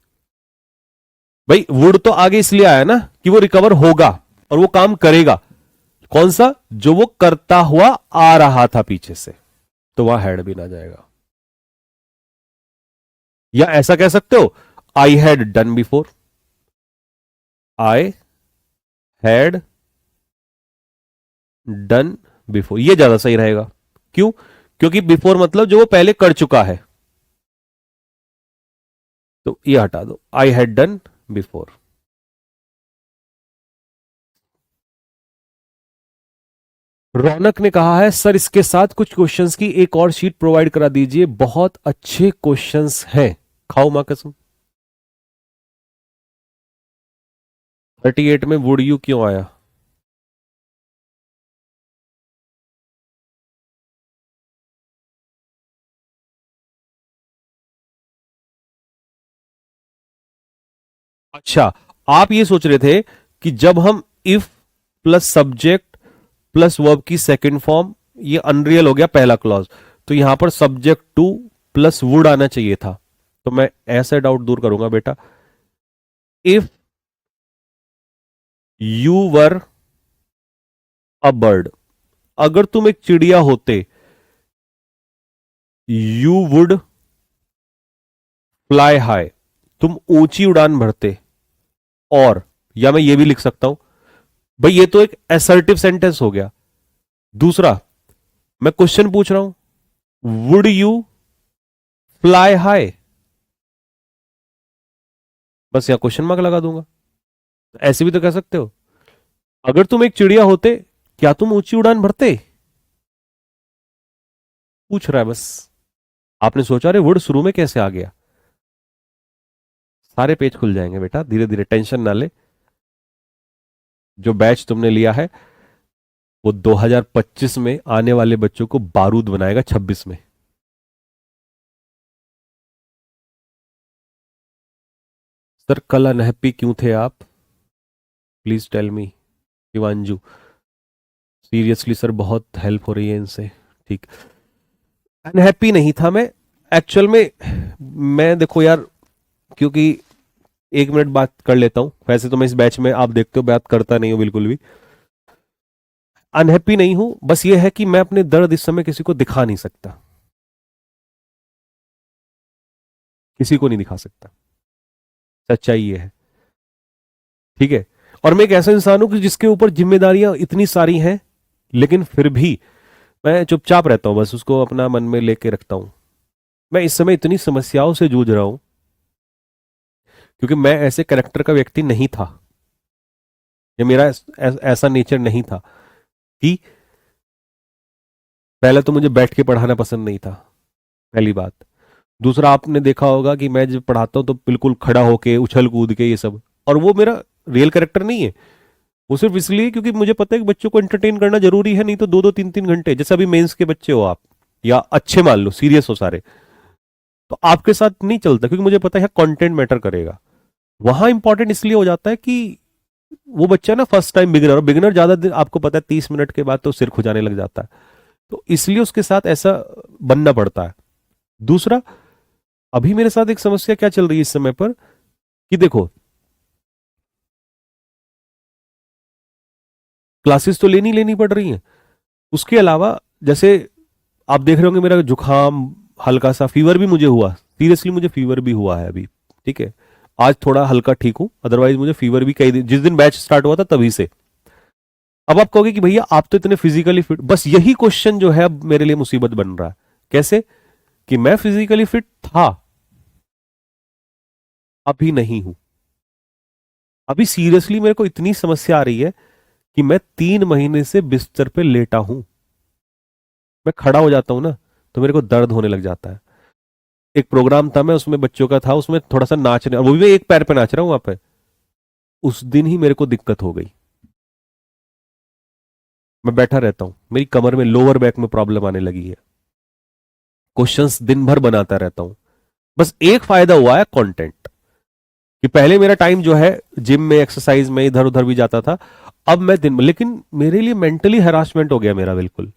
भाई वुड तो आगे इसलिए आया ना कि वो रिकवर होगा और वो काम करेगा। कौन सा, जो वो करता हुआ आ रहा था पीछे से, तो वहां हैड बीन आ जाएगा। या ऐसा कह सकते हो, I had done before, I had done before, ये ज्यादा सही रहेगा। क्यों, क्योंकि बिफोर मतलब जो वो पहले कर चुका है, तो ये हटा दो, आई हैड डन बिफोर। रौनक ने कहा है सर इसके साथ कुछ क्वेश्चंस की एक और शीट प्रोवाइड करा दीजिए, बहुत अच्छे क्वेश्चंस हैं। खाओ मां कसम। 38 में वुड यू क्यों आया, अच्छा आप ये सोच रहे थे कि जब हम if plus subject plus verb की सेकंड फॉर्म, ये अनरियल हो गया पहला क्लॉज, तो यहां पर सब्जेक्ट टू प्लस वुड आना चाहिए था। तो मैं ऐसा डाउट दूर करूंगा बेटा। If you were a bird, अगर तुम एक चिड़िया होते, यू वुड फ्लाई हाई, तुम ऊंची उड़ान भरते। और या मैं ये भी लिख सकता हूं, भाई ये तो एक असर्टिव सेंटेंस हो गया। दूसरा, मैं क्वेश्चन पूछ रहा हूं, वुड यू फ्लाई हाई, बस यहां क्वेश्चन मार्क लगा दूंगा। ऐसे भी तो कह सकते हो, अगर तुम एक चिड़िया होते, क्या तुम ऊंची उड़ान भरते, पूछ रहा है बस। आपने सोचा अरे वुड शुरू में कैसे आ गया। सारे पेज खुल जाएंगे बेटा, धीरे धीरे, टेंशन ना ले। जो बैच तुमने लिया है वो 2025 में आने वाले बच्चों को बारूद बनाएगा 26 में। सर कल अनहैप्पी क्यों थे आप, please tell me. Shivanju, seriously sir बहुत हेल्प हो रही है इनसे। ठीक, अनहैप्पी नहीं था मैं एक्चुअल में। मैं देखो यार, क्योंकि 1 मिनट बात कर लेता हूं, वैसे तो मैं इस बैच में आप देखते हो बात करता नहीं हूं बिल्कुल भी। अनहैप्पी नहीं हूं, बस ये है कि मैं अपने दर्द इस समय किसी को दिखा नहीं सकता, किसी को नहीं दिखा सकता, सच्चाई ये है। ठीक है, और मैं एक ऐसा इंसान हूं कि जिसके ऊपर जिम्मेदारियां इतनी सारी हैं, लेकिन फिर भी मैं चुपचाप रहता हूं, बस उसको अपना मन में लेके रखता हूं। मैं इस समय इतनी समस्याओं से जूझ रहा हूं, क्योंकि मैं ऐसे कैरेक्टर का व्यक्ति नहीं था, या मेरा ऐसा नेचर नहीं था कि पहले तो मुझे बैठ के पढ़ाना पसंद नहीं था, पहली बात। दूसरा, आपने देखा होगा कि मैं जब पढ़ाता हूँ तो बिल्कुल खड़ा होके उछल कूद के ये सब, और वो मेरा रियल कैरेक्टर नहीं है। वो सिर्फ इसलिए क्योंकि मुझे पता है कि बच्चों को एंटरटेन करना जरूरी है, नहीं तो 2-2 3-3 घंटे, जैसे अभी मेंस के बच्चे हो आप, या अच्छे मान लो सीरियस हो सारे, तो आपके साथ नहीं चलता, क्योंकि मुझे पता है कंटेंट मैटर करेगा। वहां इंपॉर्टेंट इसलिए हो जाता है कि वो बच्चा ना फर्स्ट टाइम बिगिनर, और बिगिनर ज्यादा देर आपको पता है 30 मिनट के बाद तो सिर खुजाने लग जाता है, तो इसलिए उसके साथ ऐसा बनना पड़ता है। दूसरा, अभी मेरे साथ एक समस्या क्या चल रही है इस समय पर, कि देखो क्लासेस तो लेनी लेनी पड़ रही हैं, उसके अलावा जैसे आप देख रहे होंगे मेरा जुकाम, हल्का सा फीवर भी मुझे हुआ, सीरियसली मुझे फीवर भी हुआ है अभी, ठीक है। आज थोड़ा हल्का ठीक हूं, अदरवाइज मुझे फीवर भी कई दिन, जिस दिन बैच स्टार्ट हुआ था तभी से। अब आप कहोगे कि भैया आप तो इतने फिजिकली फिट, बस यही क्वेश्चन जो है अब मेरे लिए मुसीबत बन रहा है। कैसे? कि मैं फिजिकली फिट था, अभी नहीं हूं। अभी सीरियसली मेरे को इतनी समस्या आ रही है कि मैं 3 महीने से बिस्तर पे लेटा हूं। मैं खड़ा हो जाता हूं ना, तो मेरे को दर्द होने लग जाता है। एक प्रोग्राम था, मैं उसमें बच्चों का था, उसमें थोड़ा सा नाचने, वो भी मैं एक पैर पे नाच रहा हूं वहां पे, उस दिन ही मेरे को दिक्कत हो गई। मैं बैठा रहता हूं, मेरी कमर में, लोअर बैक में प्रॉब्लम आने लगी है, क्वेश्चंस दिन भर बनाता रहता हूं। बस एक फायदा हुआ है, कंटेंट, कि पहले मेरा टाइम जो है जिम में, एक्सरसाइज में, इधर उधर भी जाता था, अब मैं दिन में, लेकिन मेरे लिए मेंटली हैरासमेंट हो गया मेरा, बिल्कुल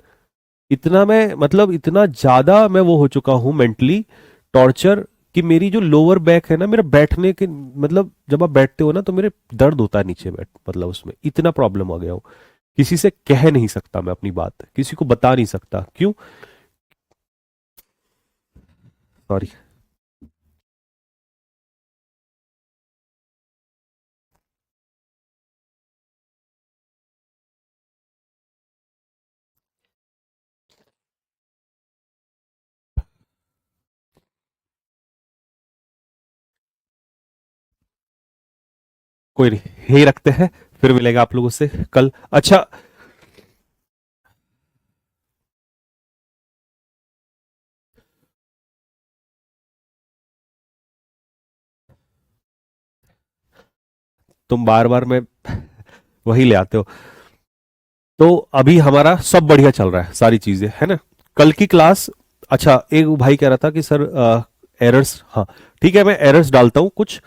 इतना मैं, मतलब इतना ज्यादा मैं वो हो चुका हूं मेंटली टॉर्चर, कि मेरी जो लोअर बैक है ना, मेरा बैठने के, मतलब जब आप बैठते हो ना तो मेरे दर्द होता है नीचे बैठ, मतलब उसमें इतना प्रॉब्लम हो गया हो। किसी से कह नहीं सकता मैं अपनी बात, किसी को बता नहीं सकता, क्यों? सॉरी। कोई नहीं, यही रखते हैं, फिर मिलेगा आप लोगों से कल। अच्छा, तुम बार बार में वही ले आते हो। तो अभी हमारा सब बढ़िया चल रहा है, सारी चीजें है ना। कल की क्लास, अच्छा एक भाई कह रहा था कि सर एरर्स, हाँ ठीक है, मैं एरर्स डालता हूँ कुछ,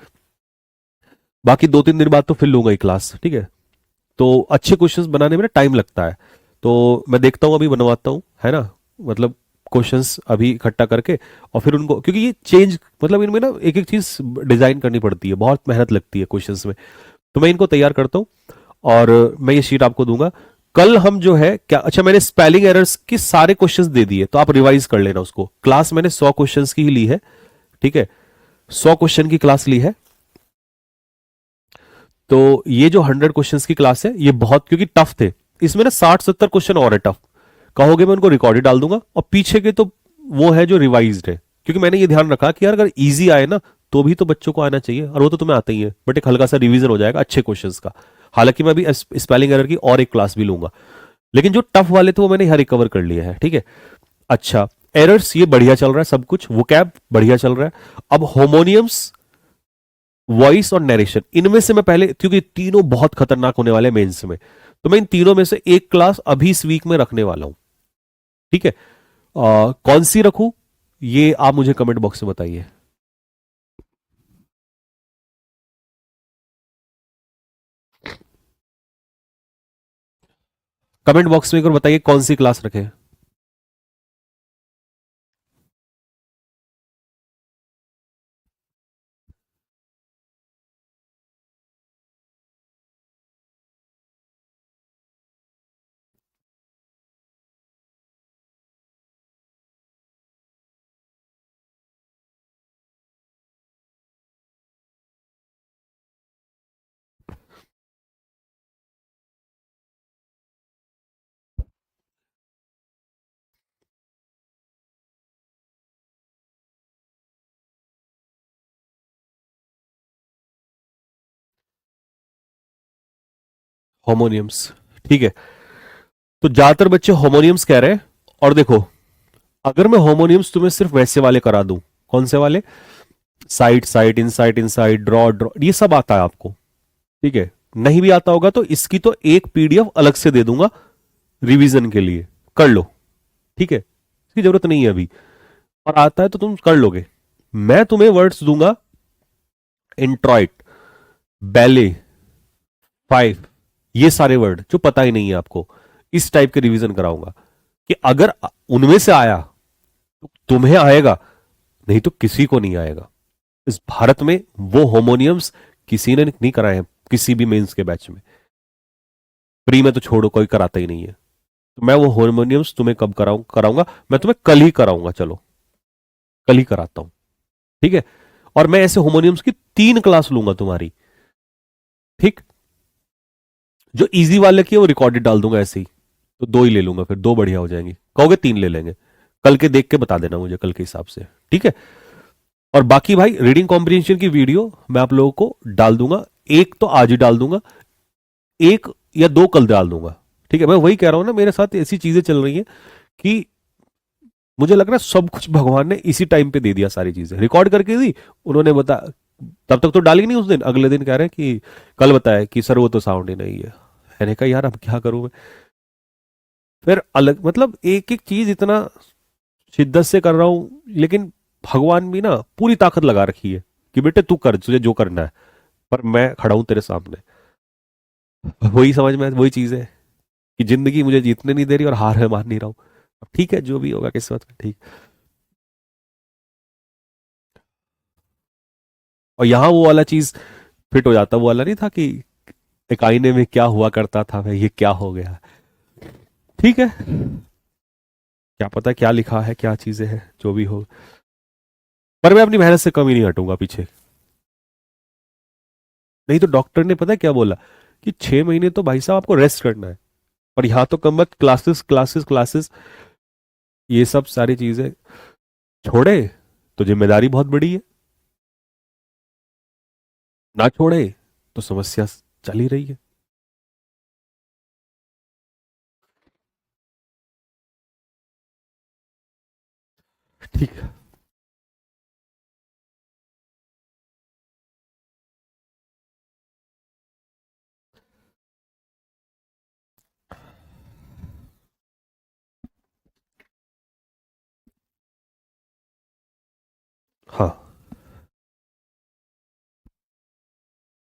बाकी 2-3 दिन बाद तो फिर लूंगा ही क्लास, ठीक है। तो अच्छे क्वेश्चंस बनाने में ना टाइम लगता है, तो मैं देखता हूँ, अभी बनवाता हूँ, है ना। मतलब क्वेश्चंस अभी इकट्ठा करके, और फिर उनको, क्योंकि ये चेंज, मतलब इनमें ना एक एक चीज डिजाइन करनी पड़ती है, बहुत मेहनत लगती है क्वेश्चंस में, तो मैं इनको तैयार करता हूँ, और मैं ये शीट आपको दूंगा। कल हम जो है क्या, अच्छा मैंने स्पेलिंग एरर्स के सारे क्वेश्चंस दे दिए, तो आप रिवाइज कर लेना उसको। क्लास मैंने 100 क्वेश्चंस की ही ली है, ठीक है, 100 क्वेश्चन की क्लास ली है। तो ये जो 100 क्वेश्चंस की क्लास है, ये बहुत, क्योंकि टफ थे, इसमें ना 60-70 क्वेश्चन और है टफ, कहोगे मैं उनको रिकॉर्डेड डाल दूंगा, और पीछे के तो वो है जो रिवाइज्ड है, क्योंकि मैंने ये ध्यान रखा कि यार अगर इजी आए ना तो भी तो बच्चों को आना चाहिए, और वो तो तुम्हें आता ही है, बट एक हल्का सा रिवीजन हो जाएगा अच्छे क्वेश्चंस का। हालांकि मैं अभी स्पेलिंग एरर की और एक क्लास भी लूंगा, लेकिन जो टफ वाले थे वो मैंने यहाँ रिकवर कर लिया है, ठीक है। अच्छा, एरर्स ये बढ़िया चल रहा है, सब कुछ वोकैब बढ़िया चल रहा है। अब होमोनियम्स, वॉइस और नरेशन, इनमें से मैं पहले, क्योंकि तीनों बहुत खतरनाक होने वाले हैं मेंस में, तो मैं इन तीनों में से एक क्लास अभी इस वीक में रखने वाला हूं, ठीक है। कौन सी रखूं, ये आप मुझे कमेंट बॉक्स में बताइए। कमेंट बॉक्स में एक बार बताइए कौन सी क्लास रखें। होमोनियम्स। ठीक है, तो ज्यादातर बच्चे होमोनियम्स कह रहे हैं। और देखो, अगर मैं होमोनियम्स तुम्हें सिर्फ वैसे वाले करा दूं, कौन से वाले, side side inside inside draw draw, ये सब आता है आपको, ठीक है। नहीं भी आता होगा तो इसकी तो एक पीडीएफ अलग से दे दूंगा रिवीजन के लिए, कर लो, ठीक है, इसकी जरूरत नहीं है अभी। और आता है तो तुम कर लोगे। मैं तुम्हें वर्ड्स दूंगा, इंट्रॉइट, बैले, फाइव, ये सारे वर्ड जो पता ही नहीं है आपको, इस टाइप के रिवीजन कराऊंगा कि अगर उनमें से आया तो तुम्हें आएगा, नहीं तो किसी को नहीं आएगा। इस भारत में वो होमोनियम्स किसी ने नहीं कराए हैं किसी भी मेंस के बैच में। प्री में तो छोड़ो, कोई कराता ही नहीं है। तो मैं वो हारमोनियम्स तुम्हें कब कराऊंगा, मैं तुम्हें कल ही कराऊंगा, चलो कल ही कराता हूं, ठीक है। और मैं ऐसे हारमोनियम्स की 3 क्लास लूंगा तुम्हारी, ठीक। जो इजी वाले की है वो रिकॉर्डेड डाल दूंगा ऐसे ही, तो 2 ही ले लूंगा, फिर 2 बढ़िया हो जाएंगी, कहोगे 3 ले लेंगे। कल के देख के बता देना मुझे, कल के हिसाब से, ठीक है। और बाकी भाई रीडिंग कॉम्प्रिहेंशन की वीडियो मैं आप लोगों को डाल दूंगा, एक तो आज ही डाल दूंगा, एक या 2 कल डाल दूंगा, ठीक है। मैं वही कह रहा हूं ना, मेरे साथ ऐसी चीजें चल रही हैं कि मुझे लग रहा है सब कुछ भगवान ने इसी टाइम पे दे दिया, सारी चीजें रिकॉर्ड करके दी उन्होंने, बता तब तक तो डाली नहीं, उस दिन अगले दिन कह रहे हैं कि कल बताया कि सर वो तो साउंड ही नहीं है। मैंने कहा यार अब क्या करूं मैं, फिर अलग मतलब एक एक चीज इतना शिद्दत से कर रहा हूं, लेकिन भगवान भी ना पूरी ताकत लगा रखी है कि बेटे तू कर, तुझे जो करना है, पर मैं खड़ा हूं तेरे सामने। वही समझ में वही चीज है कि जिंदगी मुझे जीतने नहीं दे रही और हार है मान नहीं रहा हूं। अब ठीक है, जो भी होगा किस्मत में, ठीक। और यहां वो वाला चीज फिट हो जाता, वो वाला नहीं था कि एक आईने में क्या हुआ करता था, भाई ये क्या हो गया, ठीक है। क्या पता क्या लिखा है, क्या चीजें हैं, जो भी हो, पर मैं अपनी मेहनत से कमी नहीं हटूंगा पीछे। नहीं तो डॉक्टर ने पता है क्या बोला कि 6 महीने तो भाई साहब आपको रेस्ट करना है, और यहां तो कम मत क्लासेस क्लासेस क्लासेस, ये सब सारी चीजें छोड़े तो जिम्मेदारी बहुत बड़ी है, ना छोड़े तो समस्या चल ही रही है। ठीक है, हाँ।